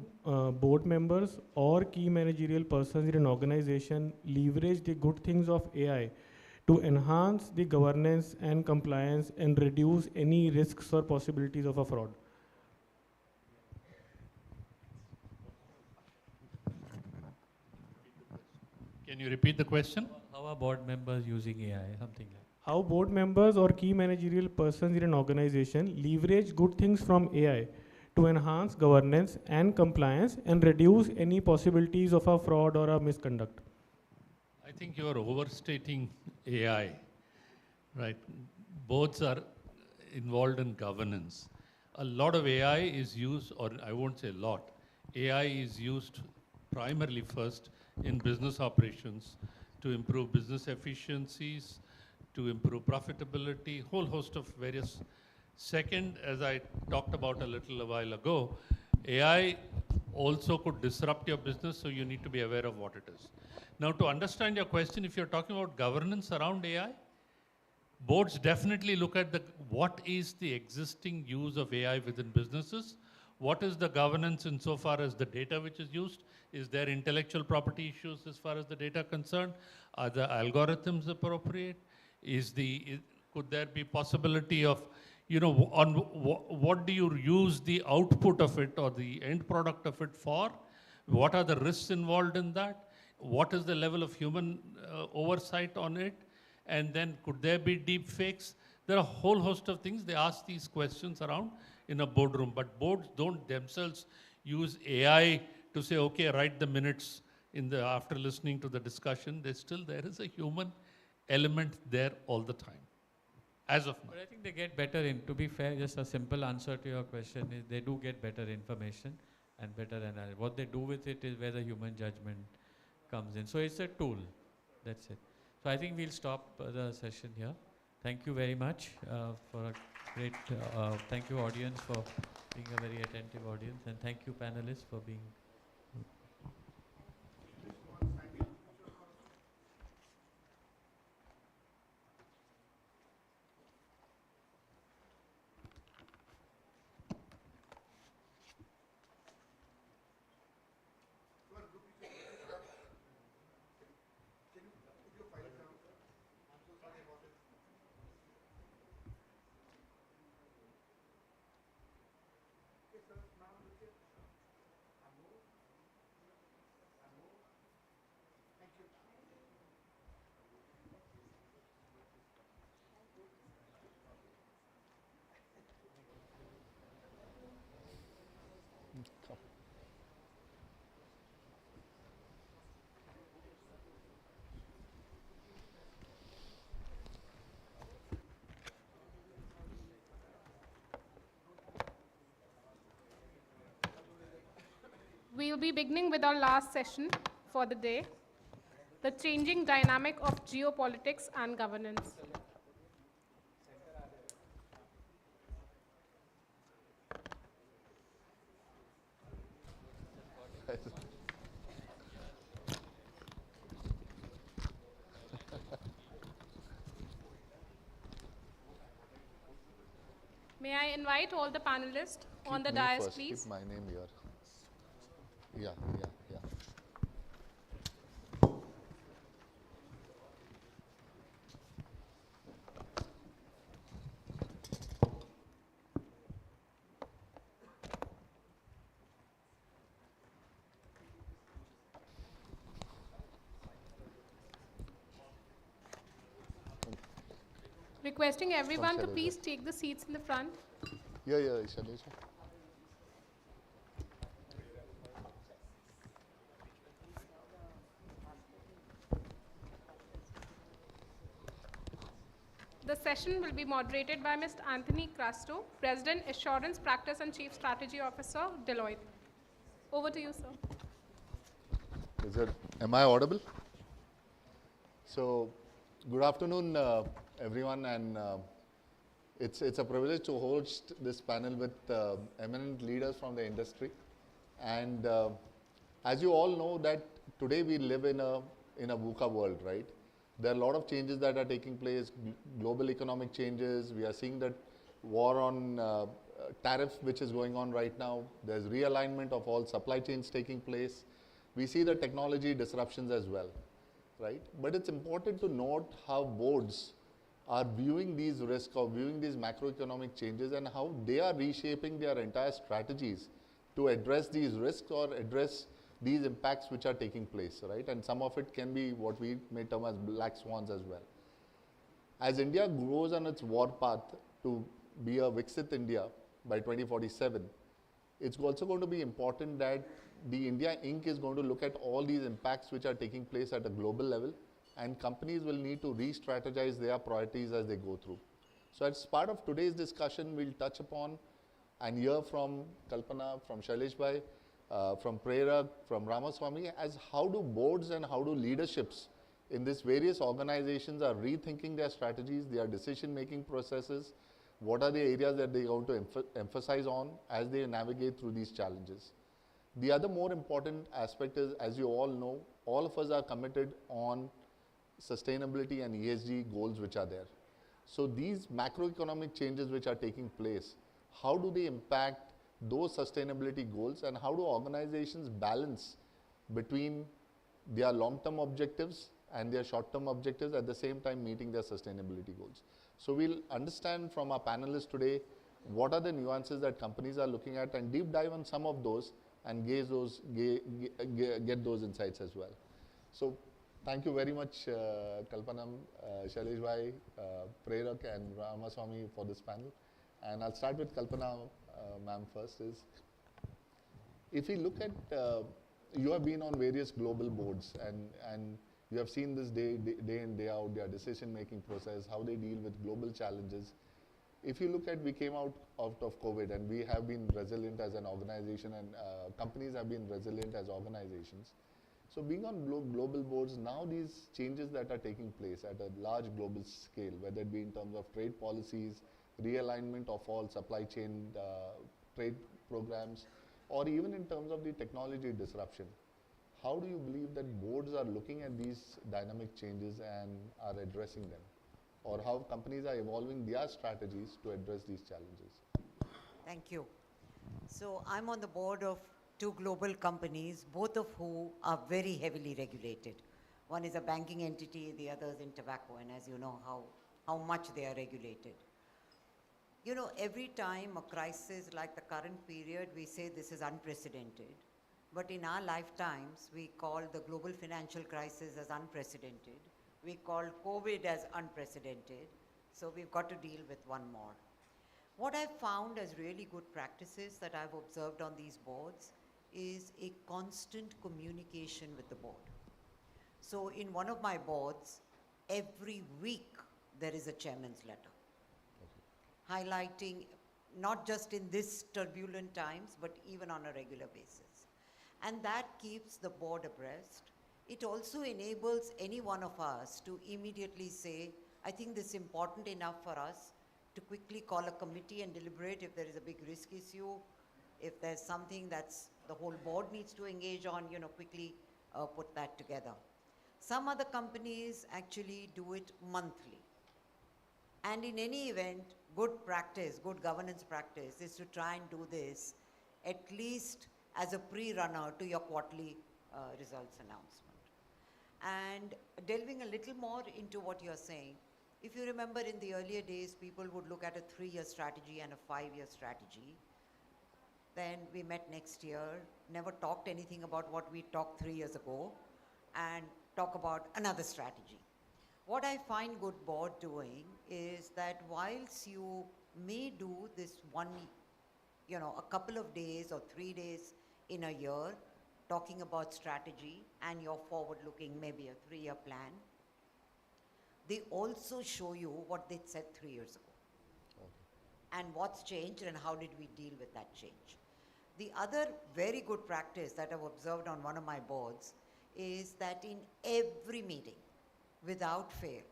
board members or key managerial persons in an organization leverage the good things of AI to enhance the governance and compliance and reduce any risks or possibilities of a fraud? Can you repeat the question? How are board members using AI? Something like How board members or key managerial persons in an organization leverage good things from AI to enhance governance and compliance and reduce any possibilities of a fraud or a misconduct? I think you are overstating AI, right? Boards are, involved in governance. A lot of AI is used, or I won't say a lot, AI is used primarily first in business operations to improve business efficiencies, to improve profitability, whole host of various. Second, as I talked about a little while ago, AI also could disrupt your business, so you need to be aware of what it is. Now, to understand your question, if you're talking about governance around AI, boards definitely look at what is the existing use of AI within businesses, what is the governance insofar as the data which is used, is there intellectual property issues as far as the data concerned, are the algorithms appropriate, could there be possibility of, on what do you use the output of it or the end product of it for, what are the risks involved in that, what is the level of human oversight on it, and then could there be deep fakes? There are a whole host of things. They ask these questions around in a boardroom, but boards don't themselves use AI to say, okay, write the minutes after listening to the discussion. There is a human element there all the time, as of now. But I think they get better to be fair, just a simple answer to your question is they do get better information and better analysis. What they do with it is where the human judgment comes in. So it's a tool, that's it. So I think we'll stop the session here. Thank you very much for a great, thank you audience for being a very attentive audience, and thank you panelists for being. We'll be beginning with our last session for the day, the changing dynamic of geopolitics and governance. May I invite all the panelists on the dais, please? Keep my name here. Yeah. Requesting everyone to please take the seats in the front. Yeah, Shailesh. The session will be moderated by Mr. Anthony Crasto, President, Assurance Practice and Chief Strategy Officer, Deloitte. Over to you, sir. Am I audible? So, good afternoon, everyone, and it's a privilege to host this panel with eminent leaders from the industry. And as you all know, that today we live in a VUCA world, right? There are a lot of changes that are taking place, global economic changes. We are seeing that war on tariff which is going on right now. There's realignment of all supply chains taking place. We see the technology disruptions as well, right? But it's important to note how boards are viewing these risks or viewing these macroeconomic changes and how they are reshaping their entire strategies to address these risks or address these impacts which are taking place, right? And some of it can be what we may term as black swans as well. As India grows on its war path to be a Viksit India by 2047, it's also going to be important that the India Inc. is going to look at all these impacts which are taking place at a global level, and companies will need to re-strategize their priorities as they go through. So as part of today's discussion, we'll touch upon and hear from Kalpana, from Shailesh Bhai, from Prerak, from Ramaswamy, as how do boards and how do leaderships in these various organizations are rethinking their strategies, their decision-making processes, what are the areas that they want to emphasize on as they navigate through these challenges. The other more important aspect is, as you all know, all of us are committed on sustainability and ESG goals which are there. So these macroeconomic changes which are taking place, how do they impact those sustainability goals, and how do organizations balance between their long-term objectives and their short-term objectives, at the same time meeting their sustainability goals. So we'll understand from our panelists today what are the nuances that companies are looking at, and deep dive on some of those and get those insights as well. So thank you very much, Kalpana, Shailesh Bhai, Prerak and Ramaswamy for this panel. And I'll start with Kalpana ma'am first. If we look at, you have been on various global boards, and you have seen this day in, day out, their decision-making process, how they deal with global challenges. If you look at, we came out of COVID, and we have been resilient as an organization, and companies have been resilient as organizations. So being on global boards, now these changes that are taking place at a large global scale, whether it be in terms of trade policies, realignment of all supply chain trade programs, or even in terms of the technology disruption, how do you believe that boards are looking at these dynamic changes and are addressing them? Or how companies are evolving their strategies to address these challenges? Thank you. So I'm on the board of two global companies, both of who are very heavily regulated. One is a banking entity, the other is in tobacco, and as you know how much they are regulated. You know, every time a crisis like the current period, we say this is unprecedented. But in our lifetimes, we call the global financial crisis as unprecedented. We call COVID as unprecedented. So we've got to deal with one more. What I've found as really good practices that I've observed on these boards is a constant communication with the board. So in one of my boards, every week there is a chairman's letter, highlighting not just in this turbulent times, but even on a regular basis. And that keeps the board abreast. It also enables any one of us to immediately say, I think this is important enough for us to quickly call a committee and deliberate if there is a big risk issue, if there's something that's the whole board needs to engage on, you know, quickly put that together. Some other companies actually do it monthly. And in any event, good practice, good governance practice is to try and do this at least as a pre-runner to your quarterly results announcement. And delving a little more into what you're saying, if you remember in the earlier days, people would look at a 3-year strategy and a 5-year strategy. Then we met next year, never talked anything about what we talked 3 years ago, and talk about another strategy. What I find good board doing is that whilst you may do this one, you know, a couple of days or 3 days in a year, talking about strategy and your forward-looking, maybe a 3-year plan, they also show you what they said 3 years ago. Okay. And what's changed and how did we deal with that change. The other very good practice that I've observed on one of my boards is that in every meeting, without fail,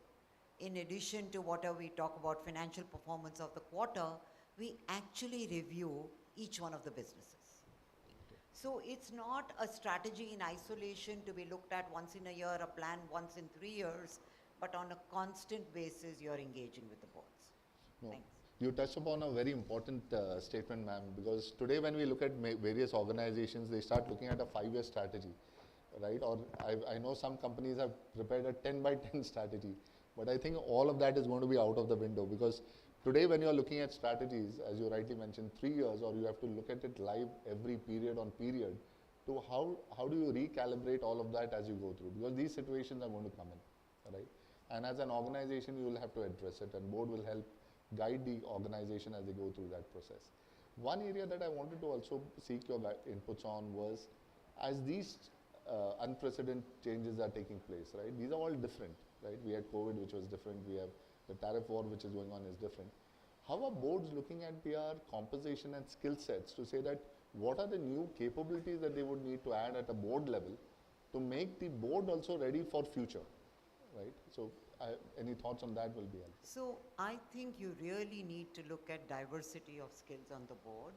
in addition to whatever we talk about financial performance of the quarter, we actually review each one of the businesses. So it's not a strategy in isolation to be looked at once in a year, a plan once in 3 years, but on a constant basis, you're engaging with the boards. No. Thanks. You touched upon a very important statement, ma'am, because today when we look at various organizations, they start looking at a 5-year strategy, right? Or I know some companies have prepared a 10 by 10 strategy, but I think all of that is going to be out of the window, because today when you're looking at strategies, as you rightly mentioned, 3 years, or you have to look at it live every period on period, to how do you recalibrate all of that as you go through, because these situations are going to come in, right? And as an organization, you will have to address it, and board will help guide the organization as they go through that process. One area that I wanted to also seek your inputs on was, as these unprecedented changes are taking place, right? These are all different, right? We had COVID, which was different. We have the tariff war which is going on is different. How are boards looking at their composition and skill sets to say that what are the new capabilities that they would need to add at a board level to make the board also ready for future, right? So any thoughts on that will be helpful. So I think you really need to look at diversity of skills on the board.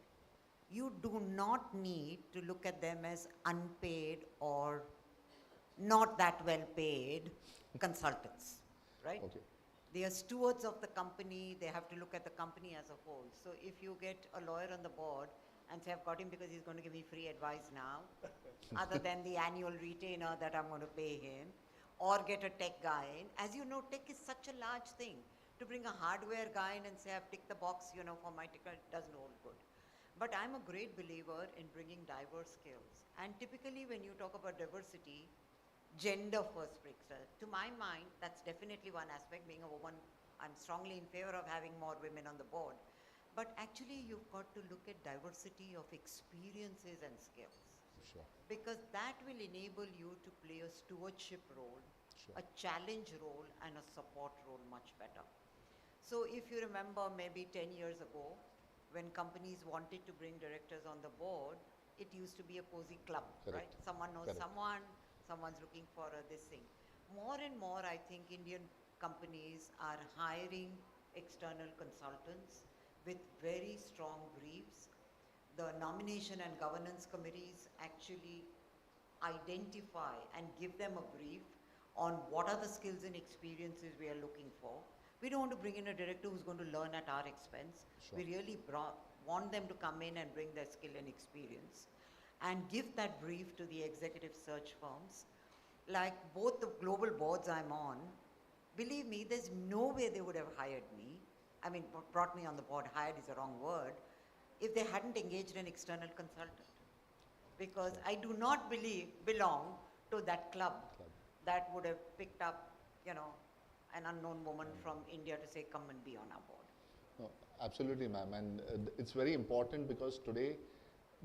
You do not need to look at them as unpaid or not that well paid consultants, right? Okay. They are stewards of the company. They have to look at the company as a whole. So if you get a lawyer on the board and say, I've got him because he's going to give me free advice now, other than the annual retainer that I'm going to pay him, or get a tech guy in. As you know, tech is such a large thing. To bring a hardware guy in and say, I've ticked the box, for my ticket, doesn't hold good. But I'm a great believer in bringing diverse skills. And typically when you talk about diversity, gender first breaks it. To my mind, that's definitely one aspect. Being a woman, I'm strongly in favor of having more women on the board. But actually, you've got to look at diversity of experiences and skills. Sure. Because that will enable you to play a stewardship role, Sure. a challenge role, and a support role much better. So if you remember maybe 10 years ago, when companies wanted to bring directors on the board, it used to be a cozy club, Correct. right? Someone knows Correct. someone's looking for this thing. More and more, I think Indian companies are hiring external consultants with very strong briefs. The nomination and governance committees actually identify and give them a brief on what are the skills and experiences we are looking for. We don't want to bring in a director who's going to learn at our expense. Sure. We really want them to come in and bring their skill and experience and give that brief to the executive search firms. Like both the global boards I'm on, believe me, there's no way they would have hired me. I mean, brought me on the board, hired is the wrong word, if they hadn't engaged an external consultant. Because I do not belong to that club that would have picked up, an unknown woman from India to say, come and be on our board. No, absolutely, ma'am. And it's very important because today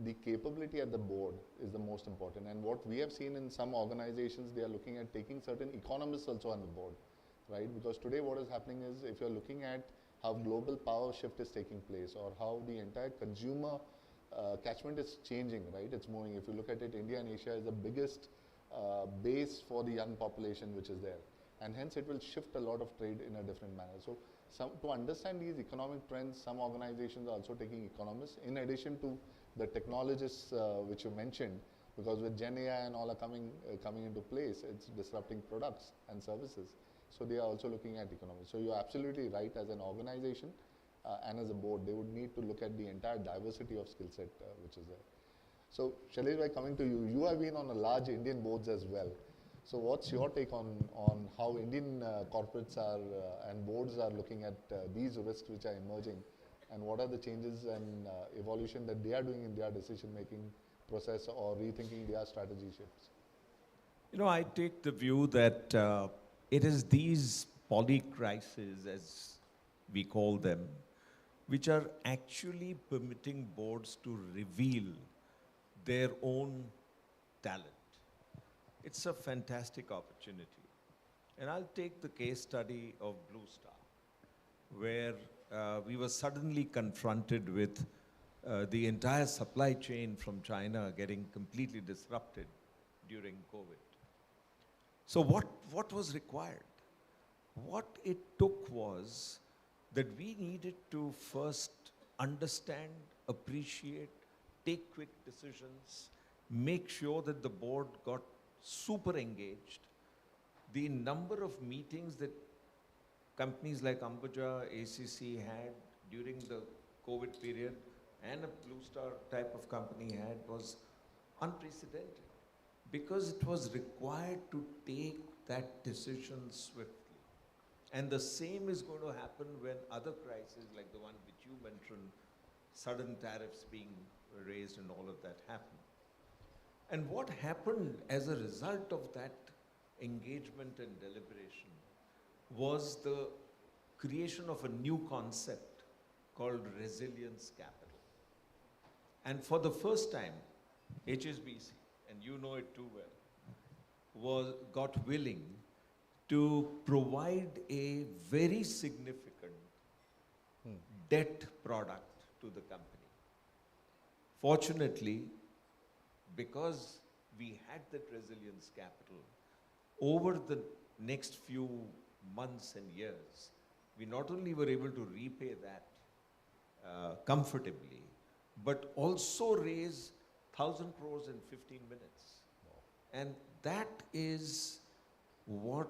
the capability at the board is the most important. And what we have seen in some organizations, they are looking at taking certain economists also on the board, right? Because today what is happening is if you're looking at how global power shift is taking place or how the entire consumer catchment is changing, right? It's moving. If you look at it, India and Asia is the biggest base for the young population which is there. And hence it will shift a lot of trade in a different manner. So to understand these economic trends, some organizations are also taking economists in addition to the technologists which you mentioned, because with Gen AI and all are coming into place, it's disrupting products and services. So they are also looking at economists. So you're absolutely right, as an organization and as a board, they would need to look at the entire diversity of skill set which is there. So Shailesh bhai, coming to you, you have been on a large Indian boards as well. So what's your take on how Indian corporates are and boards are looking at these risks which are emerging, and what are the changes and evolution that they are doing in their decision-making process or rethinking their strategy shifts? I take the view that it is these polycrises, as we call them, which are actually permitting boards to reveal their own talent. It's a fantastic opportunity. And I'll take the case study of Blue Star, where we were suddenly confronted with the entire supply chain from China getting completely disrupted during COVID. So what was required? What it took was that we needed to first understand, appreciate, take quick decisions, make sure that the board got super engaged. The number of meetings that companies like Ambuja, ACC had during the COVID period and a Blue Star type of company had was unprecedented, because it was required to take that decision swiftly. And the same is going to happen when other crises like the one which you mentioned, sudden tariffs being raised and all of that happen. And what happened as a result of that engagement and deliberation was the creation of a new concept called resilience capital. And for the first time, HSBC, and you know it too well, got willing to provide a very significant debt product to the company. Fortunately, because we had that resilience capital, over the next few months and years, we not only were able to repay that comfortably, but also raise 1,000 crores in 15 minutes. And that is what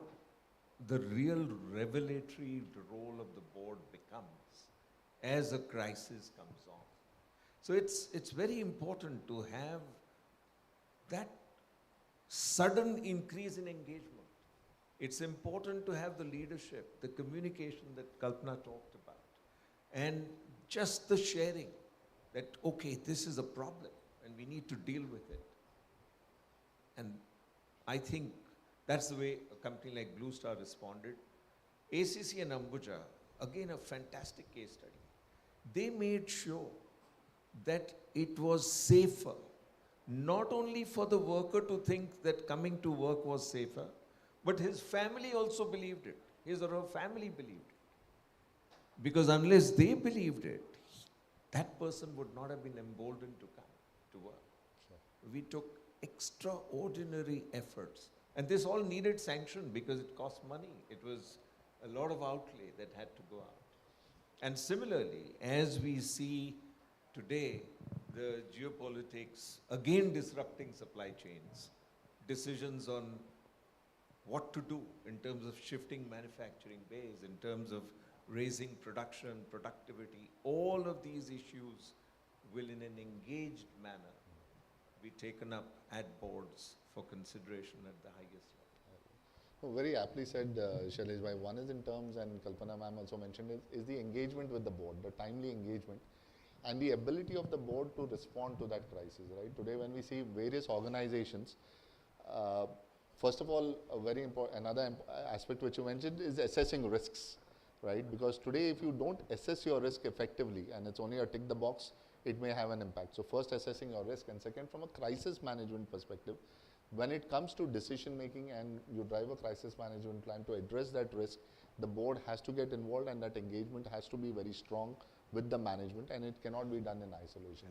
the real revelatory role of the board becomes as a crisis comes on. So it's very important to have that sudden increase in engagement. It's important to have the leadership, the communication that Kalpana talked about, and just the sharing that, okay, this is a problem and we need to deal with it. And I think that's the way a company like Blue Star responded. ACC and Ambuja, again a fantastic case study. They made sure that it was safer, not only for the worker to think that coming to work was safer, but his family also believed it. His or her family believed it. Because unless they believed it, that person would not have been emboldened to come to work. Sure. We took extraordinary efforts. And this all needed sanction because it cost money. It was a lot of outlay that had to go out. And similarly, as we see today, the geopolitics again disrupting supply chains, decisions on what to do in terms of shifting manufacturing base, in terms of raising production, productivity, all of these issues will in an engaged manner be taken up at boards for consideration at the highest level. Oh, very aptly said, Shailesh bhai. One is in terms, and Kalpana ma'am also mentioned, is the engagement with the board, the timely engagement, and the ability of the board to respond to that crisis, right? Today when we see various organizations, first of all, a very important, another aspect which you mentioned is assessing risks, right? Because today if you don't assess your risk effectively, and it's only a tick the box, it may have an impact. So first assessing your risk, and second from a crisis management perspective, when it comes to decision making and you drive a crisis management plan to address that risk, the board has to get involved and that engagement has to be very strong with the management, and it cannot be done in isolation.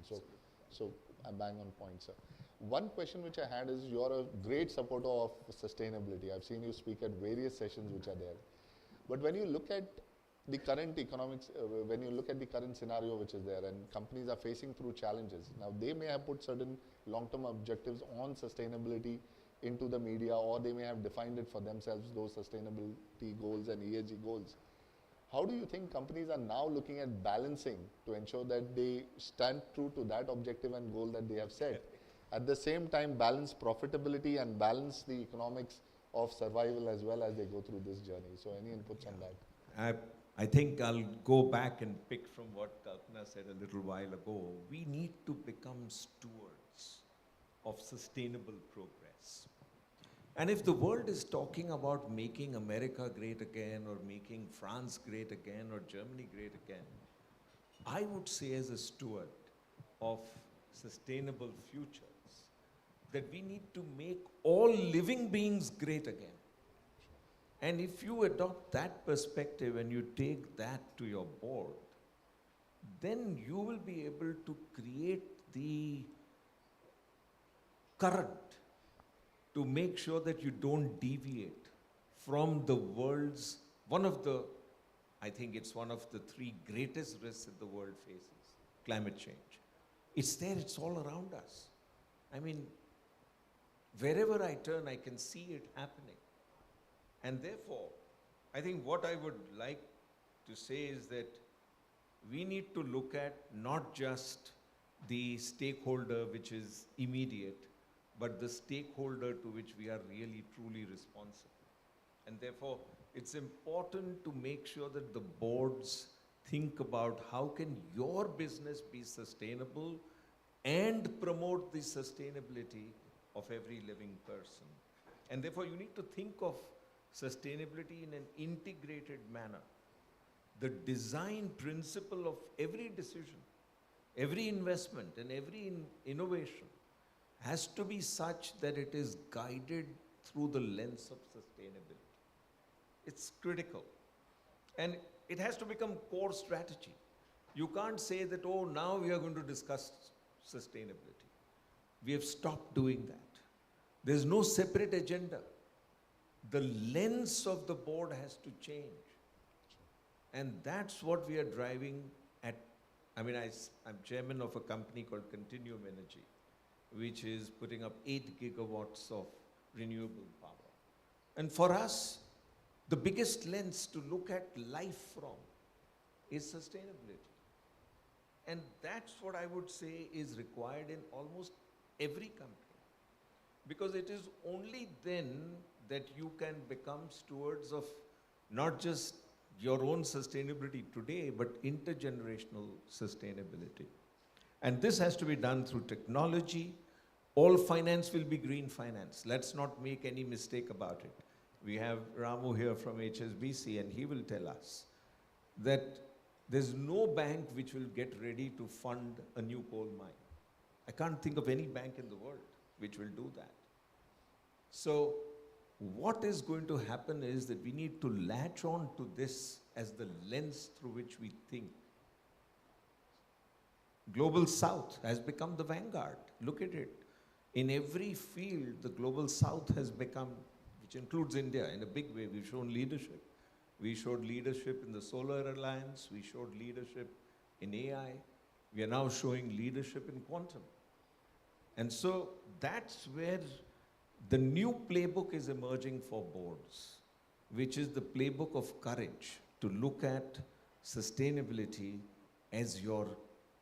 So I'm bang on point, sir. One question which I had is, you're a great supporter of sustainability. I've seen you speak at various sessions which are there. But when you look at the current economics, when you look at the current scenario which is there, and companies are facing through challenges, now they may have put certain long-term objectives on sustainability into the media, or they may have defined it for themselves, those sustainability goals and ESG goals. How do you think companies are now looking at balancing to ensure that they stand true to that objective and goal that they have set? At the same time, balance profitability and balance the economics of survival as well as they go through this journey. So any inputs on that? I think I'll go back and pick from what Kalpana said a little while ago. We need to become stewards of sustainable progress. And if the world is talking about making America great again, or making France great again, or Germany great again, I would say as a steward of sustainable futures, that we need to make all living beings great again. And if you adopt that perspective and you take that to your board, then you will be able to create the current to make sure that you don't deviate from the world's, I think it's one of the three greatest risks that the world faces, climate change. It's there, it's all around us. I mean, wherever I turn, I can see it happening. And therefore, I think what I would like to say is that we need to look at not just the stakeholder which is immediate, but the stakeholder to which we are really truly responsible. And therefore, it's important to make sure that the boards think about how can your business be sustainable and promote the sustainability of every living person. And therefore, you need to think of sustainability in an integrated manner. The design principle of every decision, every investment, and every innovation has to be such that it is guided through the lens of sustainability. It's critical. And it has to become core strategy. You can't say that, oh, now we are going to discuss sustainability. We have stopped doing that. There's no separate agenda. The lens of the board has to change. And that's what we are driving at. I mean, I'm chairman of a company called Continuum Energy, which is putting up 8 gigawatts of renewable power. And for us, the biggest lens to look at life from is sustainability. And that's what I would say is required in almost every company. Because it is only then that you can become stewards of not just your own sustainability today, but intergenerational sustainability. And this has to be done through technology. All finance will be green finance. Let's not make any mistake about it. We have Ramu here from HSBC, and he will tell us that there's no bank which will get ready to fund a new coal mine. I can't think of any bank in the world which will do that. So what is going to happen is that we need to latch on to this as the lens through which we think. Global South has become the vanguard. Look at it. In every field, the Global South has become, which includes India in a big way. We've shown leadership. We showed leadership in the Solar Alliance. We showed leadership in AI. We are now showing leadership in quantum. And so that's where the new playbook is emerging for boards, which is the playbook of courage to look at sustainability as your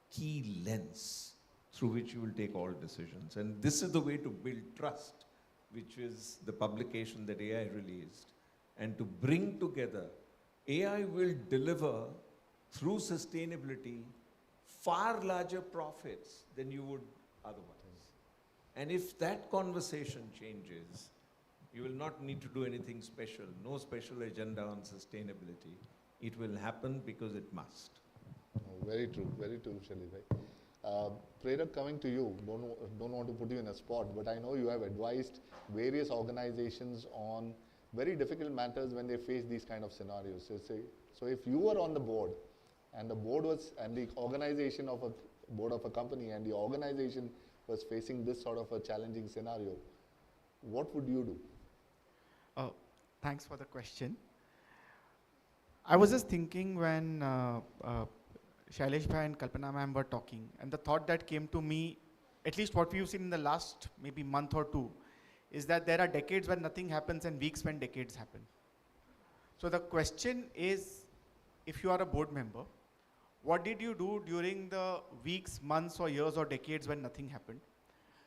key lens through which you will take all decisions. And this is the way to build trust, which is the publication that AI released. And to bring together, AI will deliver through sustainability far larger profits than you would otherwise. And if that conversation changes, you will not need to do anything special, no special agenda on sustainability. It will happen because it must. Very true, Shalibhai. Prerak, coming to you, don't want to put you in a spot, but I know you have advised various organizations on very difficult matters when they face these kind of scenarios. So if you were on the board, and the board was, and the organization of a board of a company, and the organization was facing this sort of a challenging scenario, what would you do? Thanks for the question. I was just thinking when Shailesh Bhai and Kalpana ma'am were talking, and the thought that came to me, at least what we've seen in the last maybe month or two, is that there are decades when nothing happens and weeks when decades happen. So the question is, if you are a board member, what did you do during the weeks, months or years or decades when nothing happened?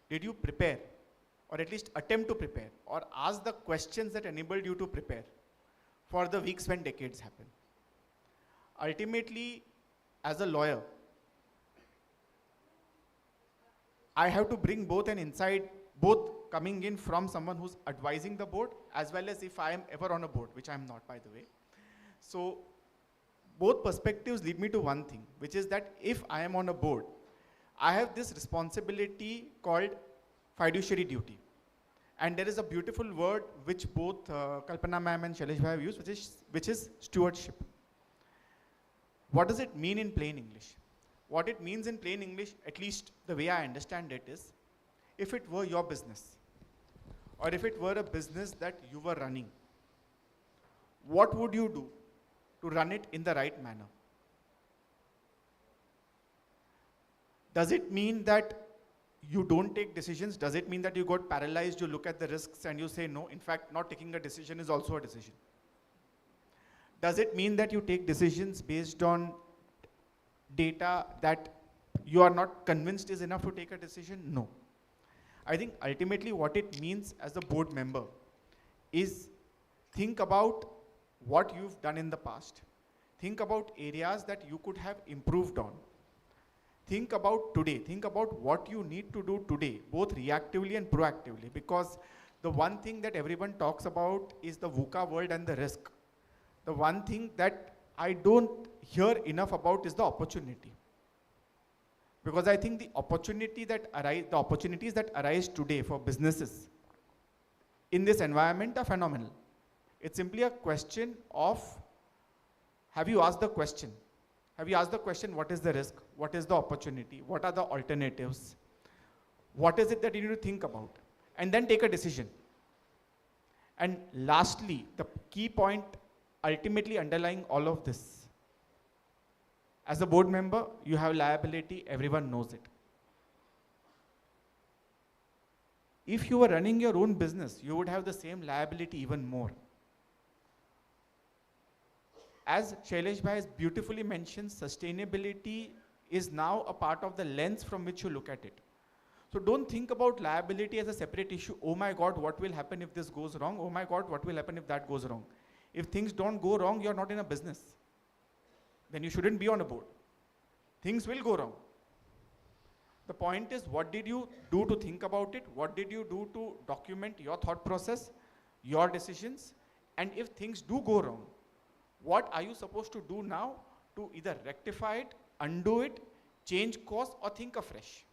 Did you prepare, or at least attempt to prepare, or ask the questions that enabled you to prepare for the weeks when decades happen? Ultimately, as a lawyer, I have to bring both an insight, both coming in from someone who's advising the board, as well as if I am ever on a board, which I'm not, by the way. So both perspectives lead me to one thing, which is that if I am on a board, I have this responsibility called fiduciary duty. And there is a beautiful word which both Kalpana ma'am and Shailesh bhai have used, which is stewardship. What does it mean in plain English? What it means in plain English, at least the way I understand it, is if it were your business, or if it were a business that you were running, what would you do to run it in the right manner? Does it mean that you don't take decisions? Does it mean that you got paralyzed, you look at the risks and you say no? In fact, not taking a decision is also a decision. Does it mean that you take decisions based on data that you are not convinced is enough to take a decision? No. I think ultimately what it means as a board member is think about what you've done in the past. Think about areas that you could have improved on. Think about today. Think about what you need to do today, both reactively and proactively, because the one thing that everyone talks about is the VUCA world and the risk. The one thing that I don't hear enough about is the opportunity. Because I think the opportunities that arise today for businesses in this environment are phenomenal. It's simply a question of, have you asked the question? Have you asked the question, what is the risk? What is the opportunity? What are the alternatives? What is it that you need to think about? And then take a decision. And lastly, the key point ultimately underlying all of this. As a board member, you have liability, everyone knows it. If you were running your own business, you would have the same liability even more. As Shailesh Bhai has beautifully mentioned, sustainability is now a part of the lens from which you look at it. So don't think about liability as a separate issue. Oh my God, what will happen if this goes wrong? Oh my God, what will happen if that goes wrong? If things don't go wrong, you're not in a business. Then you shouldn't be on a board. Things will go wrong. The point is, what did you do to think about it? What did you do to document your thought process, your decisions? And if things do go wrong, what are you supposed to do now to either rectify it, undo it, change course, or think afresh?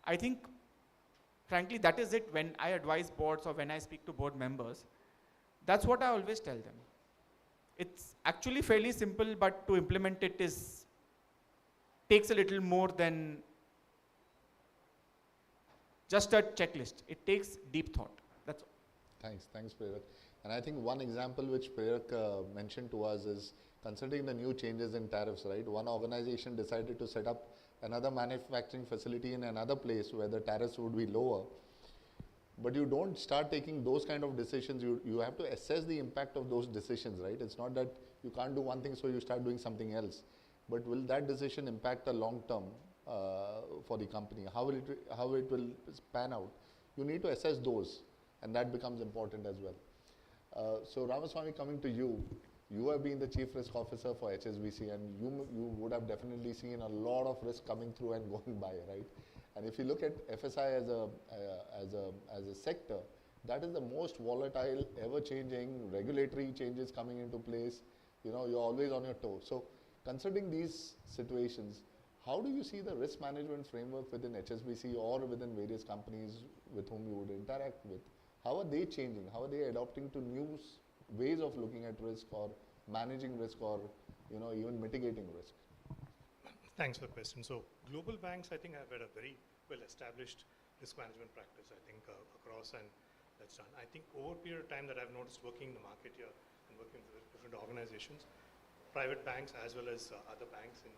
I think, frankly, that is it when I advise boards or when I speak to board members. That's what I always tell them. It's actually fairly simple, but to implement it takes a little more than just a checklist. It takes deep thought. That's all. Thanks, Prerak. And I think one example which Prerak mentioned to us is considering the new changes in tariffs, right? One organization decided to set up another manufacturing facility in another place where the tariffs would be lower. But you don't start taking those kind of decisions. You have to assess the impact of those decisions, right? It's not that you can't do one thing, so you start doing something else. But will that decision impact the long term for the company? How it will pan out? You need to assess those, and that becomes important as well. So Ramaswamy, coming to you, you have been the Chief Risk Officer for HSBC, and you would have definitely seen a lot of risk coming through and going by, right? And if you look at FSI as a sector, that is the most volatile, ever-changing, regulatory changes coming into place. You know, you're always on your toes. So, considering these situations, how do you see the risk management framework within HSBC or within various companies with whom you would interact with? How are they changing? How are they adopting to new ways of looking at risk or managing risk or, you know, even mitigating risk? Thanks for the question. So global banks, I think, have had a very well-established risk management practice, I think, across, and that's done. I think over a period of time that I've noticed working in the market here and working with different organizations, private banks as well as other banks and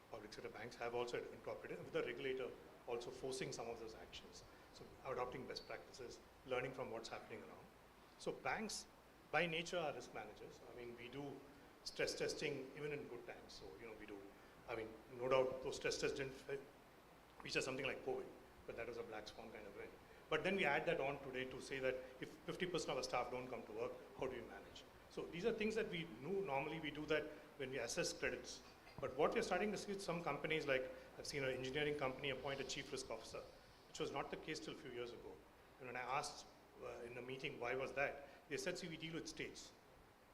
public sector banks have also incorporated, with the regulator also forcing some of those actions. So adopting best practices, learning from what's happening around. So banks, by nature, are risk managers. I mean, we do stress testing even in good times. So, you know, we do. I mean, no doubt those stress tests didn't feature something like COVID, but that was a black swan kind of event. But then we add that on today to say that if 50% of our staff don't come to work, how do you manage? So these are things that we knew. Normally we do that when we assess credits. But what we're starting to see with some companies, like I've seen an engineering company appoint a chief risk officer, which was not the case till a few years ago. And when I asked in a meeting why was that, they said, see, we deal with states.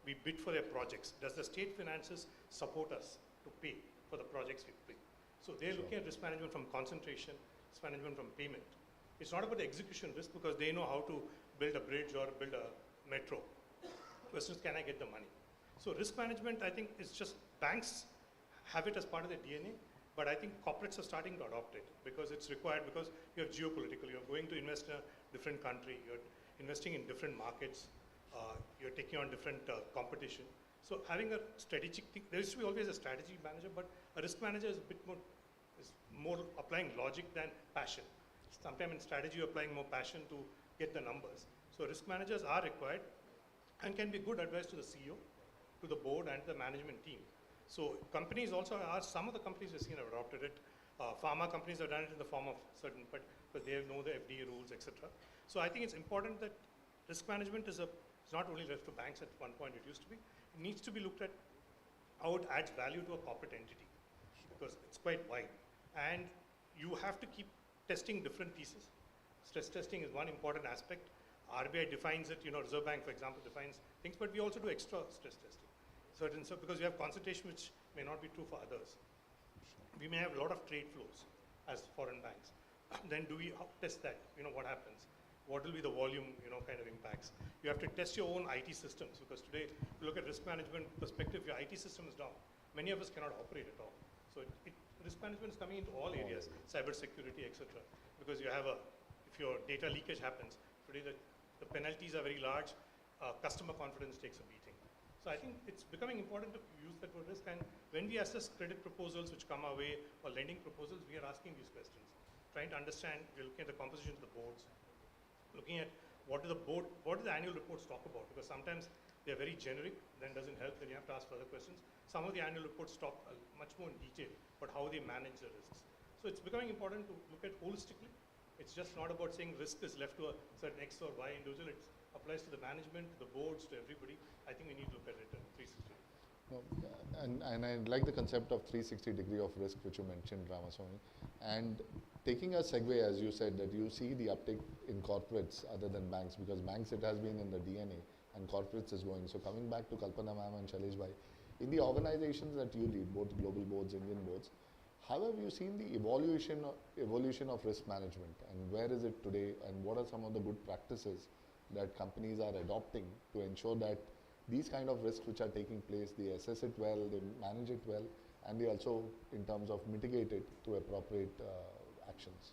We bid for their projects. Does the state finances support us to pay for the projects we pay? So they're looking at risk management from concentration, risk management from payment. It's not about the execution risk because they know how to build a bridge or build a metro. The question is, can I get the money? So risk management, I think, is just banks have it as part of their DNA, but I think corporates are starting to adopt it because it's required, because you have geopolitical, you're going to invest in a different country, you're investing in different markets, you're taking on different competition. So having a strategic thing, there used to be always a strategy manager, but a risk manager is a bit more applying logic than passion. Sometimes in strategy you're applying more passion to get the numbers. So risk managers are required and can be good advice to the CEO, to the board and the management team. So companies also are, some of the companies we've seen have adopted it. Pharma companies have done it in the form of certain, but they know the FDA rules, etc. So I think it's important that risk management is not only left to banks at one point, it used to be. It needs to be looked at how it adds value to a corporate entity because it's quite wide. And you have to keep testing different pieces. Stress testing is one important aspect. RBI defines it, you know, Reserve Bank, for example, defines things, but we also do extra stress testing. So because we have concentration which may not be true for others. We may have a lot of trade flows as foreign banks. Then do we test that? You know, what happens? what will be the volume, kind of impacts. You have to test your own IT systems, because today, if you look at risk management perspective, your IT system is down. Many of us cannot operate at all. So risk management is coming into all areas, cyber security, etc. Because you have if your data leakage happens, today the penalties are very large, customer confidence takes a beating. So I think it's becoming important to use that word risk, and when we assess credit proposals which come our way, or lending proposals, we are asking these questions, trying to understand, we're looking at the composition of the boards, looking at what do the annual reports talk about, because sometimes they're very generic, then doesn't help, then you have to ask further questions. Some of the annual reports talk much more in detail about how they manage the risks. So it's becoming important to look at holistically. It's just not about saying risk is left to a certain X or Y individual. It applies to the management, to the boards, to everybody. I think we need to look at it in 360. No, and I like the concept of 360 degree of risk which you mentioned, Ramaswamy. And taking a segue, as you said, that you see the uptake in corporates other than banks, because banks it has been in the DNA and corporates is going. So coming back to Kalpana ma'am and Shailesh bhai, in the organizations that you lead, both global boards, Indian boards, how have you seen the evolution of risk management, and where is it today, and what are some of the good practices that companies are adopting to ensure that these kind of risks which are taking place, they assess it well, they manage it well, and they also, in terms of mitigate it through appropriate actions.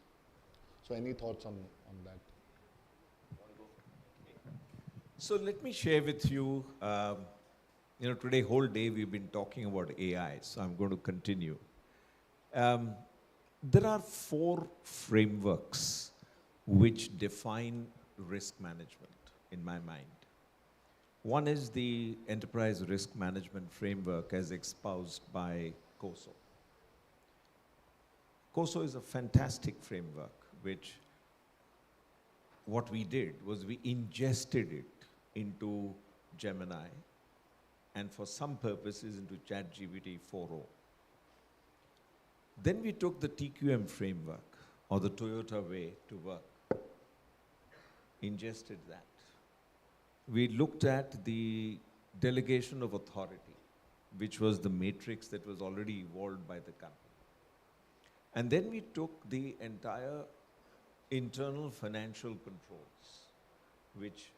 So any thoughts on that? So let me share with you, today whole day we've been talking about AI, so I'm going to continue. There are 4 frameworks which define risk management in my mind. One is the Enterprise Risk Management Framework as espoused by COSO. COSO is a fantastic framework which what we did was we ingested it into Gemini and for some purposes into ChatGPT 4.0. Then we took the TQM framework or the Toyota way to work, ingested that. We looked at the delegation of authority, which was the matrix that was already evolved by the company. And then we took the entire internal financial controls, which,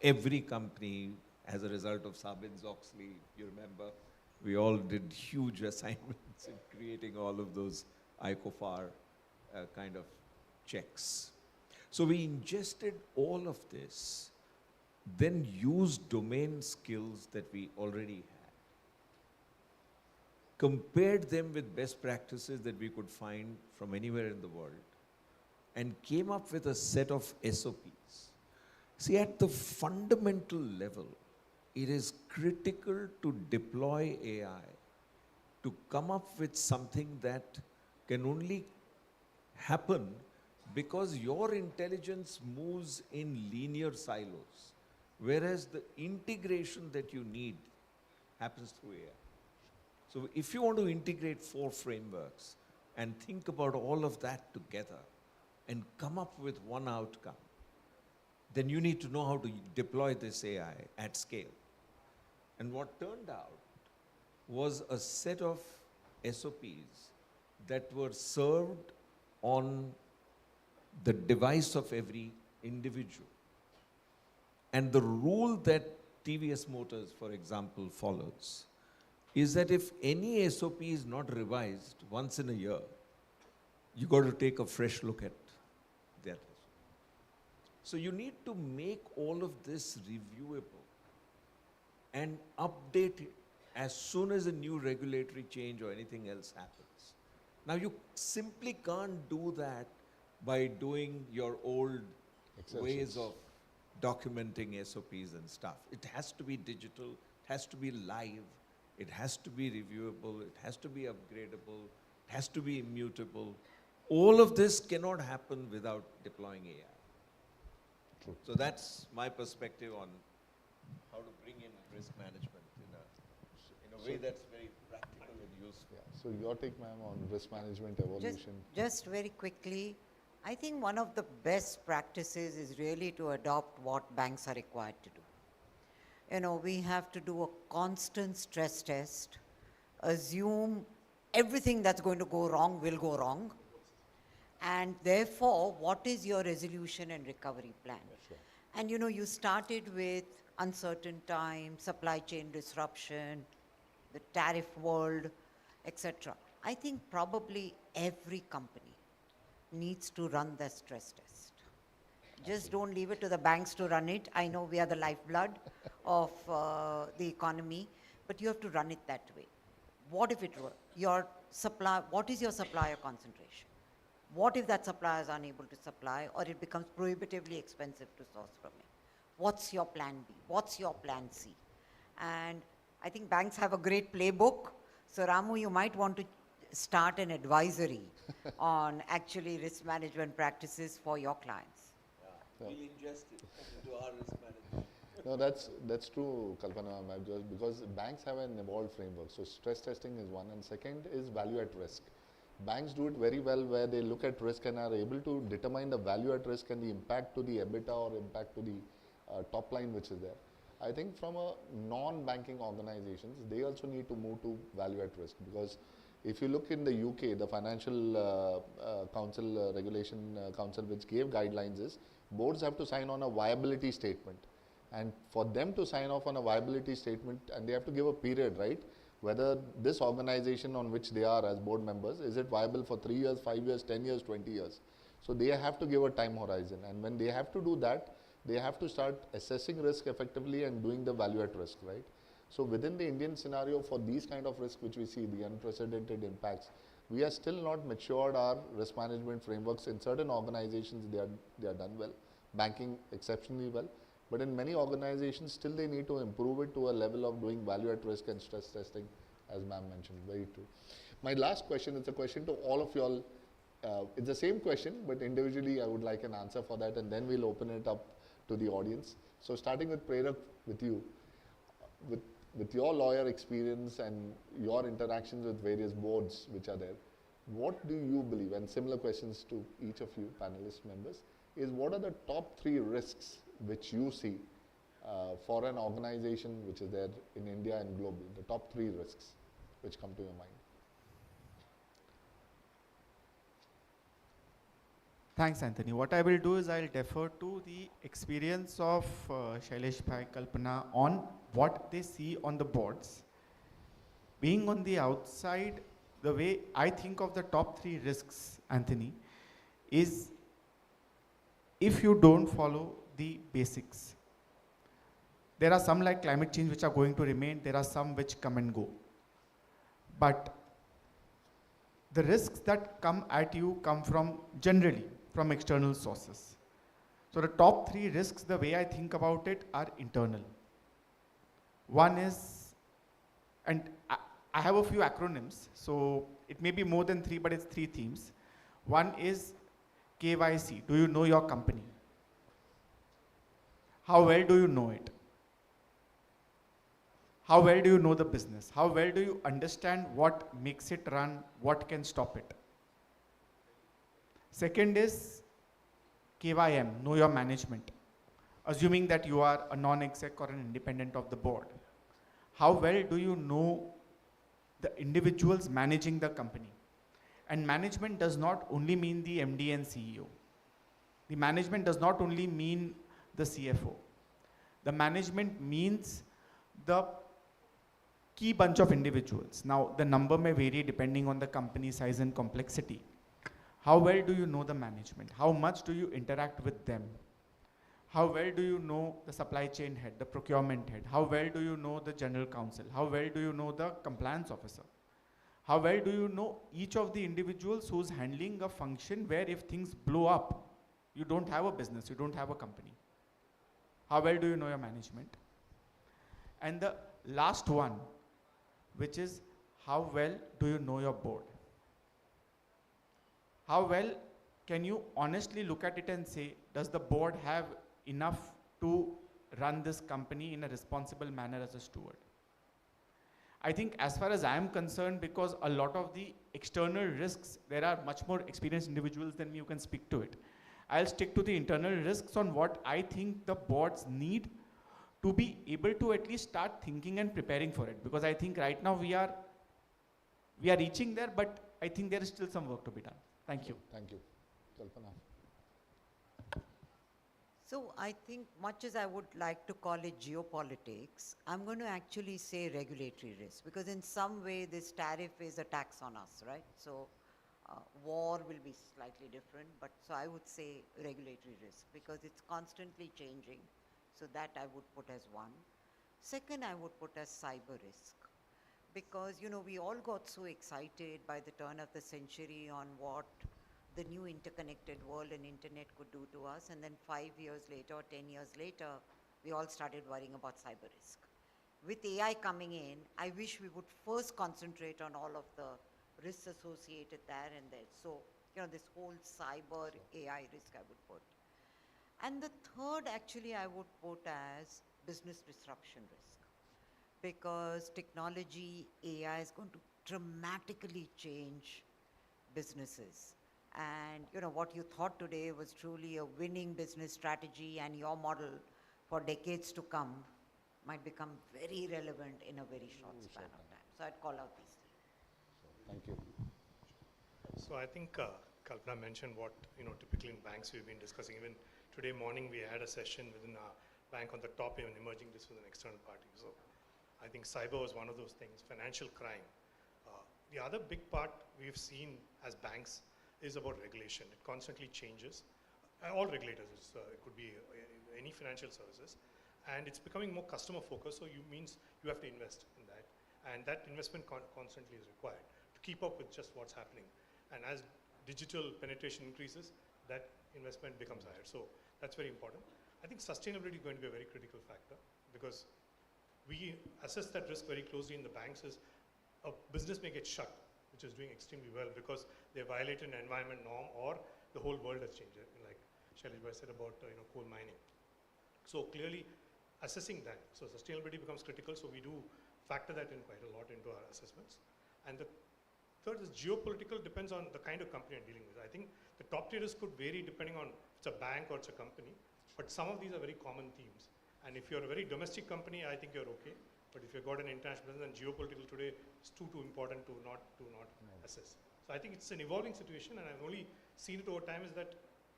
every company, as a result of Sarbanes-Oxley, you remember, we all did huge assignments in creating all of those ICOFAR kind of checks. So we ingested all of this, then used domain skills that we already had, compared them with best practices that we could find from anywhere in the world, and came up with a set of SOPs. See, at the fundamental level, it is critical to deploy AI to come up with something that can only happen because your intelligence moves in linear silos, whereas the integration that you need happens through AI. So if you want to integrate 4 frameworks and think about all of that together and come up with one outcome, then you need to know how to deploy this AI at scale. And what turned out was a set of SOPs that were served on the device of every individual. And the rule that TVS Motors, for example, follows is that if any SOP is not revised once in a year, you got to take a fresh look at that. So you need to make all of this reviewable and update it as soon as a new regulatory change or anything else happens. Now you simply can't do that by doing your old ways of documenting SOPs and stuff. It has to be digital, it has to be live, it has to be reviewable, it has to be upgradable, it has to be immutable. All of this cannot happen without deploying AI. True. So that's my perspective on how to bring in risk management in a way that's very practical and useful. Yeah. So your take, ma'am, on risk management evolution? Just very quickly, I think one of the best practices is really to adopt what banks are required to do. We have to do a constant stress test, assume everything that's going to go wrong will go wrong, And therefore, what is your resolution and recovery plan? And you know, you started with uncertain times, supply chain disruption, the tariff world, etc. I think probably every company needs to run their stress test. Just don't leave it to the banks to run it. I know we are the lifeblood of the economy, but you have to run it that way. What if it were your supply? What is your supplier concentration? What if that supplier is unable to supply, or it becomes prohibitively expensive to source from it? What's your plan B? What's your plan C? And I think banks have a great playbook. So Ramu, you might want to start an advisory on actually risk management practices for your clients. We'll ingest it into our risk management. No, that's true, Kalpana, ma'am, just because banks have an evolved framework. So stress testing is one, and second is value at risk. Banks do it very well where they look at risk and are able to determine the value at risk and the impact to the EBITDA or impact to the top line which is there. I think from a non-banking organizations, they also need to move to value at risk, because if you look in the UK, the Financial Council Regulation Council which gave guidelines is boards have to sign on a viability statement, and for them to sign off on a viability statement, and they have to give a period, right? Whether this organization on which they are as board members, is it viable for 3 years, 5 years, 10 years, 20 years? So they have to give a time horizon, and when they have to do that, they have to start assessing risk effectively and doing the value at risk, right? So within the Indian scenario for these kind of risk which we see, the unprecedented impacts, we are still not matured our risk management frameworks. In certain organizations they are done well, banking exceptionally well, but in many organizations still they need to improve it to a level of doing value at risk and stress testing, as ma'am mentioned. Very true. My last question is a question to all of you all. It's the same question, but individually I would like an answer for that, and then we'll open it up to the audience. So starting with Prerak, with you, with your lawyer experience and your interactions with various boards which are there, what do you believe, and similar questions to each of you panelist members, is what are the top 3 risks which you see for an organization which is there in India and global, the top 3 risks which come to your mind? Thanks, Anthony. What I will do is I'll defer to the experience of Shailesh Bhai, Kalpana on what they see on the boards. Being on the outside, the way I think of the top 3 risks, Anthony, is if you don't follow the basics. There are some like climate change which are going to remain, there are some which come and go. But the risks that come at you come from generally from external sources. So the top 3 risks, the way I think about it, are internal. One is, and I have a few acronyms, so it may be more than 3, but it's 3 themes. One is KYC. Do you know your company? How well do you know it? How well do you know the business? How well do you understand what makes it run, what can stop it? Second is KYM, know your management. Assuming that you are a non-exec or an independent of the board. How well do you know the individuals managing the company? And management does not only mean the MD and CEO. The management does not only mean the CFO. The management means the key bunch of individuals. Now, the number may vary depending on the company size and complexity. How well do you know the management? How much do you interact with them? How well do you know the supply chain head, the procurement head? How well do you know the general counsel? How well do you know the compliance officer? How well do you know each of the individuals who's handling a function where if things blow up, you don't have a business, you don't have a company? How well do you know your management? And the last one, which is how well do you know your board? How well can you honestly look at it and say, does the board have enough to run this company in a responsible manner as a steward? I think as far as I am concerned, because a lot of the external risks, there are much more experienced individuals than me who can speak to it. I'll stick to the internal risks on what I think the boards need to be able to at least start thinking and preparing for it. Because I think right now we are reaching there, but I think there is still some work to be done. Thank you. Thank you. Kalpana. So I think much as I would like to call it geopolitics, I'm going to actually say regulatory risk, because in some way this tariff is a tax on us, right? So war will be slightly different, but so I would say regulatory risk because it's constantly changing. So that I would put as one. Second, I would put as cyber risk, because we all got so excited by the turn of the century on what the new interconnected world and internet could do to us, and then 5 years later or 10 years later, we all started worrying about cyber risk. With AI coming in, I wish we would first concentrate on all of the risks associated there and there. So, this whole cyber AI risk I would put. And the third, actually, I would put as business disruption risk, because technology, AI is going to dramatically change businesses. And what you thought today was truly a winning business strategy, and your model for decades to come might become very relevant in a very short span of time. So I'd call out these three. Thank you. So I think Kalpana mentioned what typically in banks we've been discussing. Even today morning we had a session within our bank on the top even emerging this with an external party. So I think cyber was one of those things. Financial crime. The other big part we've seen as banks is about regulation. It constantly changes. All regulators, it could be any financial services, and it's becoming more customer focused, so means you have to invest in that, and that investment constantly is required to keep up with just what's happening. And as digital penetration increases, that investment becomes higher. So that's very important. I think sustainability is going to be a very critical factor, because we assess that risk very closely in the banks. Is a business may get shut, which is doing extremely well because they violated an environment norm, or the whole world has changed, like Shailesh said about coal mining. So clearly assessing that, so sustainability becomes critical, so we do factor that in quite a lot into our assessments. And the third is geopolitical, depends on the kind of company you're dealing with. I think the top tier risk could vary depending on if it's a bank or it's a company, but some of these are very common themes. And if you're a very domestic company, I think you're okay. But if you've got an international business, then geopolitical today is too important to not assess. So I think it's an evolving situation, and I've only seen it over time is that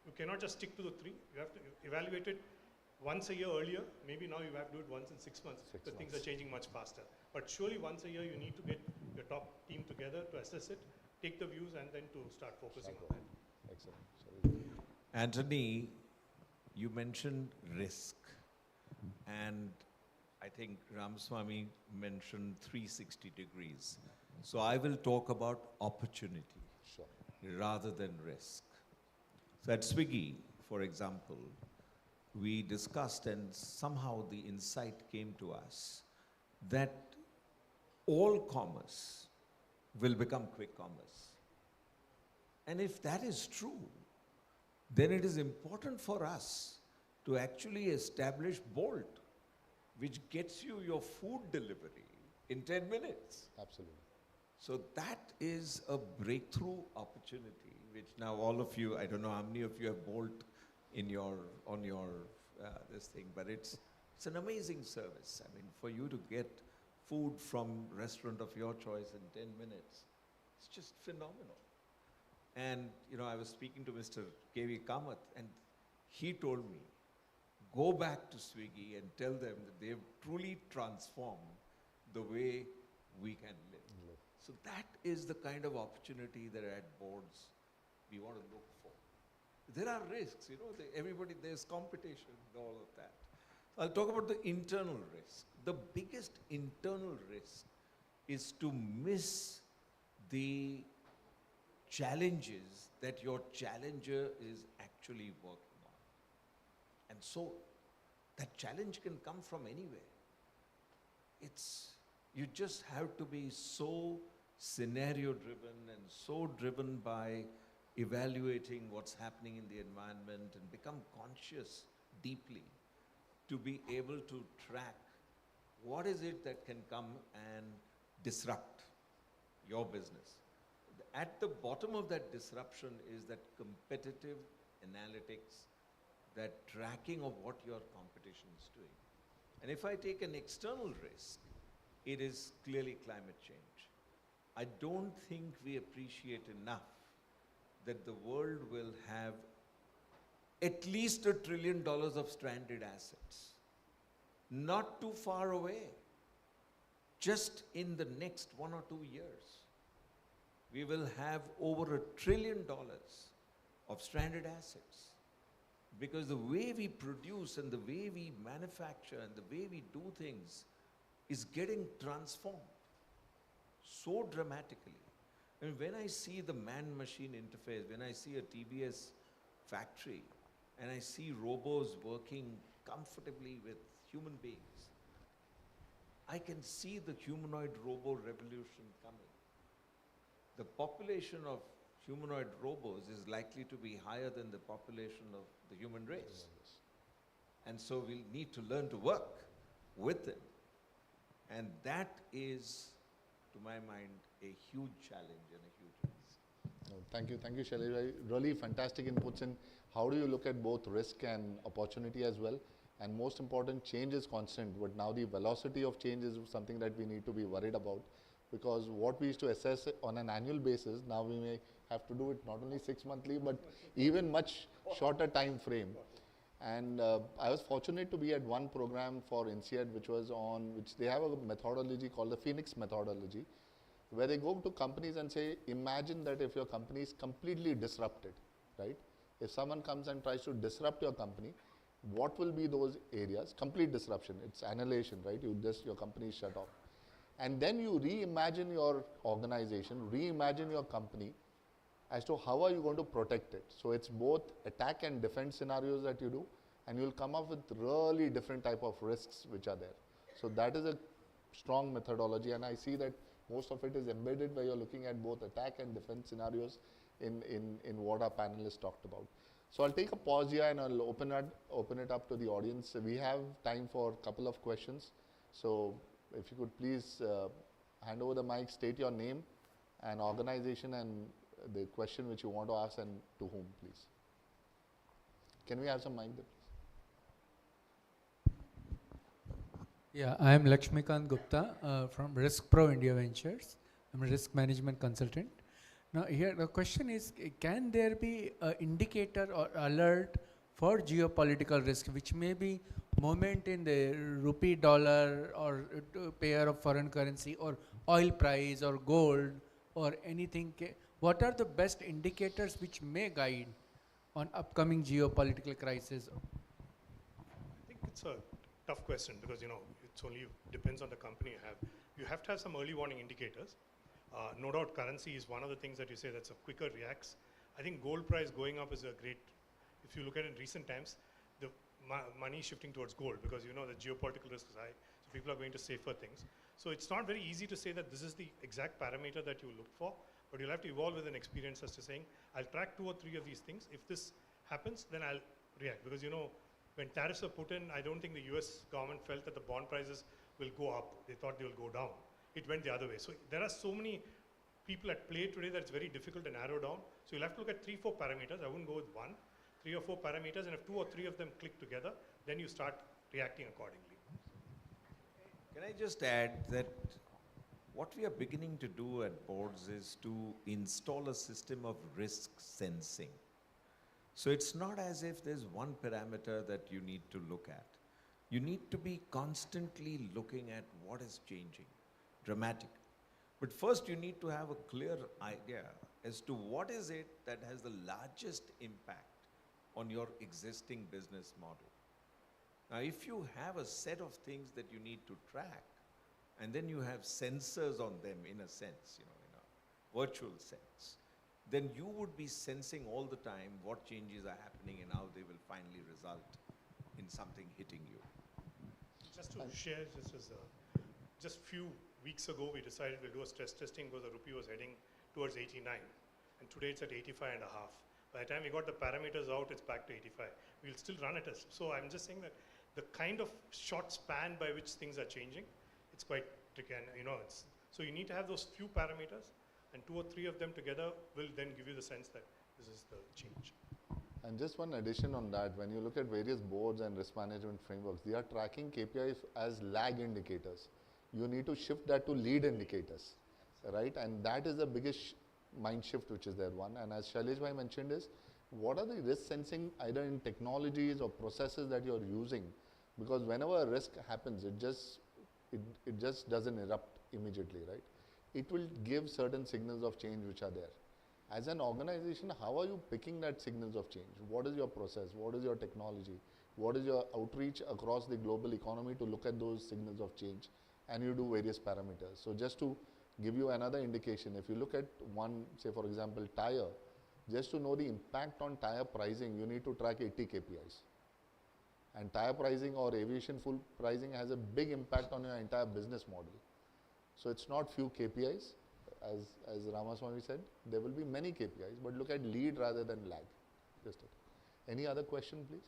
you cannot just stick to the three. You have to evaluate it once a year earlier. Maybe now you have to do it once in 6 months. Things are changing much faster. But surely once a year you need to get your top team together to assess it, take the views, and then to start focusing on that. Excellent. Anthony, you mentioned risk, and I think Ramaswamy mentioned 360 degrees. So I will talk about opportunity rather than risk. So at Swiggy, for example, we discussed, and somehow the insight came to us that all commerce will become quick commerce. And if that is true, then it is important for us to actually establish Bolt, which gets you your food delivery in 10 minutes. Absolutely. So that is a breakthrough opportunity, which now all of you, I don't know how many of you have Bolt on your this thing, but it's an amazing service. I mean, for you to get food from restaurant of your choice in 10 minutes, it's just phenomenal. And, I was speaking to Mr. K.V. Kamath, and he told me, go back to Swiggy and tell them that they've truly transformed the way we can live. So that is the kind of opportunity that at boards we want to look for. There are risks, there's competition and all of that. I'll talk about the internal risk. The biggest internal risk is to miss the challenges that your challenger is actually working on. And so that challenge can come from anywhere. You just have to be so scenario driven and so driven by evaluating what's happening in the environment and become conscious deeply to be able to track what is it that can come and disrupt your business. At the bottom of that disruption is that competitive analytics, that tracking of what your competition is doing. And if I take an external risk, it is clearly climate change. I don't think we appreciate enough that the world will have at least $1 trillion of stranded assets. Not too far away. Just in the next 1 or 2 years, we will have over $1 trillion of stranded assets. Because the way we produce and the way we manufacture and the way we do things is getting transformed so dramatically. I mean, when I see the man-machine interface, when I see a TBS factory, and I see robots working comfortably with human beings, I can see the humanoid robo revolution coming. The population of humanoid robots is likely to be higher than the population of the human race. And so we'll need to learn to work with them. And that is, to my mind, a huge challenge and a huge risk. Thank you, Shailesh. Really fantastic inputs in how do you look at both risk and opportunity as well. And most important, change is constant, but now the velocity of change is something that we need to be worried about, because what we used to assess on an annual basis, now we may have to do it not only 6 monthly, but even much shorter time frame. And I was fortunate to be at one program for INSEAD, which they have a methodology called the Phoenix methodology, where they go to companies and say, imagine that if your company is completely disrupted, right? If someone comes and tries to disrupt your company, what will be those areas? Complete disruption, it's annihilation, right? Your company is shut off. And then you reimagine your organization, reimagine your company as to how are you going to protect it. So it's both attack and defense scenarios that you do, and you'll come up with really different type of risks which are there. So that is a strong methodology, and I see that most of it is embedded where you're looking at both attack and defense scenarios in what our panelists talked about. So I'll take a pause here and I'll open it up to the audience. We have time for a couple of questions. So if you could please hand over the mic, state your name and organization and the question which you want to ask and to whom, please. Can we have some mic there, please? Yeah, I am Lakshmikant Gupta from Risk Pro India Ventures. I'm a risk management consultant. Now here the question is, can there be an indicator or alert for geopolitical risk, which may be movement in the rupee dollar or pair of foreign currency or oil price or gold or anything? What are the best indicators which may guide on upcoming geopolitical crisis? I think it's a tough question because, it's only depends on the company you have. You have to have some early warning indicators. No doubt currency is one of the things that you say that's a quicker reacts. I think gold price going up is a great, if you look at it in recent times, the money is shifting towards gold because the geopolitical risk is high, so people are going to safer things. So it's not very easy to say that this is the exact parameter that you look for, but you'll have to evolve with an experience as to saying, I'll track 2 or 3 of these things. If this happens, then I'll react. Because when tariffs were put in, I don't think the US government felt that the bond prices will go up. They thought they will go down. It went the other way. So there are so many people at play today that it's very difficult to narrow down. So you'll have to look at 3, 4 parameters. I wouldn't go with 1, 3 or 4 parameters, and if 2 or 3 of them click together, then you start reacting accordingly. Can I just add that what we are beginning to do at boards is to install a system of risk sensing. So it's not as if there's one parameter that you need to look at. You need to be constantly looking at what is changing dramatically. But first you need to have a clear idea as to what is it that has the largest impact on your existing business model. Now, if you have a set of things that you need to track, and then you have sensors on them in a sense, in a virtual sense, then you would be sensing all the time what changes are happening and how they will finally result in something hitting you. Just to share, just few weeks ago, we decided we'll do a stress testing because the rupee was heading towards 89, and today it's at 85.5. By the time we got the parameters out, it's back to 85. We'll still run it as. So I'm just saying that the kind of short span by which things are changing, it's quite tricky. And so you need to have those few parameters, and 2 or 3 of them together will then give you the sense that this is the change. And just one addition on that, when you look at various boards and risk management frameworks, they are tracking KPIs as lag indicators. You need to shift that to lead indicators, right? And that is the biggest mind shift which is there, one. And as Shailesh bhai mentioned is, what are the risk sensing either in technologies or processes that you're using? Because whenever a risk happens, it just doesn't erupt immediately, right? It will give certain signals of change which are there. As an organization, how are you picking that signals of change? What is your process? What is your technology? What is your outreach across the global economy to look at those signals of change? And you do various parameters. So just to give you another indication, if you look at one, say for example, tire, just to know the impact on tire pricing, you need to track 80 KPIs. And tire pricing or aviation fuel pricing has a big impact on your entire business model. So it's not few KPIs, as Ramaswamy said, there will be many KPIs, but look at lead rather than lag. Just it. Any other question, please?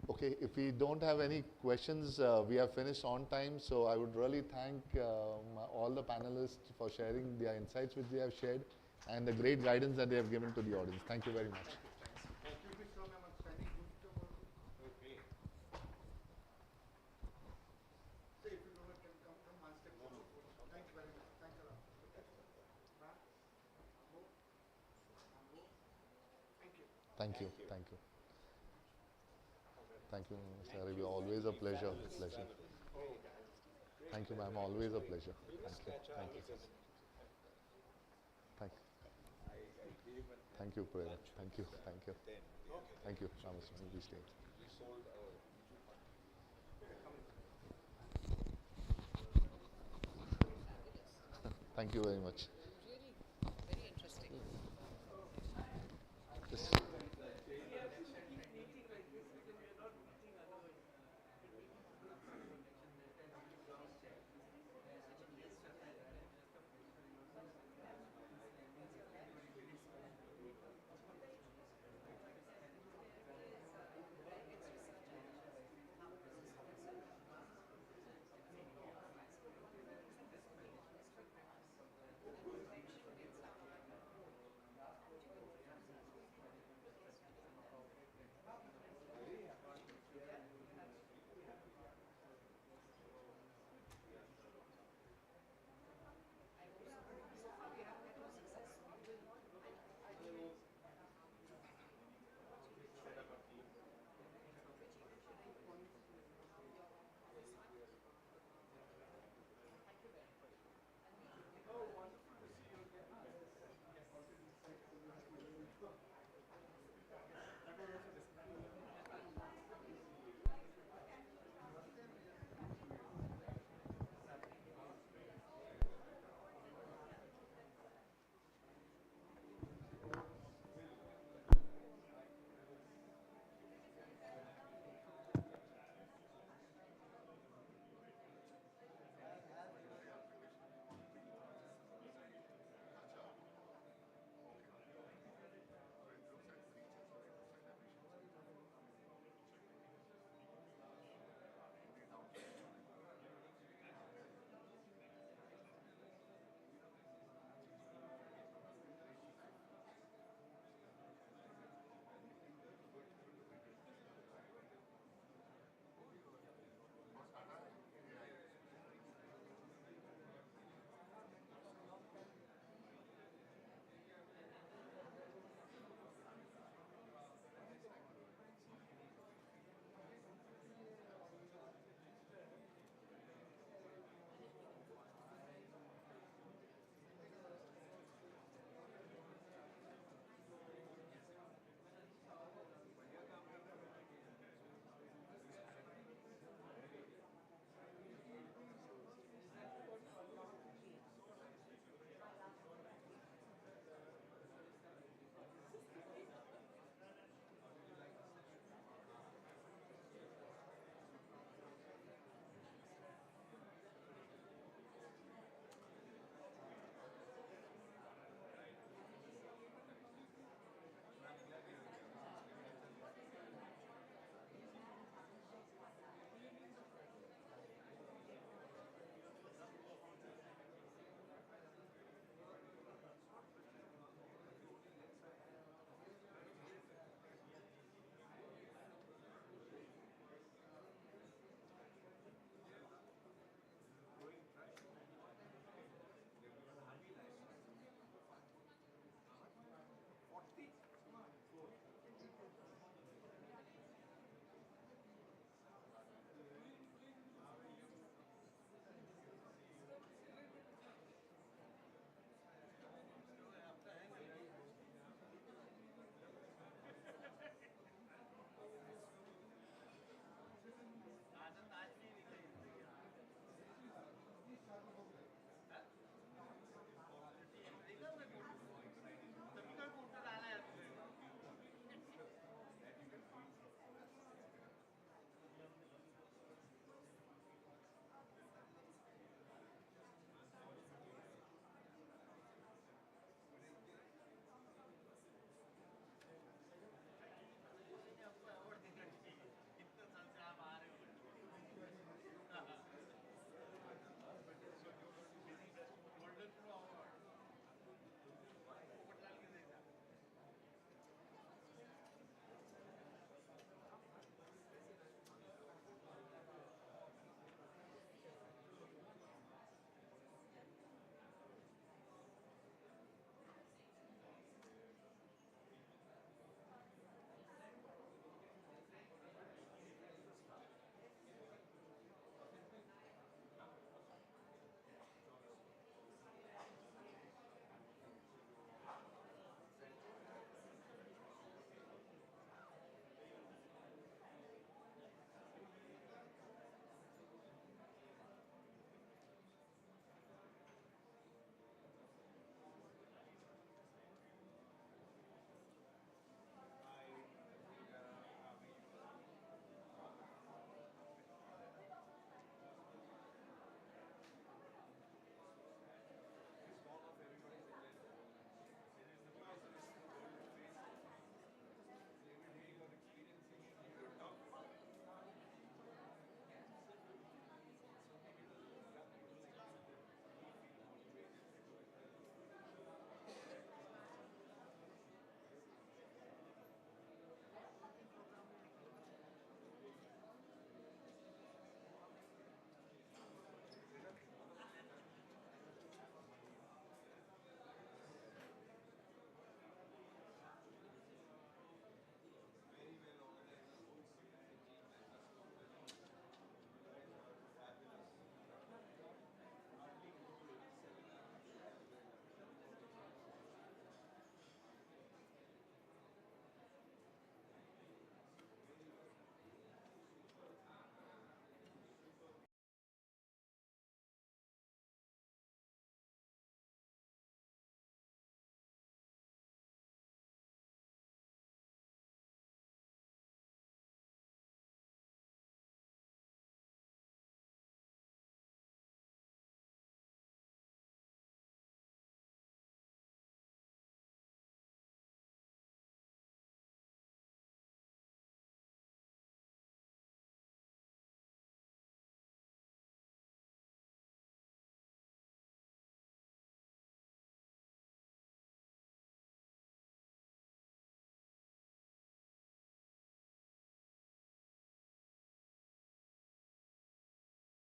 Okay, if we don't have any questions, we have finished on time. So I would really thank all the panelists for sharing their insights which they have shared and the great guidance that they have given to the audience. Thank you very much. Thank you. Thank you. Thank you, Mr. Arabi. Always a pleasure. Thank you, ma'am. Always a pleasure. Thank you. Thank you. Thank you, Prerna. Thank you. Thank you. Thank you. Ramaswamy, we stay. Thank you very much.